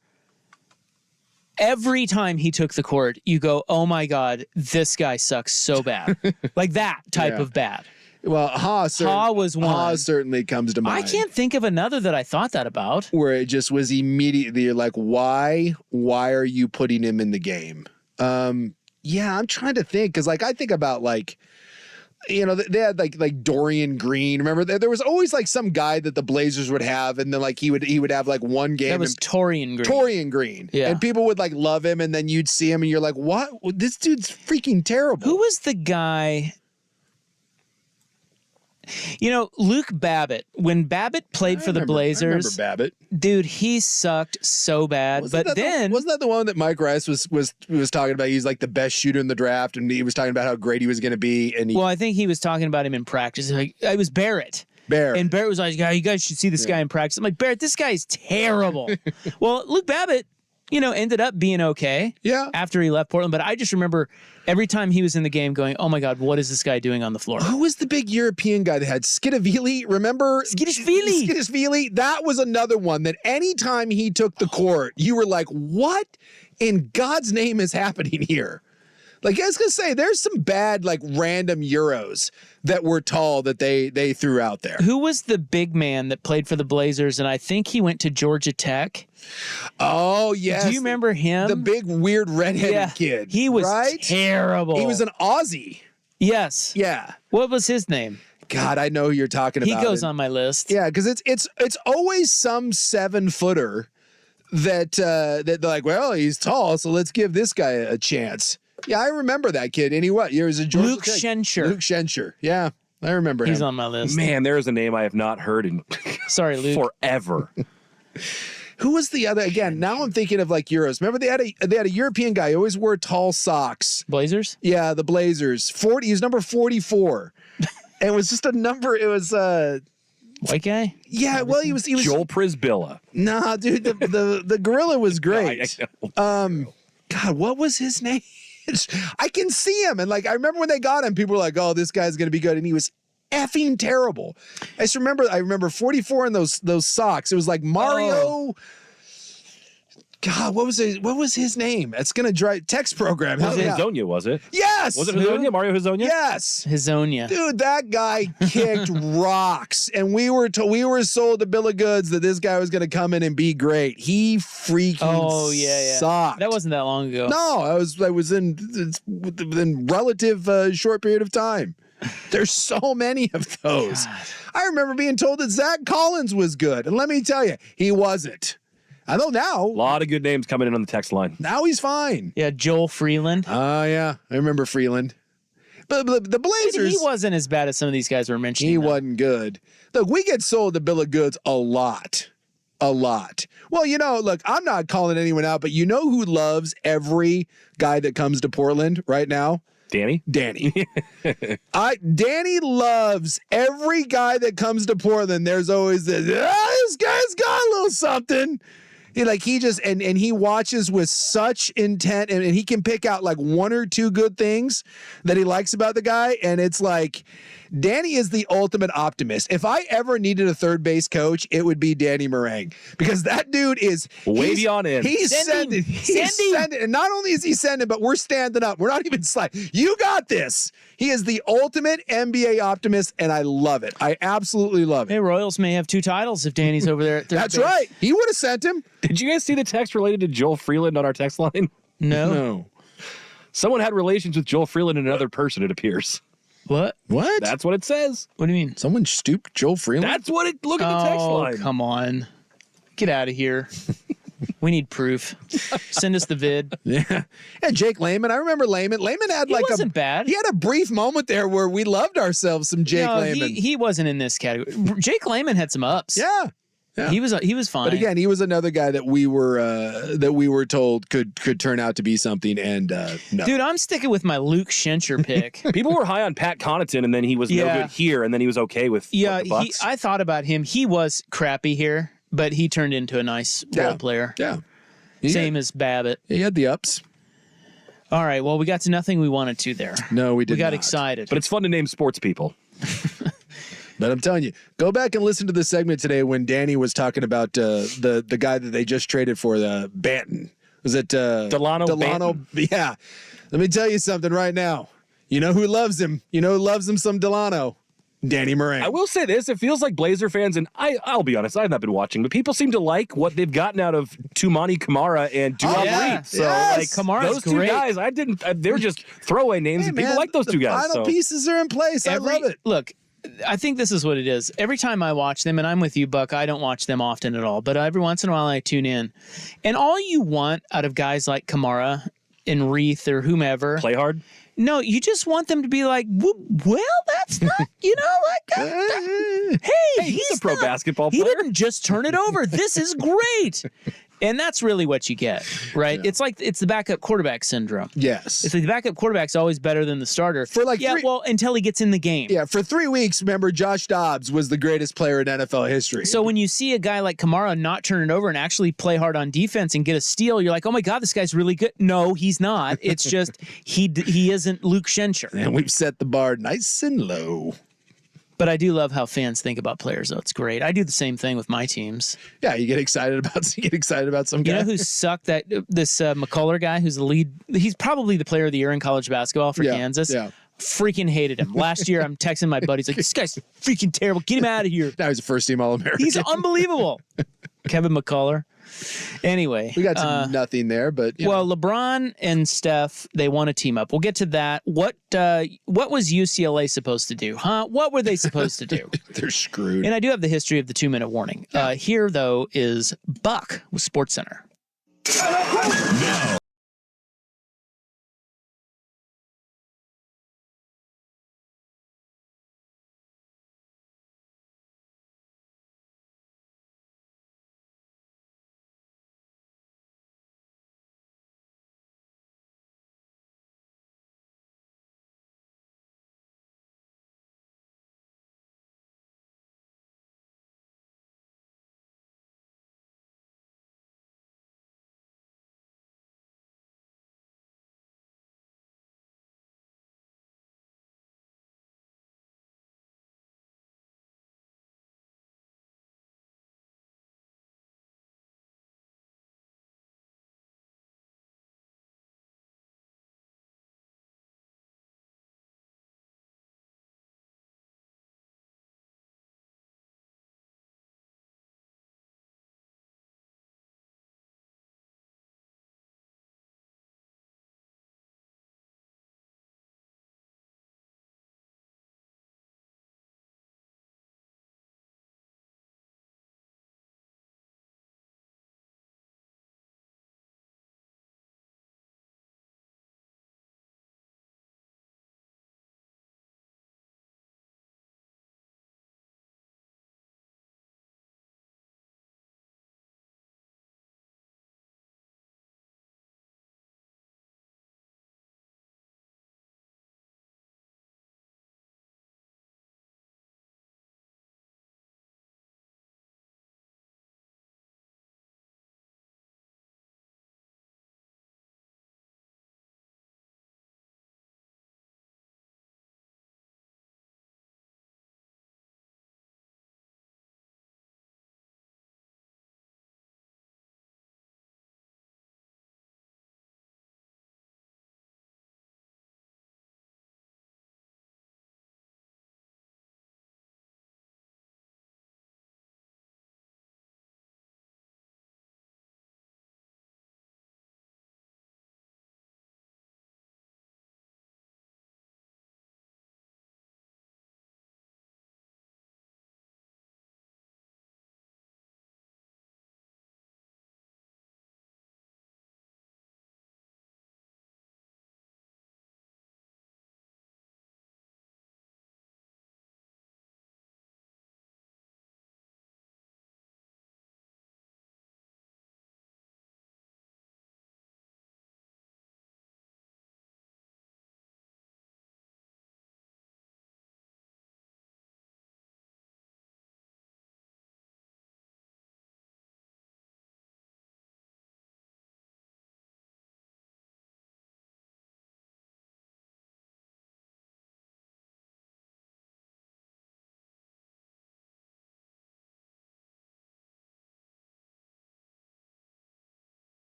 every time he took the court, you go, oh my God, this guy sucks so bad. Like that type of bad. Well, Ha was one. Ha certainly comes to mind. I can't think of another that I thought that about. Where it just was immediately, you're like, why are you putting him in the game? Yeah, I'm trying to think, because like I think about like, they had like Dorian Green. Remember, there was always like some guy that the Blazers would have, and then like he would have like one game. That was Torian Green. Torian Green. Yeah. And people would like love him, and then you'd see him, and you're like, what? This dude's freaking terrible. Who was the guy? Luke Babbitt. When Babbitt played for the Blazers, I remember Babbitt. Dude, he sucked so bad. Wasn't that the one that Mike Rice was talking about? He's like the best shooter in the draft, and he was talking about how great he was going to be. And well, I think he was talking about him in practice. Like, it was Barrett. And Barrett was like, you guys should see this guy in practice. I'm like, Barrett, this guy is terrible. Well, Luke Babbitt, ended up being okay. Yeah. After he left Portland, but I just remember every time he was in the game going, oh my God, what is this guy doing on the floor? Who was the big European guy that had Skidavili? Remember? Skidashvili. That was another one that anytime he took the court, you were like, what in God's name is happening here? Like, I was going to say, there's some bad, like, random Euros that were tall that they threw out there. Who was the big man that played for the Blazers? And I think he went to Georgia Tech. Oh, yes. Do you remember him? The big, weird, redheaded kid. He was terrible. He was an Aussie. Yes. Yeah. What was his name? God, I know who you're talking about. He goes on my list. Yeah, because it's always some 7-footer that they're like, well, he's tall, so let's give this guy a chance. Yeah, I remember that kid. And he was a Georgia Luke Tech. Schencher. Luke Schencher. Yeah, I remember him. He's on my list. Man, there is a name I have not heard in sorry, Luke. forever. Who was the other? Again, now I'm thinking of like Euros. Remember they had a European guy. He always wore tall socks. Blazers? Yeah, the Blazers. He was number 44. And it was just a number. It was white guy? Yeah, well, he was Joel Prisbilla. Nah, dude, the gorilla was great. I know. God, what was his name? I can see him, and like I remember when they got him, people were like, "Oh, this guy's gonna be good," and he was effing terrible. I remember 44 in those socks. It was like Mario. Oh. God, what was his name? It's gonna drive text program. Hazonia, was it? Yes. Was it Hazonia? Mario Hazonia? Yes. Hazonia. Dude, that guy kicked rocks, and we were sold a bill of goods that this guy was gonna come in and be great. He freaking sucked. That wasn't that long ago. No, I was in relative short period of time. There's so many of those. God. I remember being told that Zach Collins was good, and let me tell you, he wasn't. I know now. A lot of good names coming in on the text line. Now he's fine. Yeah, Joel Freeland. Oh, yeah. I remember Freeland. But the Blazers. He wasn't as bad as some of these guys were mentioning. He wasn't good. Look, we get sold the bill of goods a lot. A lot. Well, look, I'm not calling anyone out, but you know who loves every guy that comes to Portland right now? Danny. Danny loves every guy that comes to Portland. There's always this guy's got a little something. He just and he watches with such intent, and he can pick out like one or two good things that he likes about the guy, and it's like Danny is the ultimate optimist. If I ever needed a third base coach, it would be Danny Meringue, because that dude is way beyond in. He's sending, and not only is he sending, but we're standing up. We're not even sliding. You got this. He is the ultimate NBA optimist, and I love it. I absolutely love it. Hey, Royals may have 2 titles if Danny's over there at third That's base. right. He would have sent him. Did you guys see the text related to Joel Freeland on our text line? No. Someone had relations with Joel Freeland and another person, it appears. What? That's what it says. What do you mean? Someone stooped Joel Freeland? That's what it. Look at the text line. Oh, come on. Get out of here. We need proof. Send us the vid. Yeah. And Jake Layman. I remember Layman. Layman had wasn't bad. He had a brief moment there where we loved ourselves some Jake Layman. He wasn't in this category. Jake Layman had some ups. Yeah. He was fine. But again, he was another guy that we were told could turn out to be something, and no. Dude, I'm sticking with my Luke Schencher pick. People were high on Pat Connaughton, and then he was no good here, and then he was okay with the Bucks. I thought about him. He was crappy here, but he turned into a nice role player. Yeah. Same as Babbitt. He had the ups. All right. Well, we got to nothing we wanted to there. No, we did We got not. excited. But it's fun to name sports people. But I'm telling you, go back and listen to the segment today when Danny was talking about the guy that they just traded for, the Banton. Was it Delano Banton? Yeah. Let me tell you something right now. You know who loves him? You know who loves him some Delano? Danny Meringue. I will say this. It feels like Blazer fans, and I'll be honest, I've not been watching, but people seem to like what they've gotten out of Tumani Kamara and Duval Reed. So, Kamara's those two great. guys, they were just throwaway names, and people like those two guys. Final pieces are in place. I love it. Look, I think this is what it is. Every time I watch them, and I'm with you, Buck, I don't watch them often at all, but every once in a while I tune in. And all you want out of guys like Kamara and Reith or whomever. Play hard? No, you just want them to be like, well, that's not, hey, he's a pro basketball He player. didn't just turn it over. This is great. And that's really what you get, right? Yeah. It's the backup quarterback syndrome. Yes. It's like the backup quarterback's always better than the starter. For like until he gets in the game. Yeah, for 3 weeks, remember, Josh Dobbs was the greatest player in NFL history. So when you see a guy like Kamara not turn it over and actually play hard on defense and get a steal, you're like, oh my God, this guy's really good. No, he's not. It's just he isn't Luke Schencher. And we've set the bar nice and low. But I do love how fans think about players, though. It's great. I do the same thing with my teams. Yeah, you get excited about some guy. You know who sucked? This McCullough guy, who's the lead. He's probably the player of the year in college basketball for Kansas. Yeah. Freaking hated him. Last year, I'm texting my buddies like, this guy's freaking terrible. Get him out of here. Now he's a first-team All-American. He's unbelievable. Kevin McCullough. Anyway, we got to nothing there, but well, LeBron and Steph, they want to team up. We'll get to that. What was UCLA supposed to do? What were they supposed to do? They're screwed. And I do have the history of the 2-minute warning. Here though is Buck with SportsCenter. Now,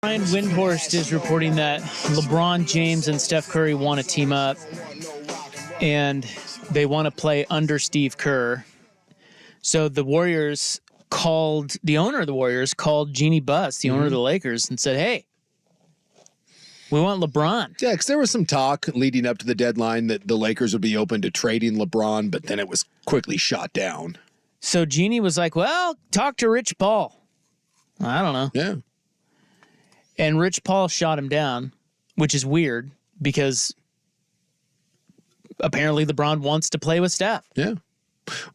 Ryan Windhorst is reporting that LeBron James and Steph Curry want to team up, and they want to play under Steve Kerr. So the owner of the Warriors called Jeannie Buss, the owner of the Lakers, and said, hey, we want LeBron. Yeah, because there was some talk leading up to the deadline that the Lakers would be open to trading LeBron, but then it was quickly shot down. So Jeannie was like, well, talk to Rich Paul. I don't know. Yeah. And Rich Paul shot him down, which is weird because apparently LeBron wants to play with Steph. Yeah.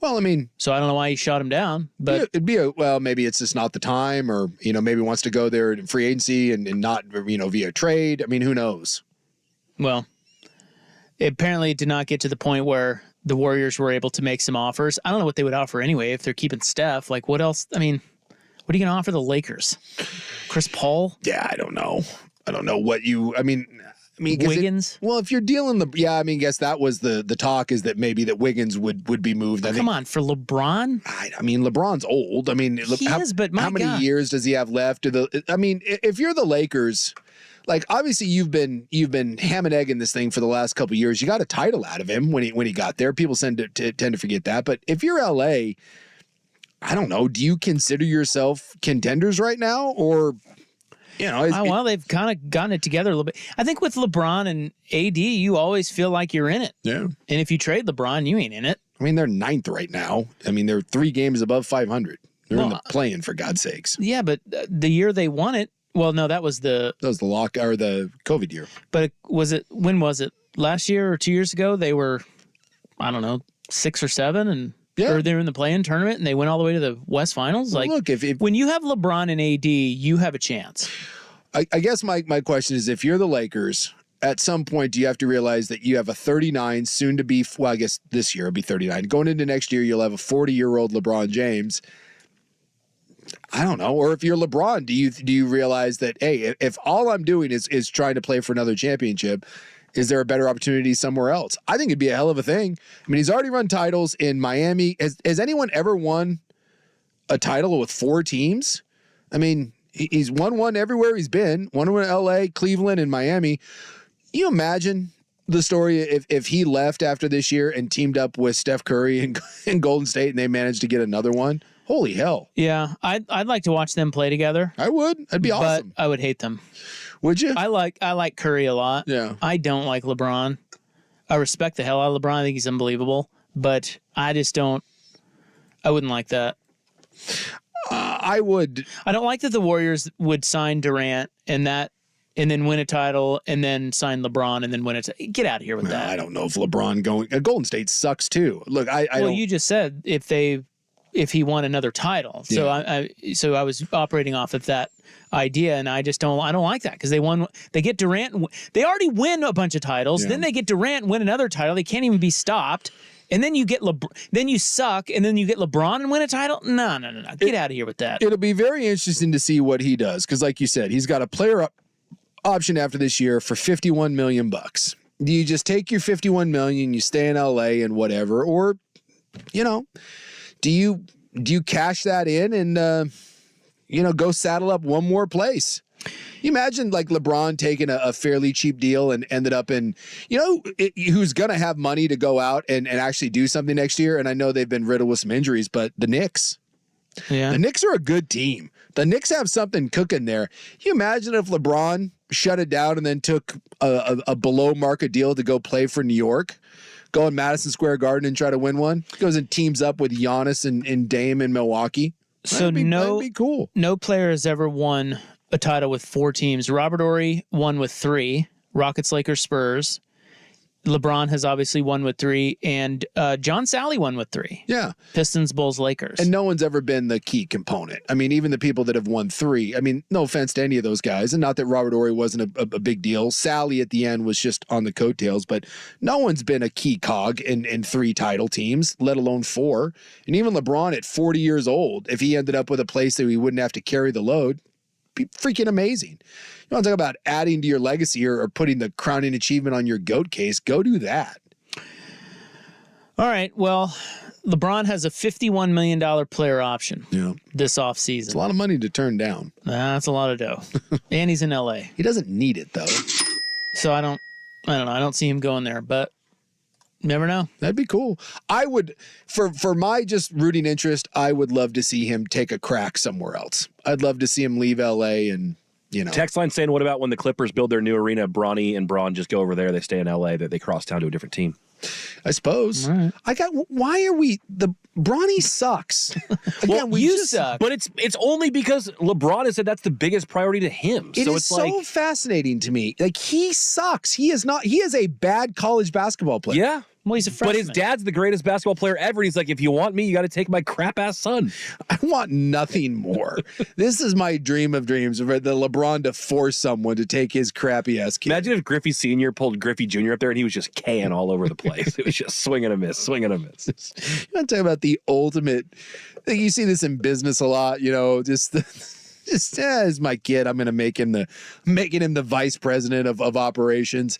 Well, I mean, so I don't know why he shot him down, but it'd be maybe it's just not the time, or maybe wants to go there in free agency and not via trade. I mean, who knows? Well, apparently it did not get to the point where the Warriors were able to make some offers. I don't know what they would offer anyway if they're keeping Steph. Like, what else? I mean, what are you going to offer the Lakers? Chris Paul? Yeah, I don't know. I don't know what you. I mean, Wiggins. If you're dealing guess that was the talk, is that maybe that Wiggins would be moved. Come on, for LeBron. I mean, LeBron's old. I mean, but how many years does he have left? If you're the Lakers, like obviously you've been ham and egging this thing for the last couple of years. You got a title out of him when he got there. People tend to forget that. But if you're LA, I don't know. Do you consider yourself contenders right now, or? Well, they've kind of gotten it together a little bit. I think with LeBron and AD, you always feel like you're in it. Yeah. And if you trade LeBron, you ain't in it. I mean, they're 9th right now. I mean, they're 3 games above 500. They're in the play-in, for God's sakes. Yeah, but the year they won it, well, no, that was the lock or the COVID year. But when was it? Last year or 2 years ago? They were, I don't know, 6 or 7, and or they were in the play-in tournament and they went all the way to the West Finals. Well, look, if when you have LeBron and AD, you have a chance. I guess my question is, if you're the Lakers, at some point do you have to realize that you have a 39, soon to be, well, I guess this year it'll be 39. Going into next year, you'll have a 40-year-old LeBron James. I don't know. Or if you're LeBron, do you realize that, hey, if all I'm doing is trying to play for another championship, is there a better opportunity somewhere else? I think it'd be a hell of a thing. I mean, he's already run titles in Miami. Has anyone ever won a title with 4 teams? I mean, he's won one everywhere he's been. Won in LA, Cleveland, and Miami. You imagine the story if he left after this year and teamed up with Steph Curry and Golden State and they managed to get another one? Holy hell. Yeah, I'd like to watch them play together. I would. That'd be awesome. But I would hate them. Would you? I like Curry a lot. Yeah. I don't like LeBron. I respect the hell out of LeBron. I think he's unbelievable. But I just don't. I wouldn't like that. I would. I don't like that the Warriors would sign Durant and then win a title and then sign LeBron and then win it. Get out of here with that. I don't know if LeBron going. Golden State sucks too. Look, you just said if he won another title. So so I was operating off of that idea, and I don't like that because they get Durant. They already win a bunch of titles. Then they get Durant and win another title. They can't even be stopped. And then you get then you suck, and then you get LeBron and win a title? No. Get out of here with that. It'll be very interesting to see what he does because, like you said, he's got a player option after this year for $51 million. Do you just take your $51 million, you stay in LA and whatever, or do you cash that in and go saddle up one more place? You imagine like LeBron taking a fairly cheap deal and ended up in, who's going to have money to go out and actually do something next year. And I know they've been riddled with some injuries, but the Knicks. Yeah. The Knicks are a good team. The Knicks have something cooking there. Can you imagine if LeBron shut it down and then took a below market deal to go play for New York? Go in Madison Square Garden and try to win one? Goes and teams up with Giannis and Dame in Milwaukee. That'd be cool. No player has ever won a title with 4 teams. Robert Horry won with 3. Rockets, Lakers, Spurs. LeBron has obviously won with 3, and John Sally won with 3. Yeah. Pistons, Bulls, Lakers. And no one's ever been the key component. I mean, even the people that have won 3, I mean, no offense to any of those guys, and not that Robert Horry wasn't a big deal. Sally at the end was just on the coattails, but no one's been a key cog in 3 title teams, let alone 4. And even LeBron at 40 years old, if he ended up with a place that he wouldn't have to carry the load, be freaking amazing. You want to talk about adding to your legacy or putting the crowning achievement on your GOAT case? Go do that. All right. Well, LeBron has a $51 million player option this offseason. It's a lot of money to turn down. That's a lot of dough. And he's in LA. He doesn't need it, though. So I don't know. I don't see him going there, but never know. That'd be cool. I would, for my just rooting interest, I would love to see him take a crack somewhere else. I'd love to see him leave LA and, Text line saying, what about when the Clippers build their new arena, Bronny and Braun just go over there, they stay in LA, that they cross town to a different team? I suppose. Right. Why are we, Bronny sucks. Again, well, suck. But it's only because LeBron has said that's the biggest priority to him. It's so fascinating to me. Like, he sucks. He is a bad college basketball player. Yeah. Well, he's a freshman. But his dad's the greatest basketball player ever. He's like, if you want me, you got to take my crap-ass son. I want nothing more. This is my dream of dreams, for the LeBron to force someone to take his crappy-ass kid. Imagine if Griffey Sr. pulled Griffey Jr. up there and he was just K-ing all over the place. It was just swing and a miss, swing and a miss. You want to talk about the ultimate, you see this in business a lot, as my kid, I'm going to making him the vice president of operations.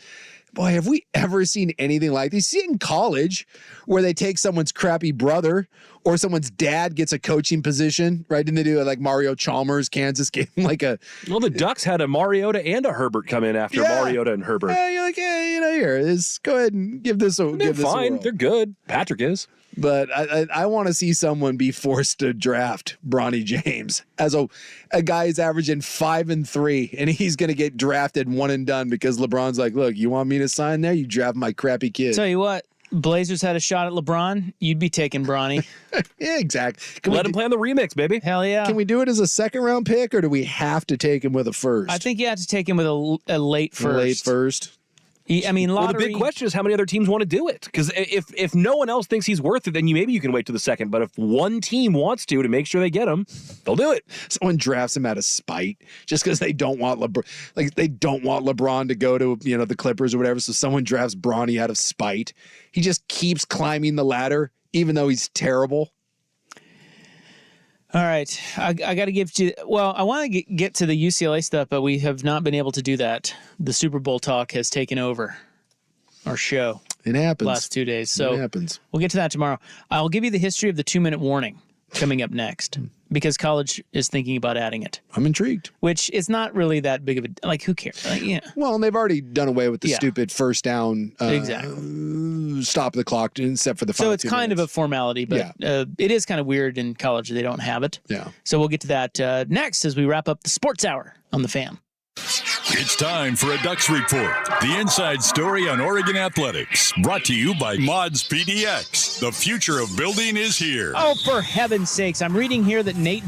Boy, have we ever seen anything like this? You see it in college where they take someone's crappy brother or someone's dad gets a coaching position, right? And they do like Mario Chalmers, Kansas gave him like a... Well, the Ducks had a Mariota and a Herbert come in after Mariota and Herbert. Yeah, you're like, hey, here, go ahead and give this a They're fine. They're good. Patrick is. But I want to see someone be forced to draft Bronny James as a guy is averaging 5-3, and he's going to get drafted one and done because LeBron's like, look, you want me to sign there? You draft my crappy kid. Tell you what, Blazers had a shot at LeBron. You'd be taking Bronny. Yeah, exactly. Let him play on the remix, baby. Hell yeah. Can we do it as a second-round pick, or do we have to take him with a first? I think you have to take him with a late first. Late first. Lottery. Well, the big question is how many other teams want to do it? Because if no one else thinks he's worth it, then maybe you can wait to the second. But if one team wants to make sure they get him, they'll do it. Someone drafts him out of spite just because they don't want LeBron. Like, they don't want LeBron to go to the Clippers or whatever. So someone drafts Bronny out of spite. He just keeps climbing the ladder, even though he's terrible. All right. I got to give you... Well, I want to get to the UCLA stuff, but we have not been able to do that. The Super Bowl talk has taken over our show. It happens. Last 2 days. So it happens. We'll get to that tomorrow. I'll give you the history of the 2-minute warning coming up next because college is thinking about adding it. I'm intrigued. Which is not really that big of a... Like, who cares? Yeah. Well, and they've already done away with the stupid first down... exactly. Stop the clock except for the final 2 minutes. So it's kind of a formality, but it is kind of weird in college they don't have it. Yeah. So we'll get to that next as we wrap up the Sports Hour on the Fan. It's time for a Ducks Report, the inside story on Oregon athletics. Brought to you by Mods PDX. The future of building is here. Oh, for heaven's sakes. I'm reading here that Nate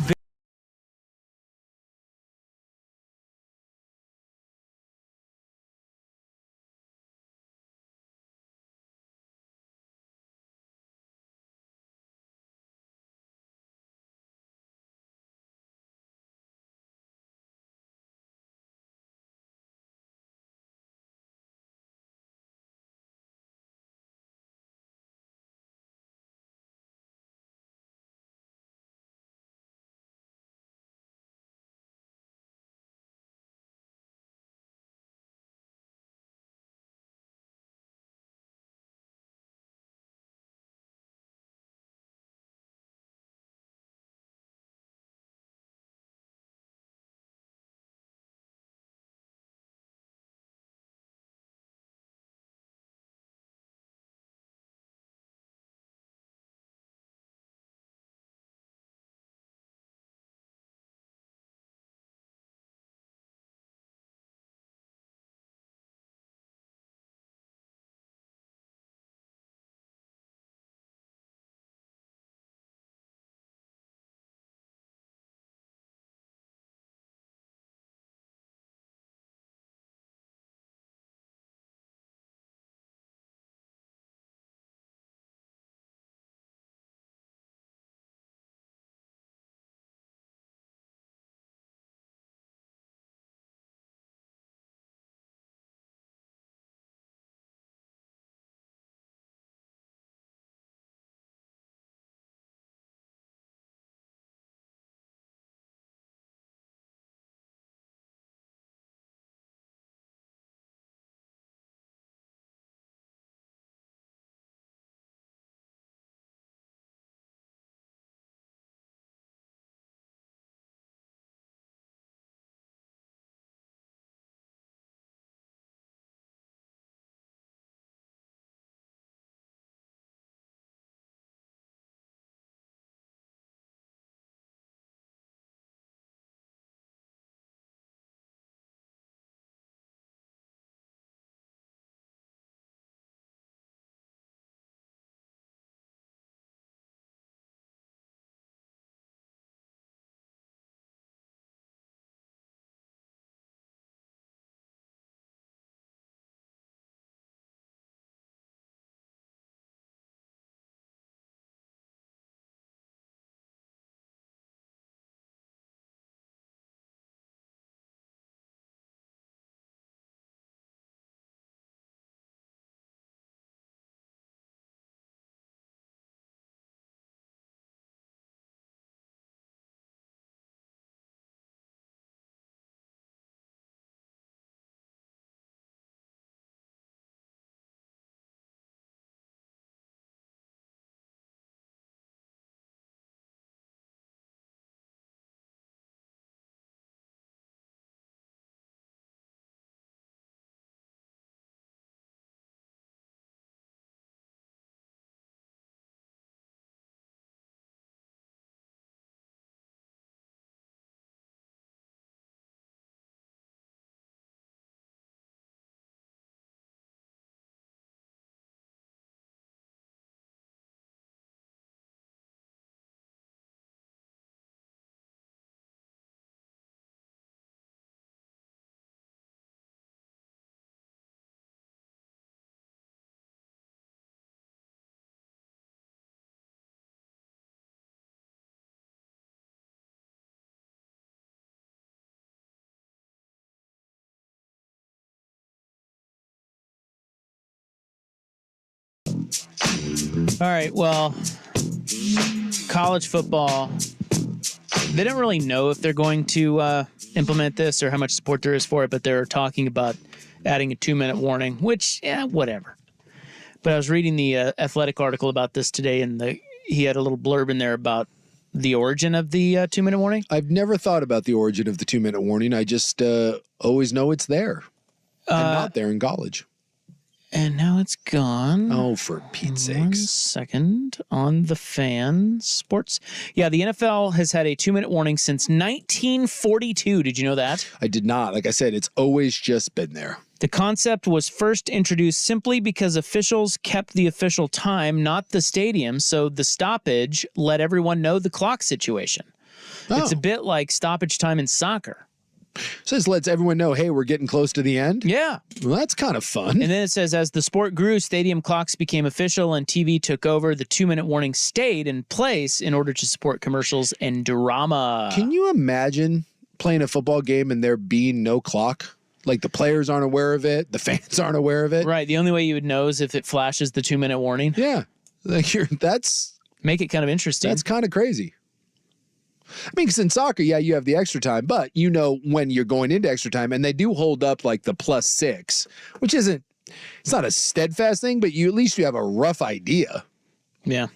All right, well, college football, they don't really know if they're going to implement this or how much support there is for it, but they're talking about adding a 2-minute warning, which, yeah, whatever. But I was reading the Athletic article about this today, and he had a little blurb in there about the origin of the 2-minute warning. I've never thought about the origin of the 2-minute warning. I just always know it's there and not there in college. And now it's gone. Oh, for Pete's sakes. 1 second on the Fan Sports. Yeah, the NFL has had a 2-minute warning since 1942. Did you know that? I did not. Like I said, it's always just been there. The concept was first introduced simply because officials kept the official time, not the stadium, so the stoppage let everyone know the clock situation. Oh. It's a bit like stoppage time in soccer. So this lets everyone know, hey, we're getting close to the end? Yeah. Well, that's kind of fun. And then it says, as the sport grew, stadium clocks became official and TV took over. The 2-minute warning stayed in place in order to support commercials and drama. Can you imagine playing a football game and there being no clock? Like the players aren't aware of it, the fans aren't aware of it. Right. The only way you would know is if it flashes the 2-minute warning. Yeah. Like that's make it kind of interesting. That's kind of crazy. I mean, because in soccer, yeah, you have the extra time, but you know when you're going into extra time, and they do hold up like the +6, which isn't, it's not a steadfast thing, but you at least you have a rough idea. Yeah.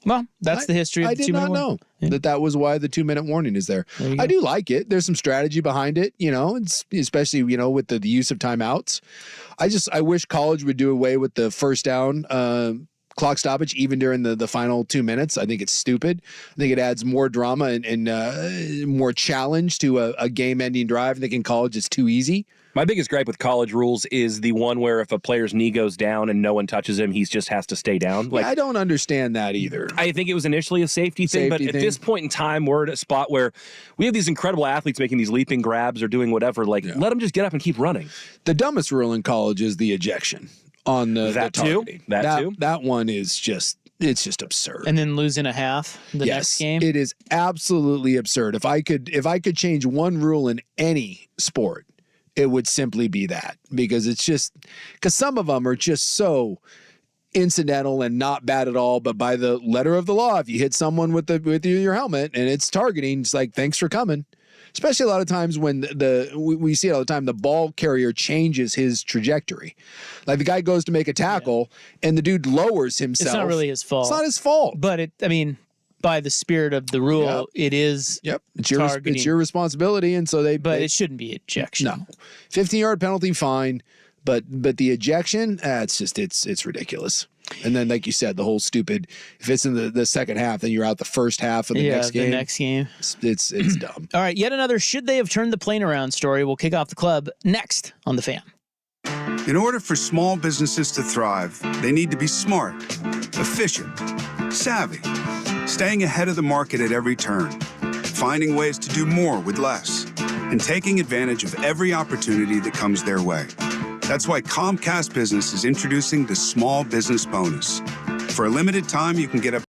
Well, that's the history of the 2-minute warning. I did not know that was why the 2-minute warning is there. I do like it. There's some strategy behind it, you know, it's, especially, you know, with the use of timeouts. I wish college would do away with the first down clock stoppage even during the final 2 minutes. I think it's stupid. I think it adds more drama and more challenge to a game-ending drive. I think in college it's too easy. My biggest gripe with college rules is the one where if a player's knee goes down and no one touches him, he just has to stay down. Like, yeah, I don't understand that either. I think it was initially a safety thing, but at this point in time, we're at a spot where we have these incredible athletes making these leaping grabs or doing whatever. Like, let them just get up and keep running. The dumbest rule in college is the ejection on the targeting. That one is just, it's just absurd. And then losing a half the next game. It is absolutely absurd. If I could change one rule in any sport, it would simply be that, because it's just, because some of them are just so incidental and not bad at all, but by the letter of the law, if you hit someone with your helmet and it's targeting, it's like, thanks for coming. Especially a lot of times when we see it all the time, the ball carrier changes his trajectory. Like the guy goes to make a tackle and the dude lowers himself. It's not really his fault. It's not his fault. But by the spirit of the rule, it is It's targeting. it's your responsibility, and so But it shouldn't be ejection. No. 15-yard penalty, fine. But the ejection, it's ridiculous. And then, like you said, the whole stupid, if it's in the second half, then you're out the first half of the next game. The next game. It's dumb. All right, yet another should they have turned the plane around story. We'll kick off the club next on The Fan. In order for small businesses to thrive, they need to be smart, efficient, savvy, staying ahead of the market at every turn, finding ways to do more with less, and taking advantage of every opportunity that comes their way. That's why Comcast Business is introducing the Small Business Bonus. For a limited time, you can get up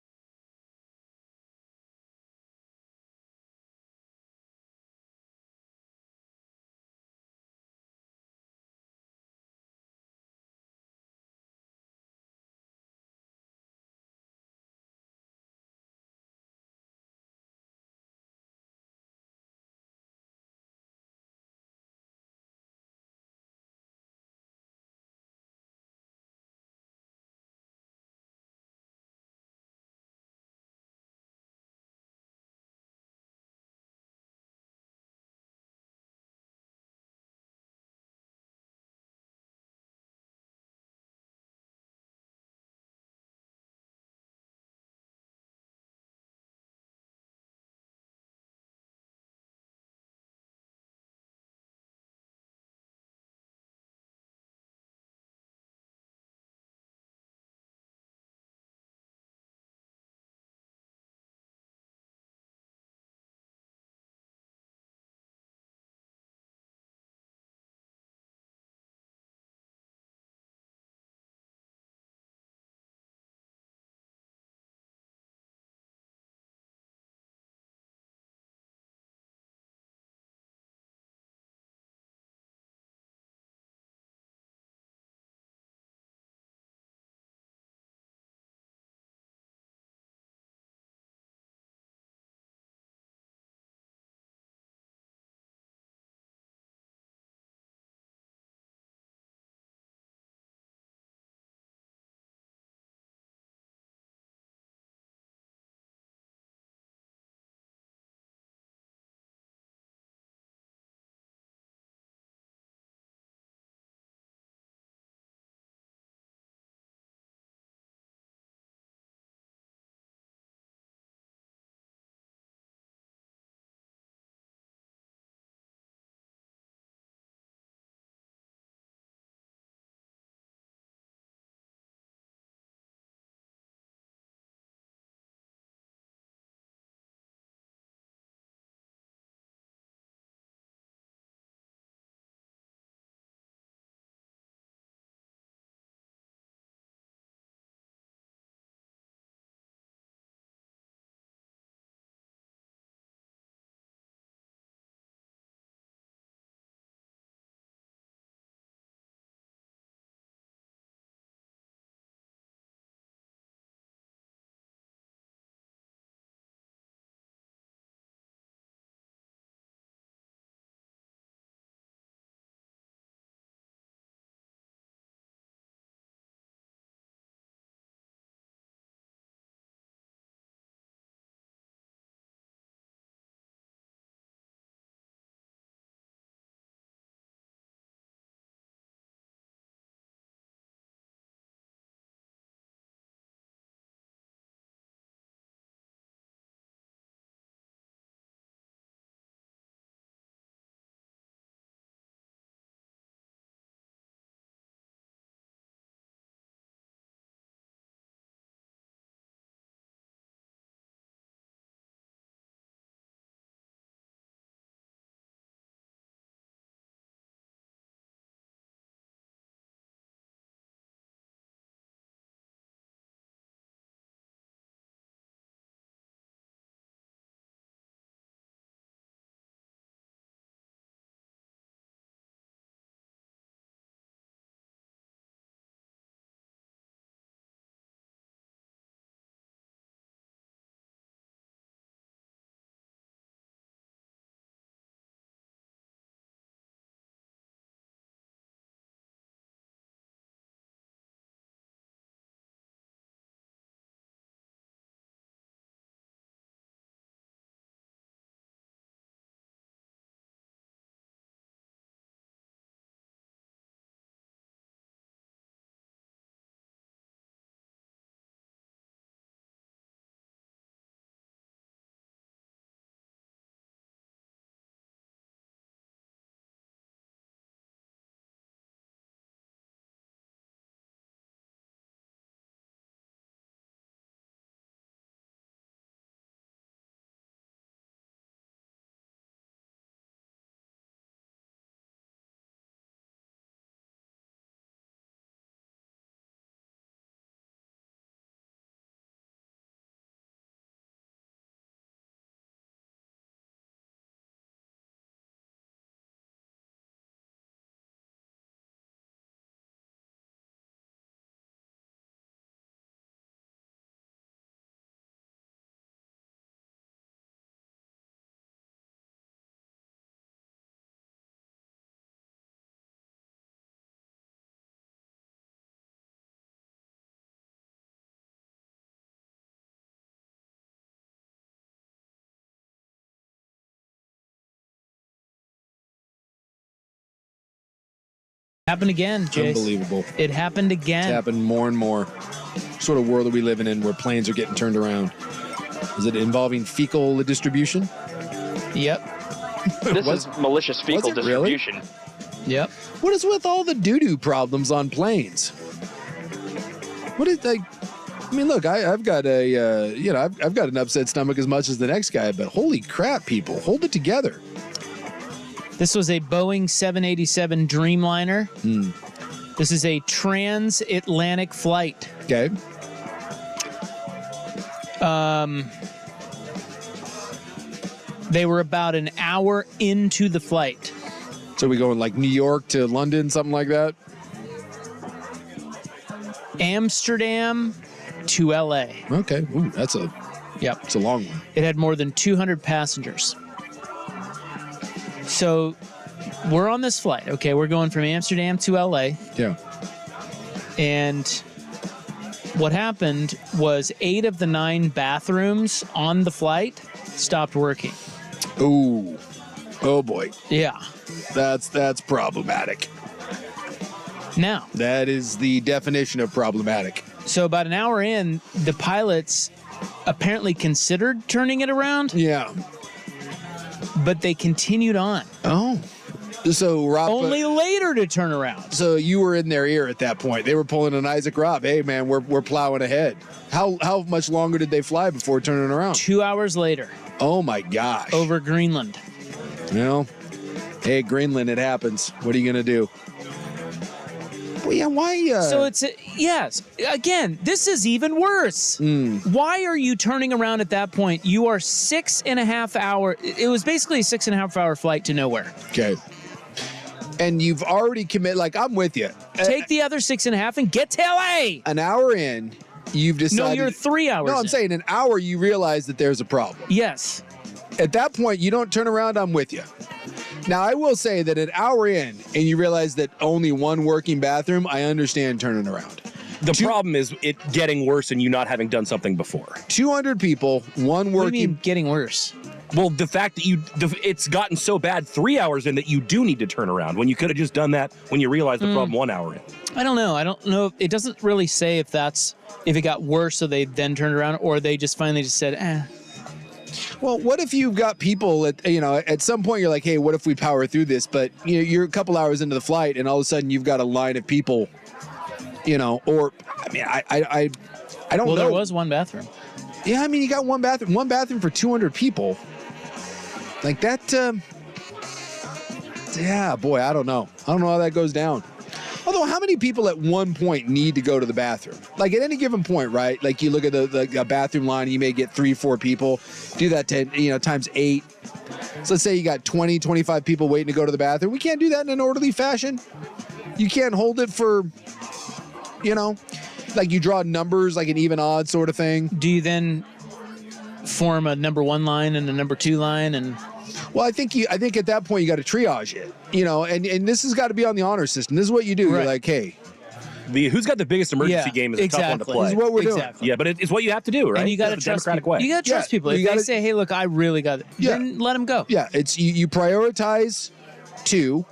Happened again, Jace. Unbelievable. It happened again. It's happened more and more. Sort of world are we living in where planes are getting turned around? Is it involving fecal distribution? Yep. This is malicious fecal distribution. Really? Yep. What is with all the doo-doo problems on planes? What is like? I mean, look, I've got I've got an upset stomach as much as the next guy, but holy crap, people, hold it together. This was a Boeing 787 Dreamliner. This is a transatlantic flight. Okay. They were about an hour into the flight. So we going like New York to London, something like that? Amsterdam to LA. Okay. Ooh, it's a long one. It had more than 200 passengers. So we're on this flight. Okay, we're going from Amsterdam to LA. Yeah. And what happened was 8 of the 9 bathrooms on the flight stopped working. Ooh. Oh boy. Yeah. That's problematic. Now. That is the definition of problematic. So about an hour in, the pilots apparently considered turning it around. Yeah. But they continued on. Oh. So Rob only later to turn around. So you were in their ear at that point. They were pulling an Isaac Robb. Hey man, we're plowing ahead. How much longer did they fly before turning around? 2 hours later. Oh my gosh. Over Greenland. Well, hey, Greenland, it happens. What are you gonna do? Well, yeah, why? So it's yes. Again, this is even worse. Why are you turning around at that point? You are 6.5 hours. It was basically a 6.5 hour flight to nowhere. Okay. And you've already committed. Like, I'm with you. Take the other 6.5 and get to LA. An hour in, you've decided. No, you're 3 hours. No, I'm saying an hour. You realize that there's a problem. Yes. At that point, you don't turn around. I'm with you. Now, I will say that an hour in and you realize that only one working bathroom, I understand turning around. The problem is it getting worse and you not having done something before. 200 people, one working. What do you mean getting worse? Well, the fact that it's gotten so bad 3 hours in that you do need to turn around when you could have just done that when you realized the problem 1 hour in. I don't know. I don't know. It doesn't really say if it got worse so they then turned around or they just finally just said, eh. Well, what if you've got people at some point you're like, hey, what if we power through this? But you're a couple hours into the flight and all of a sudden you've got a line of people, or I mean, I don't know. Well, there was one bathroom. Yeah, I mean, you got one bathroom for 200 people. Like that. Yeah, boy, I don't know. I don't know how that goes down. Although, how many people at one point need to go to the bathroom? Like at any given point, right? Like you look at the bathroom line, you may get 3-4 people. Do that times 8. So let's say you got 20, 25 people waiting to go to the bathroom. We can't do that in an orderly fashion. You can't hold it for, like you draw numbers, like an even odd sort of thing. Do you then form a number 1 line and a number 2 line and? Well, I think at that point you got to triage it, and this has got to be on the honor system. This is what you do. Right. You're like, hey, who's got the biggest emergency game is a tough one to play. This is what we're doing. Yeah, but it's what you have to do, right? And you got to trust people. Way. You got to trust people. If they say, hey, look, I really got it, then let them go. Yeah, it's you prioritize 2,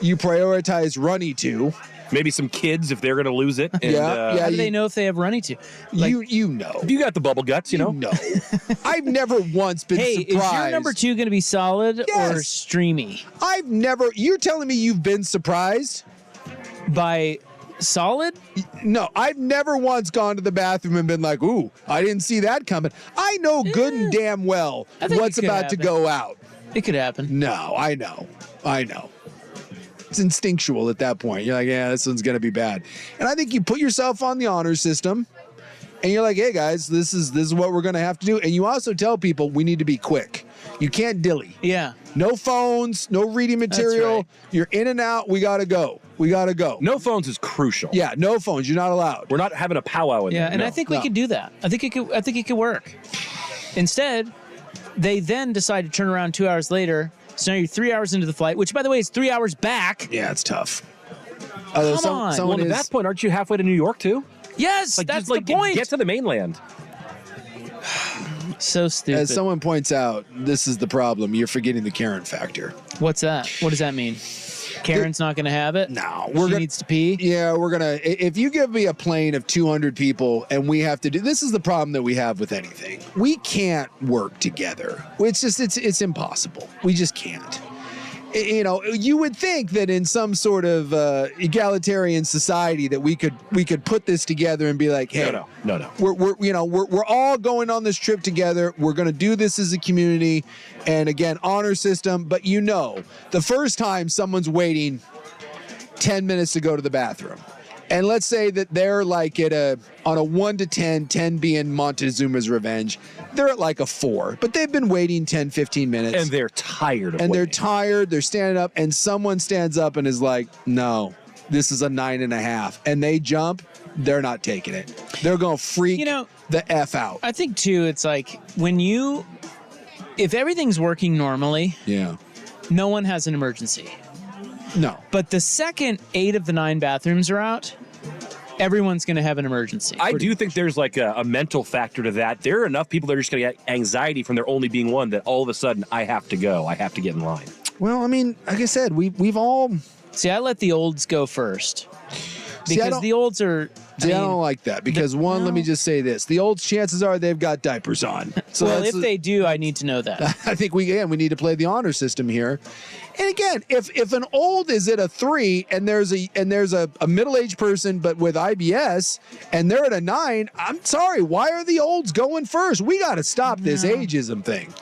you prioritize runny 2. Maybe some kids if they're going to lose it. And, How do they know if they have runny 2? Like, you know. You got the bubble guts, you know. No. I've never once been surprised. Hey, is your number 2 going to be solid or streamy? You're telling me you've been surprised? By solid? No, I've never once gone to the bathroom and been like, ooh, I didn't see that coming. I know good and damn well what's about to go out. It could happen. No, I know. It's instinctual at that point. You're like, yeah, this one's going to be bad. And I think you put yourself on the honor system and you're like, hey guys, this is what we're going to have to do. And you also tell people we need to be quick. You can't dilly. Yeah. No phones, no reading material. Right. You're in and out. We got to go. No phones is crucial. Yeah, no phones. You're not allowed. We're not having a powwow in there. Yeah, and I think we could do that. I think it could work. Instead, they then decide to turn around 2 hours later. So now you're 3 hours into the flight, which, by the way, is 3 hours back. Yeah, it's tough. Come on. Well, at that point, aren't you halfway to New York, too? Yes, that's the point. Get to the mainland. So stupid. As someone points out, this is the problem. You're forgetting the Karen factor. What's that? What does that mean? Karen's not going to have it. No, she needs to pee. Yeah, we're gonna. If you give me a plane of 200 people and we have to do this, is the problem that we have with anything. We can't work together. It's just it's impossible. We just can't. You know, you would think that in some sort of egalitarian society that we could put this together and be like, hey, no. We're all going on this trip together. We're going to do this as a community, and again, honor system. But the first time someone's waiting 10 minutes to go to the bathroom, and let's say that they're like on a 1 to 10, 10 being Montezuma's revenge. They're at like a 4, but they've been waiting 10, 15 minutes. And they're tired of And waiting. they're tired. They're standing up, and someone stands up and is like, no, this is a 9.5. And they jump. They're not taking it. They're going to freak the F out. I think, too, it's like if everything's working normally, no one has an emergency. No. But the second 8 of the 9 bathrooms are out, everyone's going to have an emergency. I do think there's like a mental factor to that. There are enough people that are just going to get anxiety from there only being one that all of a sudden I have to go. I have to get in line. Well, I mean, like I said, we've all... See, I let the olds go first. Because the olds are... I don't like that because let me just say this. The olds, chances are they've got diapers on. So well, if they do, I need to know that. I think we need to play the honor system here. And again, if an old is at a 3 and there's a middle-aged person but with IBS and they're at a 9, I'm sorry, why are the olds going first? We got to stop this ageism thing.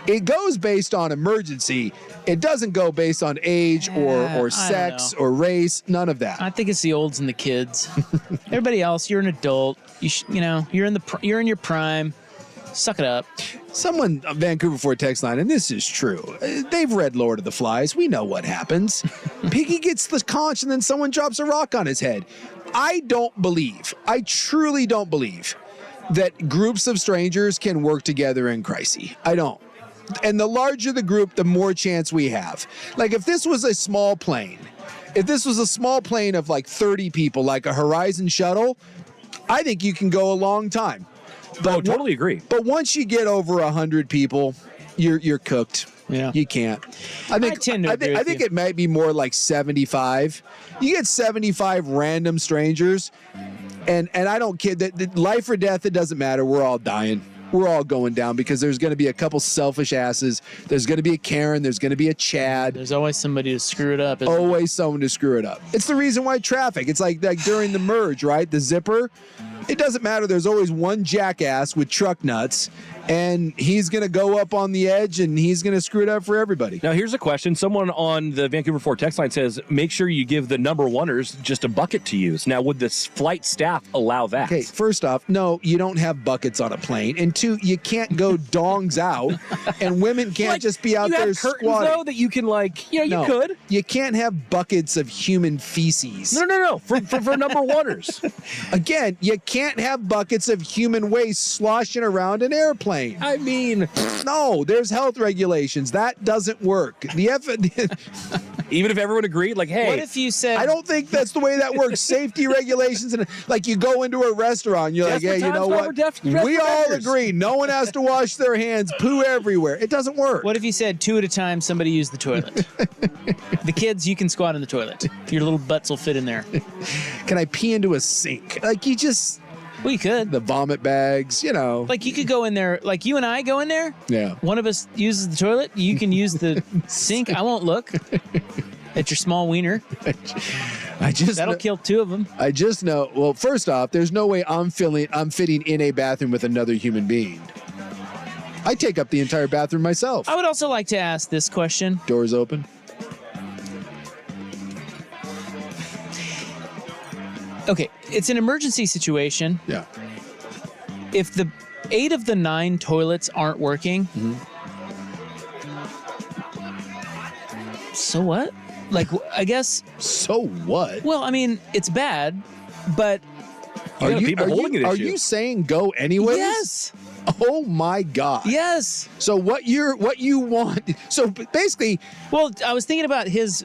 It goes based on emergency. It doesn't go based on age or sex or race. None of that. I think it's the olds and the kids. Everybody else, you're an adult. You're in your prime. Suck it up. Someone on Vancouver Ford text line, and this is true. They've read Lord of the Flies. We know what happens. Piggy gets the conch, and then someone drops a rock on his head. I truly don't believe that groups of strangers can work together in crisis. I don't. And the larger the group, the more chance we have. Like if this was a small plane of like 30 people, like a Horizon shuttle, I think you can go a long time. But totally agree. But once you get over 100 people, you're cooked. Yeah. You can't. I think it might be more like 75. You get 75 random strangers, and I don't care that life or death, it doesn't matter. We're all dying. We're all going down because there's going to be a couple selfish asses. There's going to be a Karen. There's going to be a Chad. There's always somebody to screw it up. Always someone to screw it up. It's the reason why traffic. It's like during the merge, right? The zipper. It doesn't matter. There's always one jackass with truck nuts, and he's going to go up on the edge, and he's going to screw it up for everybody. Now, here's a question. Someone on the Vancouver Ford text line says, make sure you give the number oneers just a bucket to use. Now, would the flight staff allow that? Okay, first off, no, you don't have buckets on a plane. And 2, you can't go dongs out, and women can't just be out there have curtains, squatting. though, that you can, you could. You can't have buckets of human feces. No. For number oneers. Again, you can't have buckets of human waste sloshing around an airplane. I mean, no, there's health regulations. That doesn't work. Even if everyone agreed, like, hey. What if you said... I don't think that's the way that works. Safety regulations, and like you go into a restaurant, you're like, hey, you know what? We all agree. No one has to wash their hands, poo everywhere. It doesn't work. What if you said 2 at a time, somebody use the toilet? The kids, you can squat in the toilet. Your little butts will fit in there. Can I pee into a sink? Like you just... Well, you could. The vomit bags, Like you could go in there, like you and I go in there. Yeah. One of us uses the toilet. You can use the sink. I won't look at your small wiener. That'll kill 2 of them. I just know. Well, first off, there's no way I'm fitting in a bathroom with another human being. I take up the entire bathroom myself. I would also like to ask this question. Doors open. Okay, it's an emergency situation. Yeah. If the 8 of the 9 toilets aren't working, so what? Like, I guess. So what? Well, I mean, it's bad, but. Are you saying go anyways? Yes. Oh my God. Yes. So what you want? So basically, well, I was thinking about his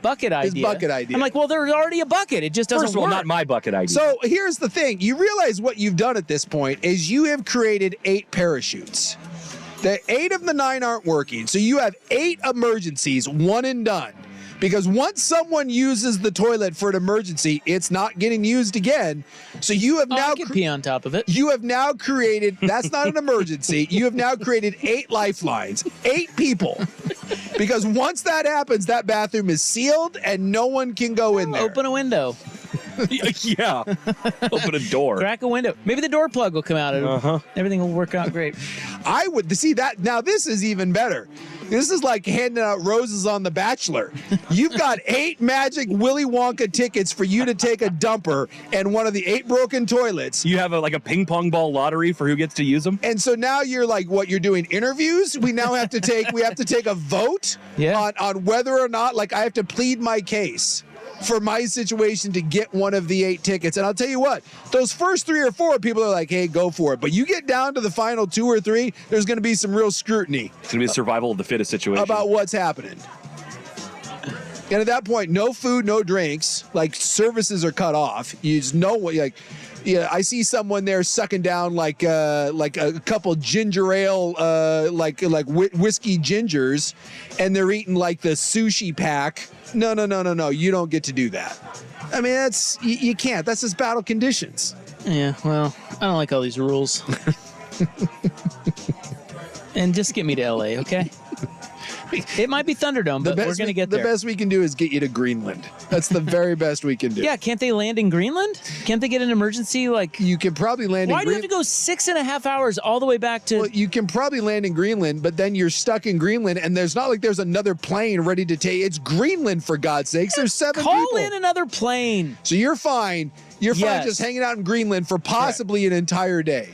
bucket idea. His bucket idea. I'm like, well, there's already a bucket. It just doesn't First of all, work. not my bucket idea. So here's the thing: you realize what you've done at this point is you have created 8 parachutes. The 8 of the 9 aren't working, so you have 8 emergencies, one and done. because once someone uses the toilet for an emergency, it's not getting used again. So you have now I can pee on top of it. You have now created, that's not an emergency. You have now created 8 lifelines, 8 people. Because once that happens, that bathroom is sealed and no one can go in there. Open a window. Yeah. Open a door. Crack a window. Maybe the door plug will come out. Everything will work out great. I would see that. Now, this is even better. This is like handing out roses on The Bachelor. You've got 8 magic Willy Wonka tickets for you to take a dumper and one of the 8 broken toilets. You have a ping pong ball lottery for who gets to use them. And so now you're like, what, you're doing interviews? We now have to take a vote on whether or not, like, I have to plead my case for my situation to get one of the 8 tickets. And I'll tell you what, those first 3 or 4 people are like, hey, go for it. But you get down to the final 2 or 3, there's going to be some real scrutiny. It's going to be a survival of the fittest situation. About what's happening. And at that point, no food, no drinks. Like, services are cut off. You just know what, like, yeah, I see someone there sucking down like a couple ginger ale, like whiskey gingers, and they're eating like the sushi pack. No. You don't get to do that. I mean, that's you can't. That's just battle conditions. Yeah, well, I don't like all these rules. And just get me to LA, okay? It might be Thunderdome, but we're going to get there. The best we can do is get you to Greenland. That's the very best we can do. Yeah, can't they land in Greenland? Can't they get an emergency? Like, you can probably land in Greenland. Why do you have to go 6.5 hours all the way back to... Well, you can probably land in Greenland, but then you're stuck in Greenland, and there's not like there's another plane ready to take... It's Greenland, for God's sakes. There's 7 people. Call in another plane. So you're fine. You're fine just hanging out in Greenland for possibly an entire day.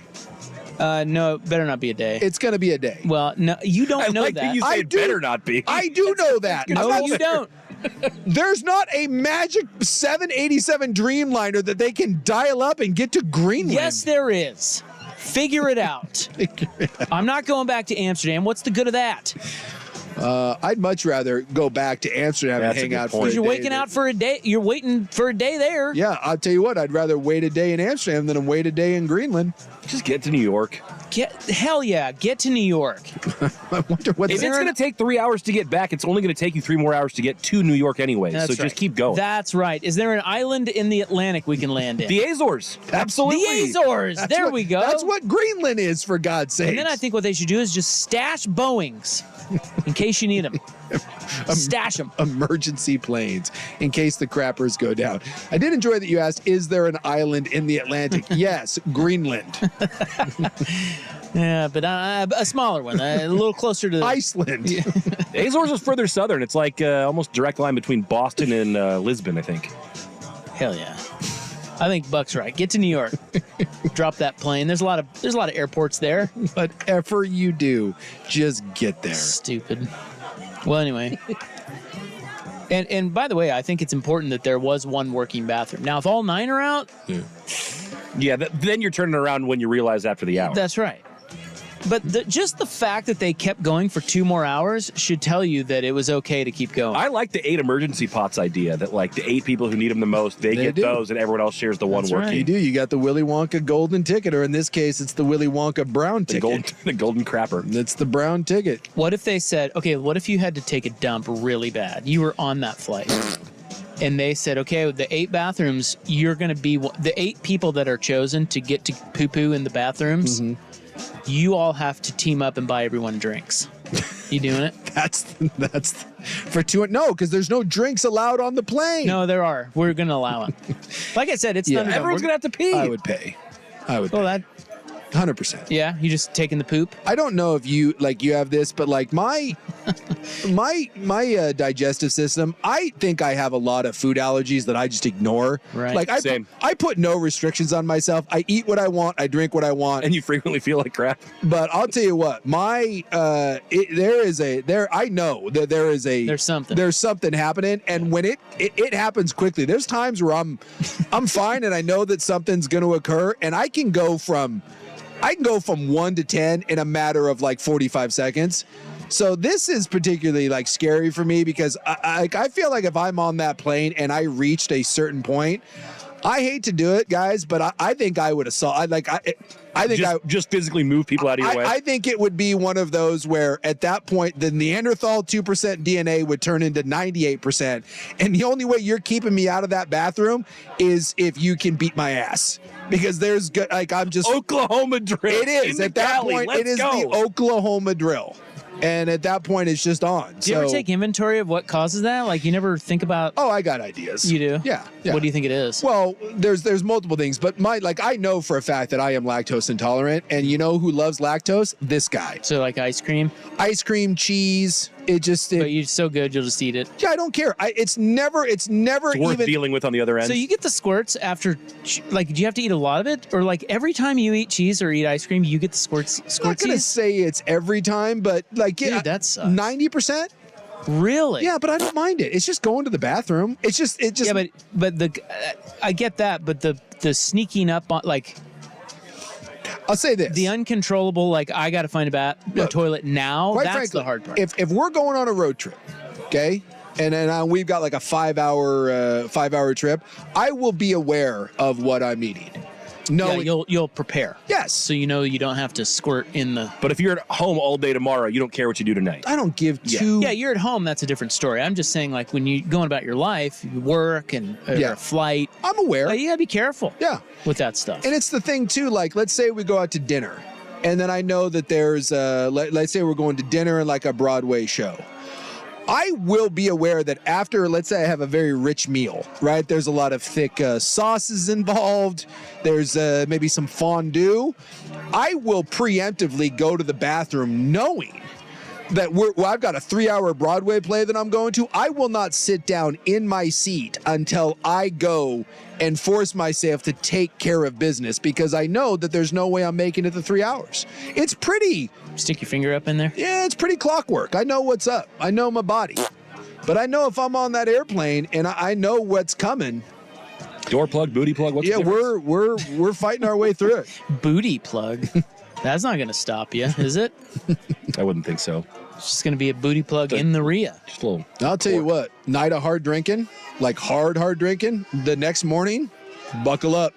No, better not be a day. It's going to be a day. Well, no, you don't know like that. You say it better not be. I do know that. No, you don't. There's not a magic 787 Dreamliner that they can dial up and get to Greenland. Yes, there is. Figure it out. I'm not going back to Amsterdam. What's the good of that? I'd much rather go back to Amsterdam and hang out for a day. Because you're waiting out for a day. You're waiting for a day there. Yeah, I'll tell you what. I'd rather wait a day in Amsterdam than wait a day in Greenland. Just get to New York. Hell yeah, get to New York. I wonder what. If it's going to take 3 hours to get back, it's only going to take you 3 more hours to get to New York anyway. So just keep going. That's right. Is there an island in the Atlantic we can land in? The Azores. Absolutely. The Azores. There we go. That's what Greenland is, for God's sake. And then I think what they should do is just stash Boeings in case you need them. Stash them. Emergency planes in case the crappers go down. I did enjoy that you asked, is there an island in the Atlantic? Yes, Greenland. Yeah, but a smaller one, a little closer to Iceland. Azores is further southern. It's like almost direct line between Boston and Lisbon, I think. Hell yeah. I think Buck's right. Get to New York. Drop that plane. There's a lot of airports there. Whatever you do, just get there. Stupid. Well, anyway. And by the way, I think it's important that there was one working bathroom. Now, if all 9 are out... Yeah, then you're turning around when you realize after the hour. That's right. But just the fact that they kept going for 2 more hours should tell you that it was okay to keep going. I like the 8 emergency pots idea, that like the 8 people who need them the most, they get those, and everyone else shares the one working. Right. You do. You got the Willy Wonka golden ticket, or in this case, it's the Willy Wonka brown ticket. The golden crapper. It's the brown ticket. What if they said, okay, what if you had to take a dump really bad? You were on that flight. And they said, okay, with the 8 bathrooms, you're going to be the 8 people that are chosen to get to poo-poo in the bathrooms. Mm-hmm. You all have to team up and buy everyone drinks. You doing it? That's for 2. No, because there's no drinks allowed on the plane. No, there are. We're going to allow it. Like I said, it's Thunderdome. Everyone's going to have to pee. I would pay. Well, that 100%. Yeah, you just taking the poop. I don't know if you have this, but like my digestive system, I think I have a lot of food allergies that I just ignore. Right. Like I put no restrictions on myself. I eat what I want. I drink what I want. And you frequently feel like crap. But I'll tell you what, I know that there's something happening, and when it happens quickly. There's times where I'm fine and I know that something's going to occur, and I can go from 1 to 10 in a matter of like 45 seconds. So this is particularly like scary for me because I feel like if I'm on that plane and I reached a certain point, I hate to do it, guys, but I think I would assault. I think just physically move people out of your way. I think it would be one of those where at that point the Neanderthal 2% DNA would turn into 98%, and the only way you're keeping me out of that bathroom is if you can beat my ass. Because there's I'm just Oklahoma drill. It is at that point. It is the Oklahoma drill. And at that point, it's just on. Do you ever take inventory of what causes that? Like, you never think about... Oh, I got ideas. You do? Yeah. What do you think it is? Well, there's multiple things, but I know for a fact that I am lactose intolerant, and you know who loves lactose? This guy. So, like ice cream? Ice cream, cheese. But you're so good, you'll just eat it. Yeah, I don't care. It's never worth even dealing with on the other end. So you get the squirts after, do you have to eat a lot of it? Or like every time you eat cheese or eat ice cream, you get the squirts? I'm not going to say it's every time, but Dude, that sucks. 90%? Really? Yeah, but I don't mind it. It's just going to the bathroom. It just. Yeah, but I get that, but the sneaking up on, like... I'll say this. The uncontrollable, I got to find a toilet now, that's frankly, the hard part. If we're going on a road trip, okay, and we've got like a 5-hour trip, I will be aware of what I'm eating. No, you'll prepare. Yes. So you know you don't have to squirt in the... But if you're at home all day tomorrow, you don't care what you do tonight. I don't give two... Yeah, you're at home, that's a different story. I'm just saying, when you're going about your life, you work and a flight... I'm aware. You got to be careful with that stuff. And it's the thing, too, let's say we go out to dinner, and then I know that there's... let's say we're going to dinner and a Broadway show. I will be aware that after, let's say I have a very rich meal, right? There's a lot of thick sauces involved. There's maybe some fondue. I will preemptively go to the bathroom knowing that I've got a 3-hour Broadway play that I'm going to. I will not sit down in my seat until I go and force myself to take care of business, because I know that there's no way I'm making it the 3 hours. It's pretty... Stick your finger up in there? Yeah, it's pretty clockwork. I know what's up. I know my body. But I know if I'm on that airplane and I know what's coming... Door plug, booty plug, what's the difference? we're fighting our way through it. Booty plug? That's not going to stop you, is it? I wouldn't think so. It's just going to be a booty plug in the Rhea. Just a little. I'll tell you what, night of hard drinking, hard drinking, the next morning, buckle up.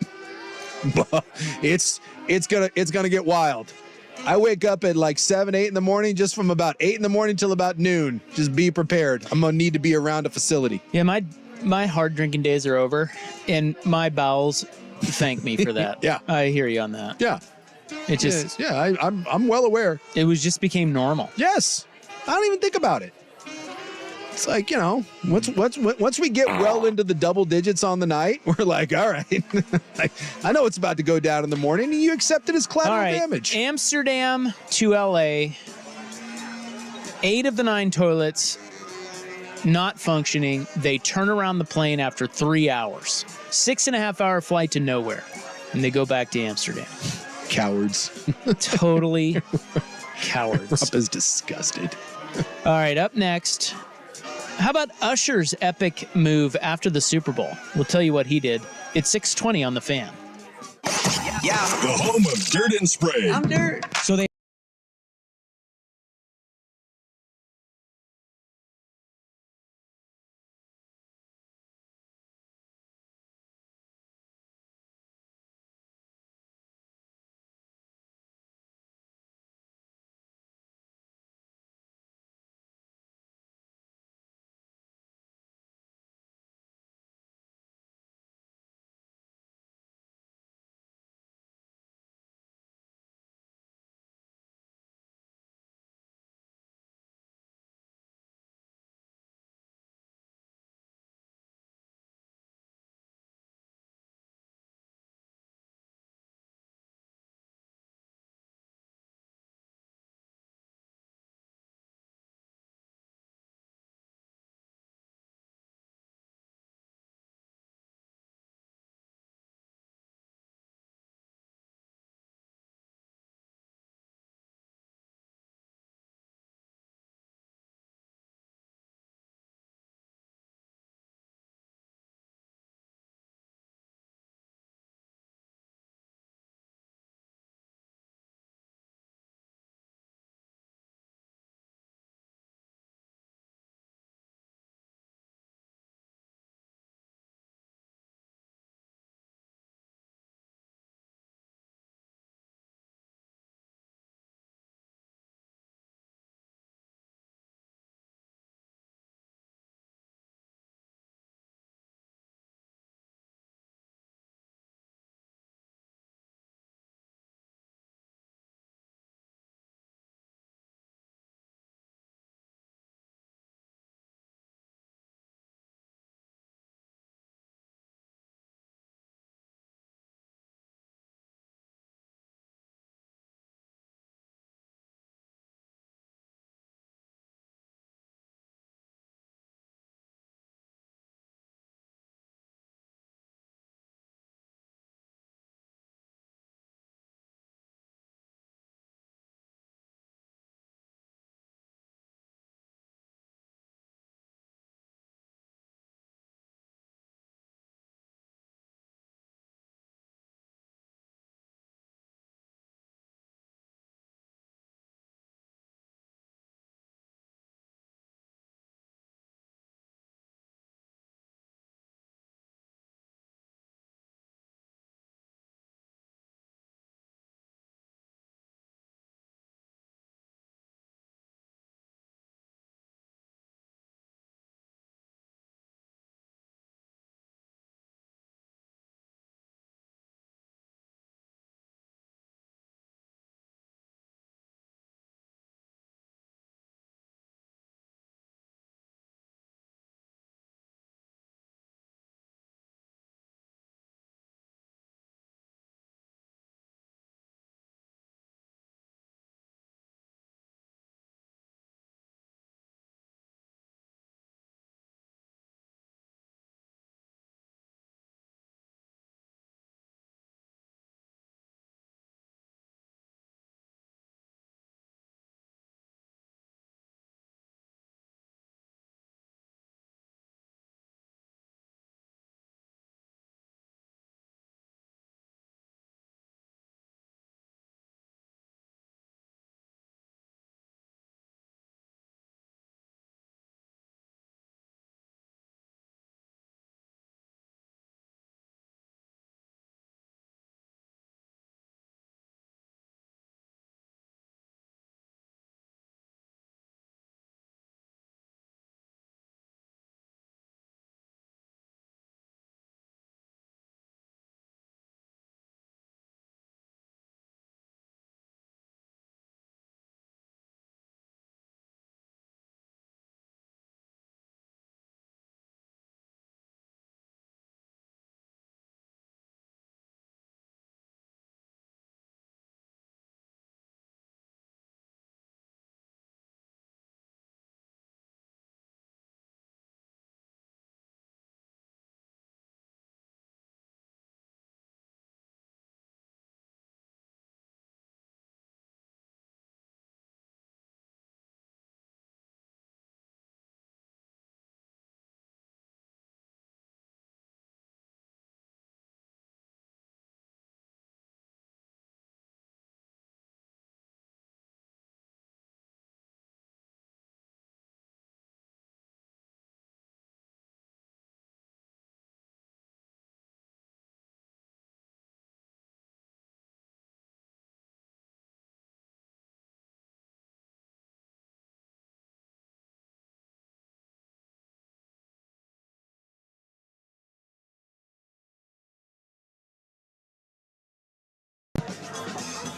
It's gonna get wild. I wake up at 7, 8 in the morning, just from about 8 in the morning till about noon. Just be prepared. I'm gonna need to be around a facility. Yeah, my hard drinking days are over, and my bowels thank me for that. Yeah. I hear you on that. Yeah. It just... Yeah, I'm well aware. It just became normal. Yes. I don't even think about it. It's once we get well into the double digits on the night, we're like, all right, I know it's about to go down in the morning, and you accept it as collateral damage. Amsterdam to LA, 8 of the 9 toilets not functioning. They turn around the plane after 3 hours. 6.5-hour flight to nowhere, and they go back to Amsterdam. Cowards. Totally cowards. Rob is disgusted. All right, up next, how about Usher's epic move after the Super Bowl? We'll tell you what he did. It's 6:20 on The Fan. Yeah. The home of Dirt and Spray. I'm Dirt. So they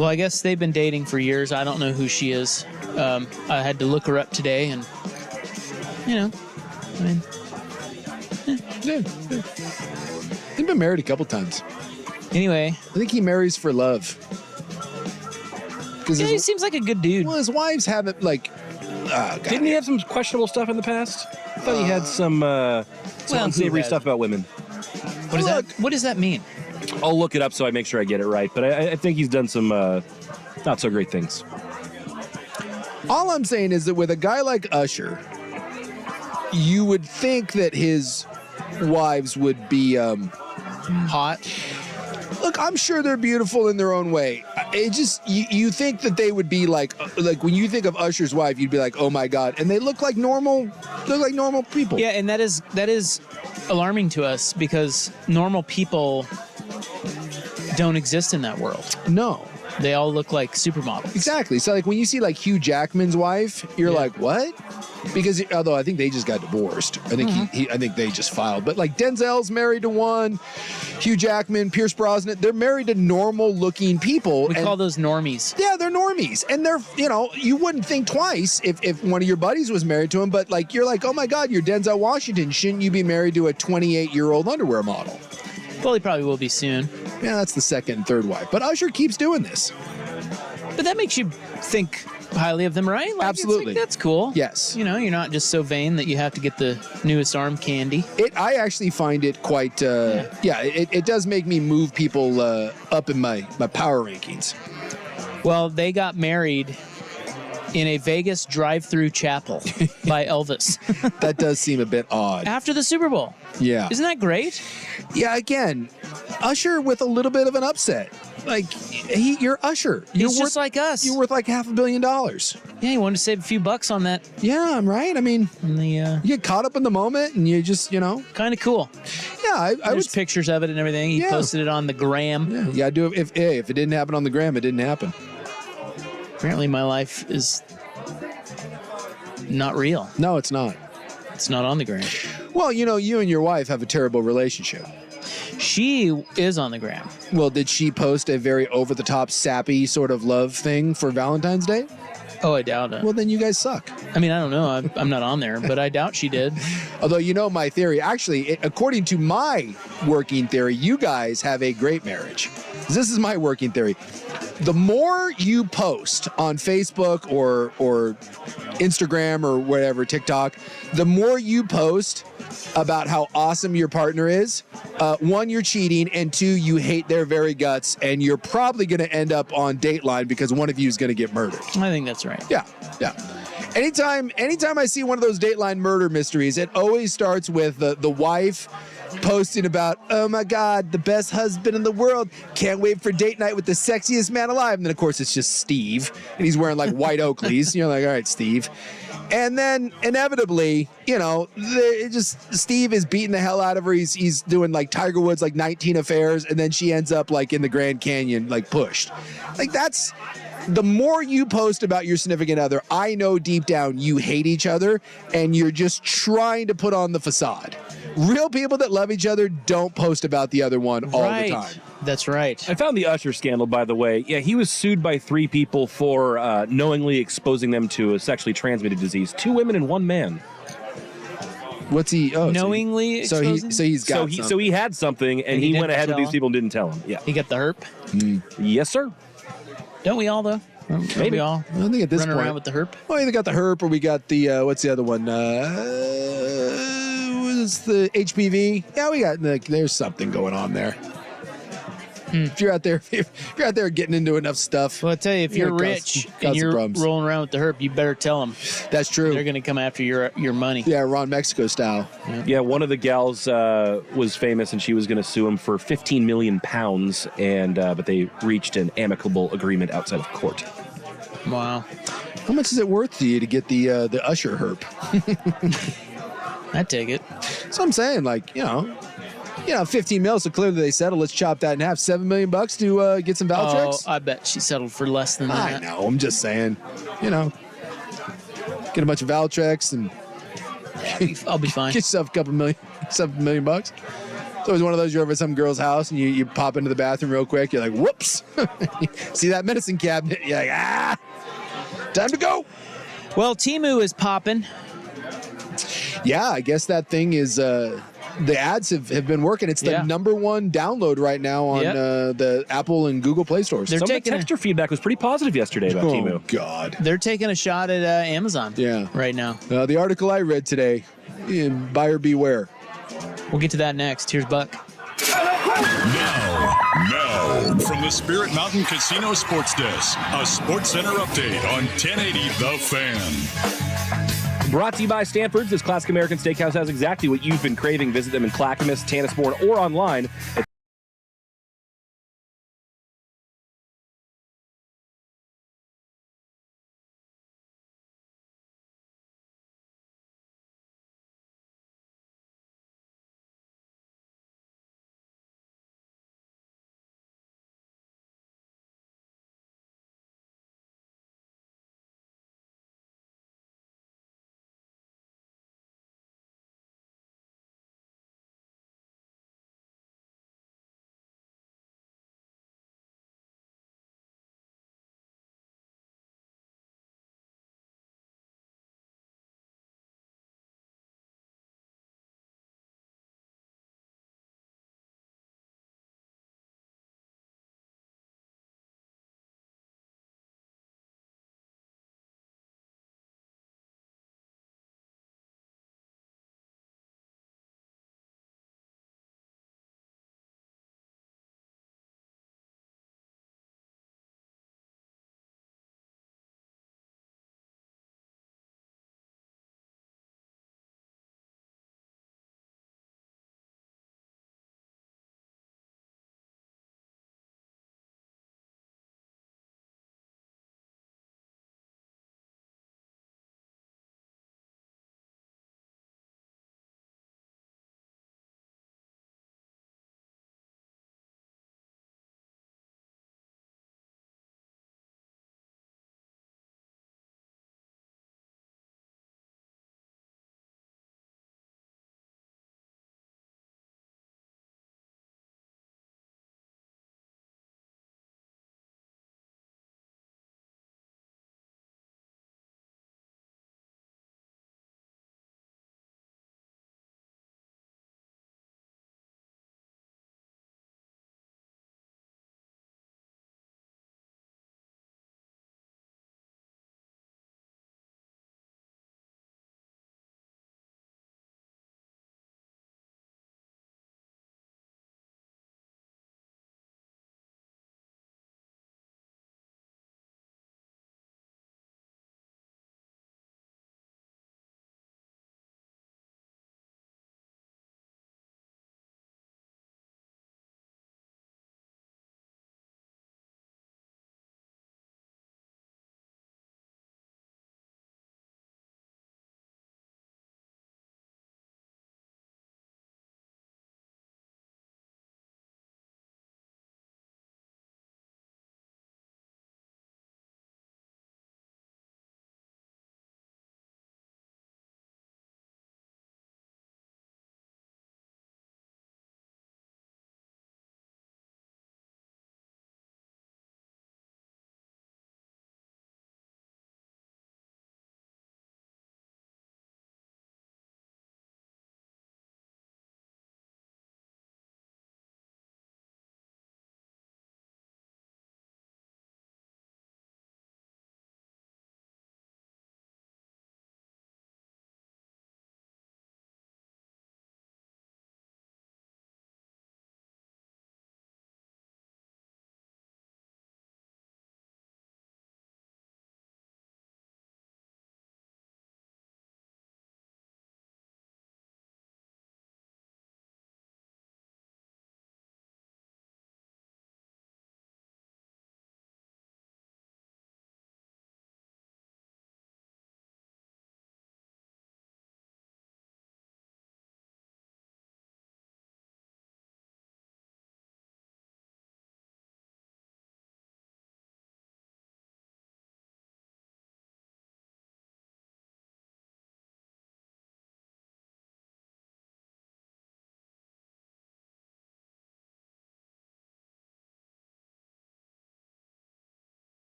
Well, I guess they've been dating for years. I don't know who she is. I had to look her up today, and I mean, yeah. They've been married a couple times. Anyway, I think he marries for love. He seems like a good dude. Well, his wives haven't like. Didn't he have some questionable stuff in the past? I thought he had some unsavory stuff about women. What does that mean? I'll look it up so I make sure I get it right. But I think he's done some not so great things. All I'm saying is that with a guy like Usher, you would think that his wives would be hot. Look, I'm sure they're beautiful in their own way. It just you think that they would be like when you think of Usher's wife, you'd be like, oh my god, and they look like normal people. Yeah, and that is alarming to us because normal people don't exist in that world. No. They all look like supermodels. Exactly. So like when you see like Hugh Jackman's wife, you're like, what? Because although I think they just got divorced. I think I think they just filed. But like Denzel's married to one, Hugh Jackman, Pierce Brosnan, they're married to normal looking people. We call those normies. Yeah, they're normies. And they're, you wouldn't think twice if one of your buddies was married to him, but like you're like, oh my God, you're Denzel Washington. Shouldn't you be married to a 28-year-old underwear model? Well, he probably will be soon. Yeah, that's the second and third wife. But Usher keeps doing this. But that makes you think highly of them, right? Like, Absolutely. That's cool. Yes. You're not just so vain that you have to get the newest arm candy. I actually find it quite, it does make me move people up in my power rankings. Well, they got married in a Vegas drive-through chapel by Elvis. That does seem a bit odd. After the Super Bowl. Yeah. Isn't that great? Yeah, again, Usher with a little bit of an upset. Like, you're Usher. He's just like us. You're worth like $500 million. Yeah, you wanted to save a few bucks on that. Yeah, I'm right. I mean, you get caught up in the moment and you just, Kind of cool. Yeah, There's pictures of it and everything. He posted it on the gram. Yeah, I do. If it didn't happen on the gram, it didn't happen. Apparently my life is not real. No, it's not. It's not on the gram. Well, you and your wife have a terrible relationship. She is on the gram. Well, did she post a very over-the-top, sappy sort of love thing for Valentine's Day? Oh, I doubt it. Well, then you guys suck. I mean, I don't know. I'm not on there, but I doubt she did. Although, my theory, actually, according to my working theory, you guys have a great marriage. This is my working theory. The more you post on Facebook or Instagram or whatever, TikTok, the more you post about how awesome your partner is, one, you're cheating, and two, you hate their very guts, and you're probably going to end up on Dateline because one of you is going to get murdered. I think that's right. Yeah. Anytime I see one of those Dateline murder mysteries, it always starts with the wife posting about, oh my God, the best husband in the world. Can't wait for date night with the sexiest man alive. And then, of course, it's just Steve, and he's wearing like white Oakleys. You're like, all right, Steve. And then inevitably, Steve is beating the hell out of her. He's doing like Tiger Woods, like 19 affairs, and then she ends up like in the Grand Canyon, like pushed. Like that's. The more you post about your significant other, I know deep down you hate each other and you're just trying to put on the facade. Real people that love each other don't post about the other one all the time. That's right. I found the Usher scandal, by the way. Yeah, he was sued by 3 people for knowingly exposing them to a sexually transmitted disease. 2 women and 1 man. What's he? Oh, knowingly exposing? So he's got so he had something, and he went ahead with these people and didn't tell them. Yeah, he got the herp. Yes, sir. Don't we all though? Maybe. We all. I think at this running point, around with the herp. Well, either got the herp or we got the what's the other one? What's the HPV? Yeah, we got there's something going on there. If you're out there getting into enough stuff. Well, I tell you, if you're rich and you're rolling around with the herp, you better tell them. That's true. They're going to come after your money. Yeah, Ron Mexico style. Yeah, one of the gals was famous, and she was going to sue him for 15 million pounds, and but they reached an amicable agreement outside of court. Wow. How much is it worth to you to get the Usher herp? I'd take it. So I'm saying, 15 mil, so clearly they settled. Let's chop that in half. $7 million to get some Valtrex? Oh, I bet she settled for less than that. I know. I'm just saying. Get a bunch of Valtrex and I'll be fine. Get yourself a couple million, $7 million. It's always one of those, you're over at some girl's house and you pop into the bathroom real quick. You're like, whoops. See that medicine cabinet? You're like, time to go. Well, Temu is popping. Yeah, I guess that thing is, the ads have been working. It's the number one download right now on the Apple and Google Play stores. Some of the texture feedback was pretty positive yesterday about Temu. Oh, God. They're taking a shot at Amazon right now. The article I read today, buyer beware. We'll get to that next. Here's Buck. Now, from the Spirit Mountain Casino Sports Desk, a Sports Center update on 1080 The Fan. Brought to you by Stanford's. This classic American steakhouse has exactly what you've been craving. Visit them in Clackamas, Tanasbourne, or online at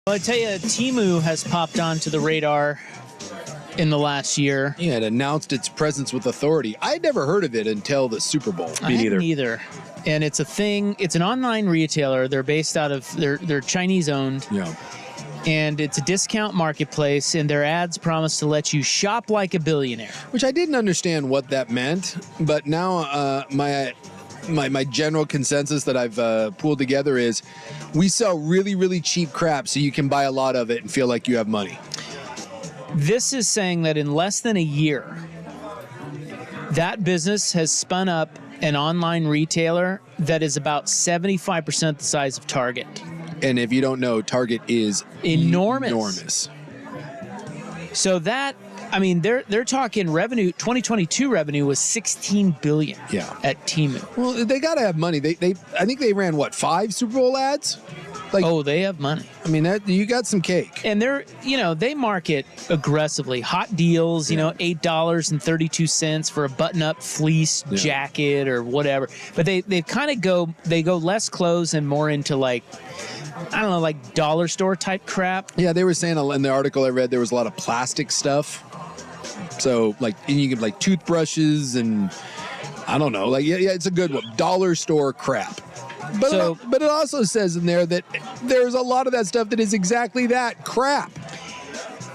Well, I tell you, Temu has popped onto the radar in the last year. Yeah, it announced its presence with authority. I'd never heard of it until the Super Bowl. I hadn't either. And it's a thing. It's an online retailer. They're based out of they're Chinese owned. Yeah. And it's a discount marketplace, and their ads promise to let you shop like a billionaire. Which I didn't understand what that meant, but now my general consensus that I've pulled together is we sell really, really cheap crap so you can buy a lot of it and feel like you have money. This is saying that in less than a year, that business has spun up an online retailer that is about 75% the size of Target. And if you don't know, Target is enormous. So that, I mean, they're talking revenue. 2022 revenue was $16 billion. Yeah. At Temu. Well, they got to have money. They I think they ran 5 Super Bowl ads. They have money. I mean, you got some cake. And they market aggressively. Hot deals, $8.32 for a button-up fleece jacket or whatever. But they kind of go less clothes and more into like dollar store type crap. Yeah, they were saying in the article I read there was a lot of plastic stuff. So and you get like toothbrushes and I don't know, it's a good one. Dollar store crap. But it also says in there that there's a lot of that stuff that is exactly that crap.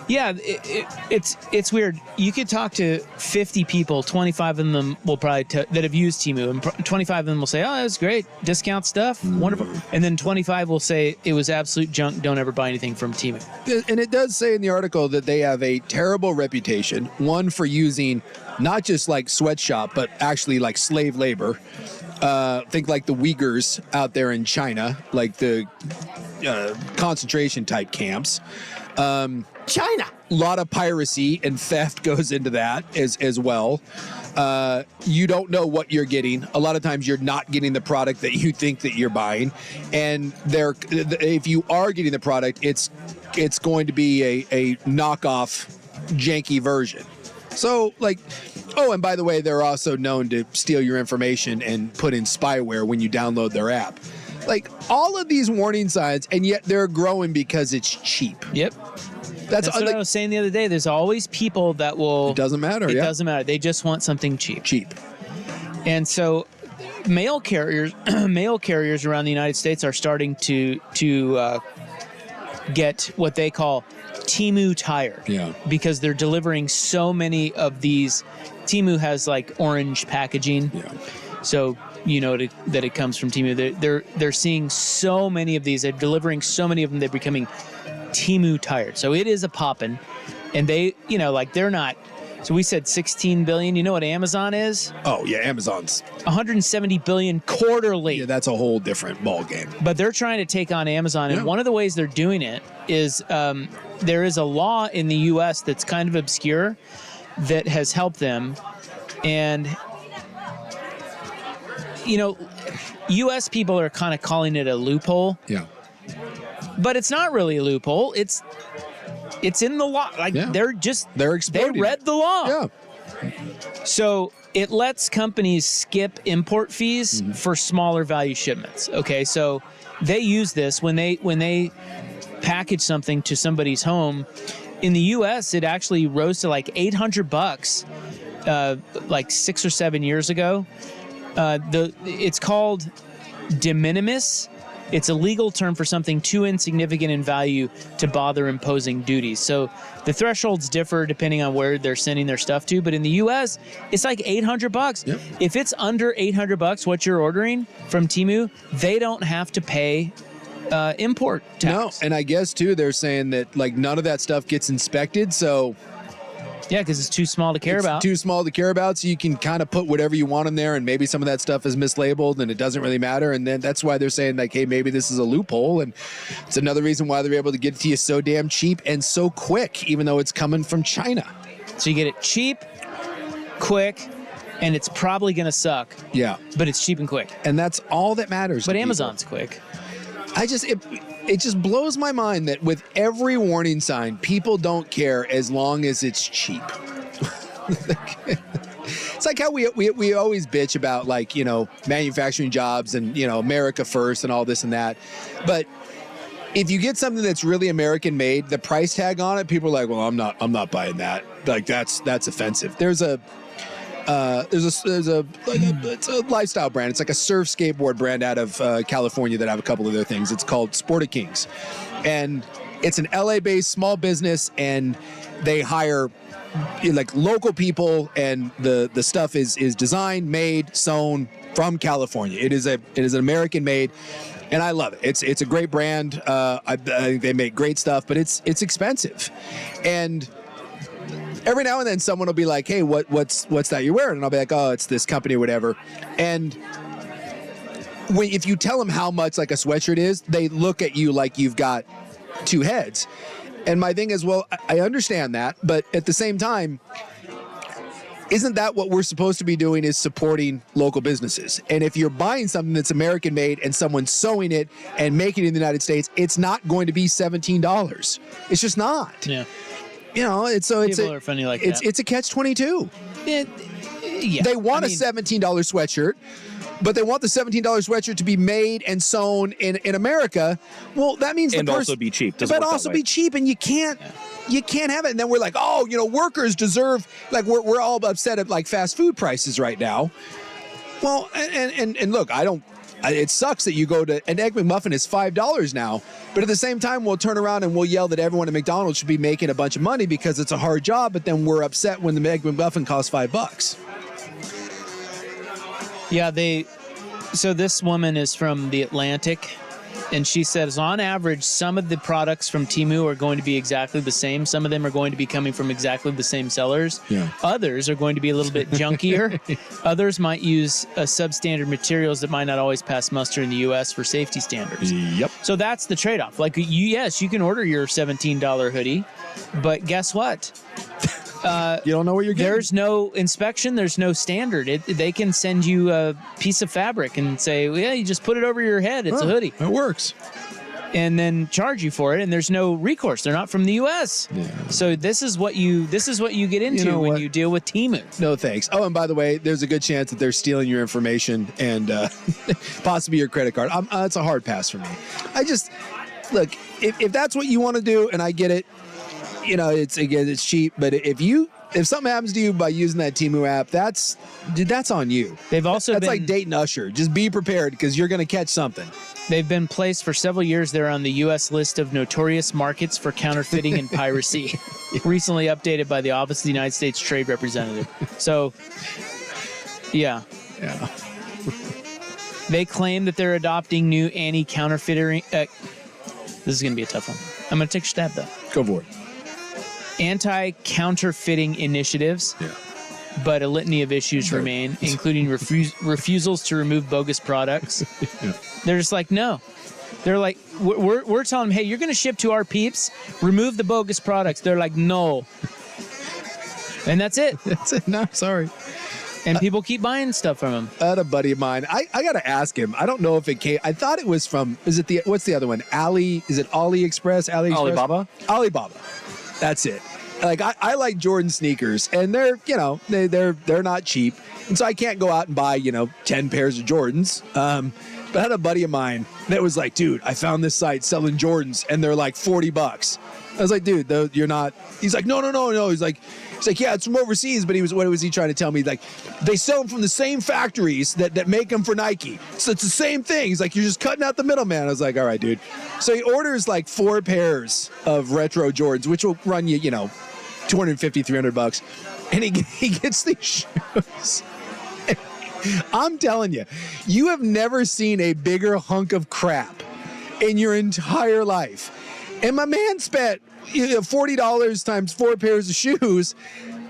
Yeah, it's weird. You could talk to 50 people, 25 of them will probably that have used Temu, and 25 of them will say, "Oh, that's great, discount stuff, wonderful," and then 25 will say it was absolute junk. Don't ever buy anything from Temu. And it does say in the article that they have a terrible reputation. One for using not just like sweatshop, but actually like slave labor. Think like the Uyghurs out there in China, like the concentration type camps. China. A lot of piracy and theft goes into that as well. You don't know what you're getting. A lot of times you're not getting the product that you think that you're buying. And if you are getting the product, it's going to be a knockoff, janky version. So and by the way, they're also known to steal your information and put in spyware when you download their app. All of these warning signs, and yet they're growing because it's cheap. Yep. That's what I was saying the other day. There's always people that will... It doesn't matter. It doesn't matter. They just want something cheap. And so mail carriers around the United States are starting to get what they call Temu tired. Yeah. Because they're delivering so many of these. Temu has orange packaging. Yeah. So that it comes from Temu. They're seeing so many of these. They're delivering so many of them. They're becoming Temu tired. So it is a poppin', and they, they're not. So we said 16 billion. You know what Amazon is? Oh yeah, Amazon's 170 billion quarterly. Yeah, that's a whole different ball game. But they're trying to take on Amazon, and one of the ways they're doing it is there is a law in the U.S. that's kind of obscure that has helped them, and U.S. people are kind of calling it a loophole. Yeah. But it's not really a loophole. It's in the law. They're exploiting. They read the law. Yeah. So it lets companies skip import fees for smaller value shipments. Okay, so they use this when they package something to somebody's home. In the U.S., it actually rose to $800 6 or 7 years ago. It's called de minimis. It's a legal term for something too insignificant in value to bother imposing duties. So the thresholds differ depending on where they're sending their stuff to. But in the U.S., it's $800. Yep. If it's under $800, what you're ordering from Temu, they don't have to pay import tax. No, and I guess too they're saying that none of that stuff gets inspected. So. Yeah, because it's too small to care about. Too small to care about, so you can kind of put whatever you want in there, and maybe some of that stuff is mislabeled, and it doesn't really matter. And then that's why they're saying, hey, maybe this is a loophole, and it's another reason why they're able to get it to you so damn cheap and so quick, even though it's coming from China. So you get it cheap, quick, and it's probably going to suck. Yeah. But it's cheap and quick. And that's all that matters. But Amazon's quick. It just blows my mind that with every warning sign, people don't care as long as it's cheap. It's like how we always bitch about manufacturing jobs and America first and all this and that. But if you get something that's really American made, the price tag on it, people are like, well, I'm not buying that. Like that's offensive. It's a lifestyle brand. It's like a surf skateboard brand out of California that have a couple of their things. It's called Sporta Kings, and it's an LA-based small business, and they hire like local people, and the stuff is designed, made, sewn from California. It is an American made, and I love it. It's a great brand. I think they make great stuff, but it's expensive, and every now and then someone will be like, hey, what's that you're wearing? And I'll be like, oh, it's this company or whatever. And if you tell them how much like a sweatshirt is, they look at you like you've got two heads. And my thing is, well, I understand that, but at the same time, isn't that what we're supposed to be doing, is supporting local businesses? And if you're buying something that's American made and someone's sewing it and making it in the United States, it's not going to be $17. It's just not. Yeah. You know, it's are funny like that. It's a catch-22. Yeah. They want a $17 sweatshirt, but they want the $17 sweatshirt to be made and sewn in America. Well, that means also be cheap. But also be cheap, and you can't have it. And then we're like, oh, workers deserve. Like we're all upset at like fast food prices right now. Well, and look, it sucks that you go to an Egg McMuffin is $5 now, but at the same time, we'll turn around and we'll yell that everyone at McDonald's should be making a bunch of money because it's a hard job. But then we're upset when the Egg McMuffin costs $5. Yeah, so this woman is from The Atlantic, and she says, on average, some of the products from Temu are going to be exactly the same. Some of them are going to be coming from exactly the same sellers. Yeah. Others are going to be a little bit junkier. Others might use substandard materials that might not always pass muster in the U.S. for safety standards. Yep. So that's the trade-off. Like, yes, you can order your $17 hoodie, but guess what? You don't know what you're getting. There's no inspection. There's no standard. They can send you a piece of fabric and say, well, yeah, you just put it over your head. It's a hoodie. It works. And then charge you for it. And there's no recourse. They're not from the U.S. Yeah. So this is what you get into when you deal with Temu. No thanks. Oh, and by the way, there's a good chance that they're stealing your information and possibly your credit card. It's a hard pass for me. Look, if that's what you want to do, and I get it, it's cheap, but if something happens to you by using that Temu app, that's on you. They've also that's like dating Usher. Just be prepared because you're going to catch something. They've been placed for several years. They're on the U.S. list of notorious markets for counterfeiting and piracy, recently updated by the Office of the United States Trade Representative. So, yeah. They claim that they're adopting new anti-counterfeiting. This is going to be a tough one. I'm going to take a stab though. Go for it. Anti-counterfeiting initiatives, but a litany of issues remain, including refusals to remove bogus products. They're just like, no. They're like, we're telling them, hey, you're going to ship to our peeps, remove the bogus products. They're like, no. And that's it. That's it. No, sorry. And people keep buying stuff from him. I had a buddy of mine. I got to ask him. I don't know if it came. I thought it was from, what's the other one? Is it AliExpress? Alibaba. That's it. Like I like Jordan sneakers, and they're not cheap, and so I can't go out and buy 10 pairs of Jordans. But I had a buddy of mine that was like, dude, I found this site selling Jordans, and they're like $40. I was like, dude, you're not. He's like, no. He's like, yeah, it's from overseas. But what was he trying to tell me? Like, they sell them from the same factories that make them for Nike. So it's the same thing. He's like, you're just cutting out the middleman. I was like, all right, dude. So he orders like 4 pairs of retro Jordans, which will run you, $250, $300. And he gets these shoes. I'm telling you, you have never seen a bigger hunk of crap in your entire life. And my man spent $40 times 4 pairs of shoes.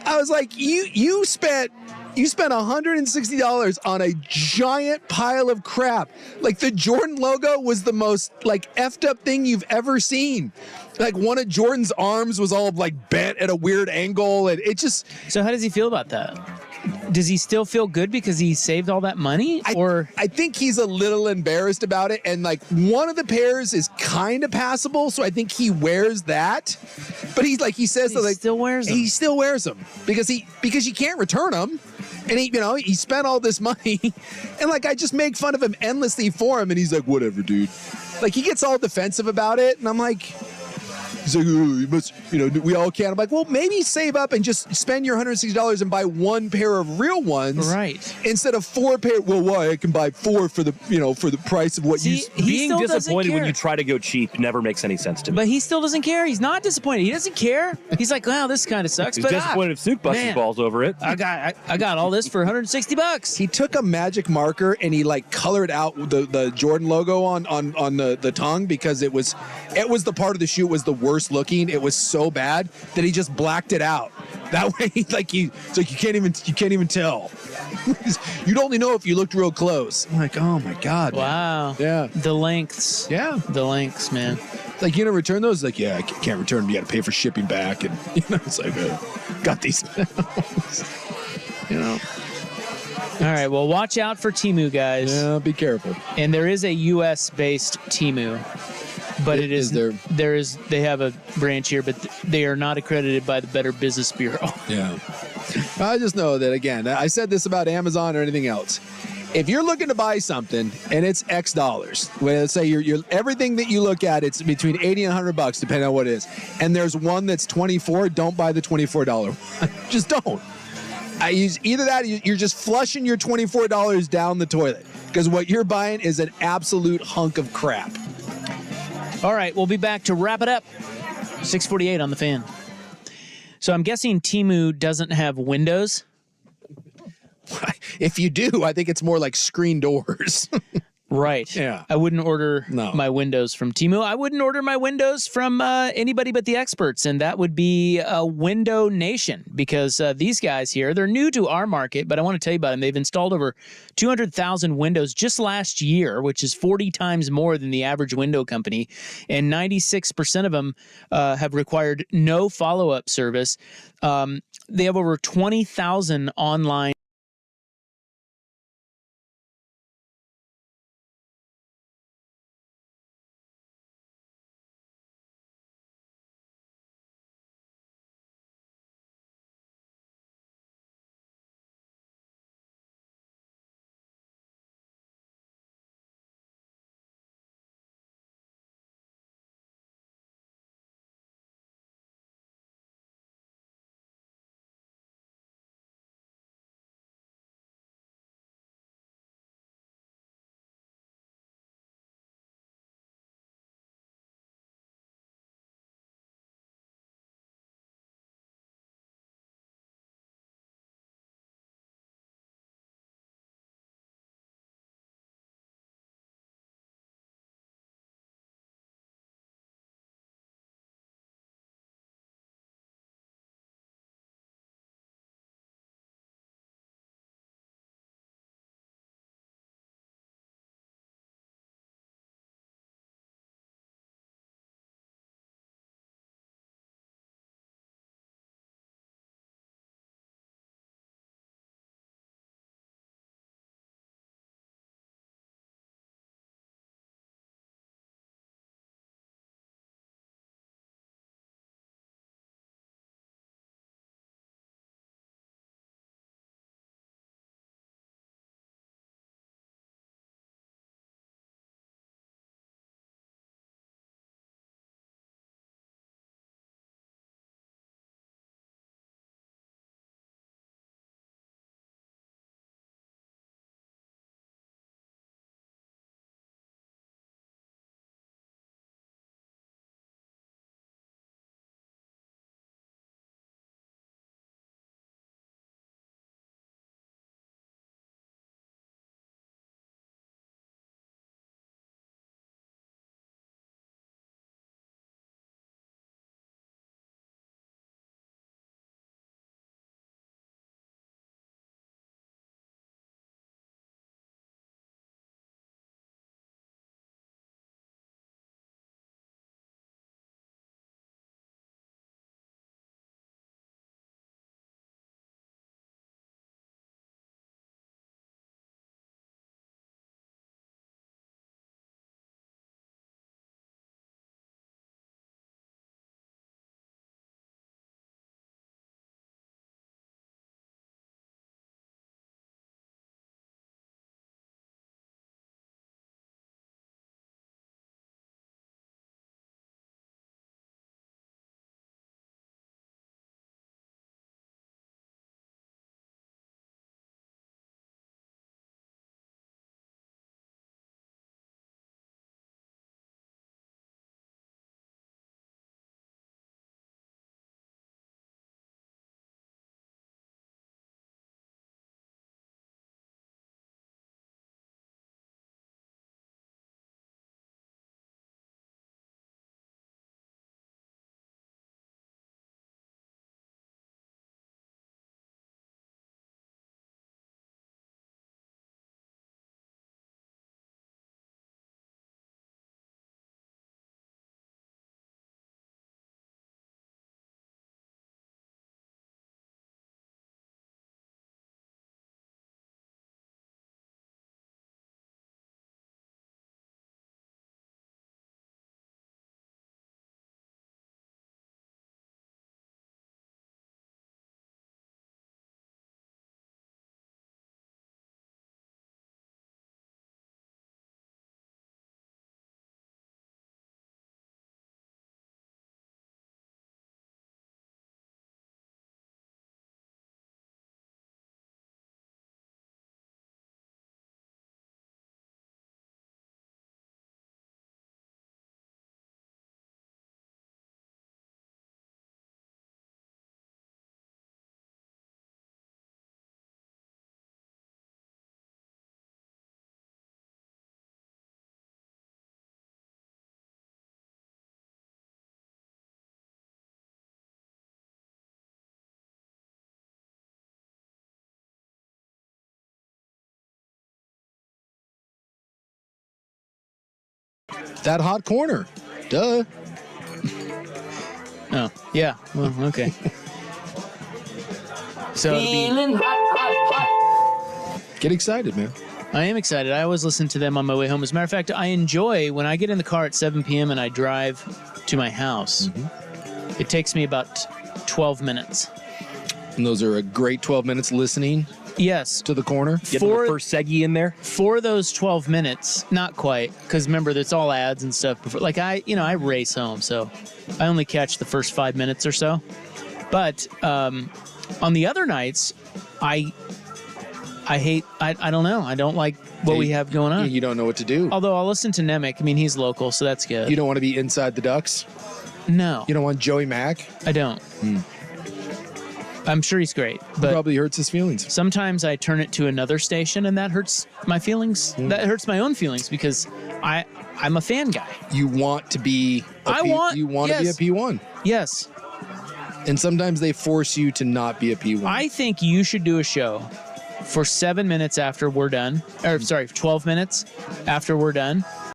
I was like, you spent $160 on a giant pile of crap. Like the Jordan logo was the most like effed up thing you've ever seen. Like one of Jordan's arms was all like bent at a weird angle, and it just. So how does he feel about that? Does he still feel good because he saved all that money? I think he's a little embarrassed about it, and like one of the pairs is kind of passable, so I think he wears that. But he says still wears them. He still wears them because you can't return them. And he spent all this money, and like I just make fun of him endlessly for him, and he's like, whatever, dude. Like he gets all defensive about it, and I'm like, he's like, oh, you must, we all can. I'm like, well, maybe save up and just spend your $160 and buy one pair of real ones, right? Instead of 4 pair. Well, why? I can buy 4 for the for the price of what you. Being disappointed when you try to go cheap never makes any sense to me. But he still doesn't care. He's not disappointed. He doesn't care. He's like, wow, this kind of sucks. He's but disappointed if Suk busts his balls over it. I got all this for $160. He took a magic marker and he like colored out the Jordan logo on the tongue because it was the part of the shoe was the worst looking. It was so bad that he just blacked it out. That way, it's like you can't even tell. You'd only know if you looked real close. I'm like, oh my god! Wow. Yeah. The lengths. Yeah. The lengths, man. Like, you gonna return those? Like, yeah, I can't return them. You got to pay for shipping back, and it's like, got these. All right. Well, watch out for Temu, guys. Yeah, be careful. And there is a U.S. based Temu. But they have a branch here, but they are not accredited by the Better Business Bureau. Yeah. I just know that, again, I said this about Amazon or anything else. If you're looking to buy something and it's X dollars, let's say you're everything that you look at, it's between $80 and $100, depending on what it is. And there's one that's $24, don't buy the $24 one. Just don't. I use either that or you're just flushing your $24 down the toilet because what you're buying is an absolute hunk of crap. All right, we'll be back to wrap it up. 6:48 on the Fan. So I'm guessing Temu doesn't have windows. If you do, I think it's more like screen doors. Right. Yeah. I wouldn't order my windows from Temu. I wouldn't order my windows from anybody but the experts, and that would be Window Nation, because these guys here, they're new to our market, but I want to tell you about them. They've installed over 200,000 windows just last year, which is 40 times more than the average window company, and 96% of them have required no follow-up service. They have over 20,000 online That hot corner. Duh. Oh, yeah. Well, okay. So Feeling hot. Get excited, man. I am excited. I always listen to them on my way home. As a matter of fact, I enjoy when I get in the car at 7 p.m. and I drive to my house. It takes me about 12 minutes. And those are a great 12 minutes listening. Yes. To the corner. Get the first seggy in there. For those 12 minutes, not quite, because remember, it's all ads and stuff. Before, like I race home, so I only catch the first 5 minutes or so. But on the other nights, I don't know. I don't like what we have going on. You don't know what to do. Although I'll listen to Nemec. I mean, he's local, so that's good. You don't want to be inside the Ducks? No. You don't want Joey Mack? I don't. I'm sure he's great, but probably hurts his feelings. Sometimes I turn it to another station, and that hurts my feelings. That hurts my own feelings because I'm a fan guy. You want to be. You want to be a P1. Yes. And sometimes they force you to not be a P1. I think you should do a show for 7 minutes after we're done. Or sorry, 12 minutes after we're done.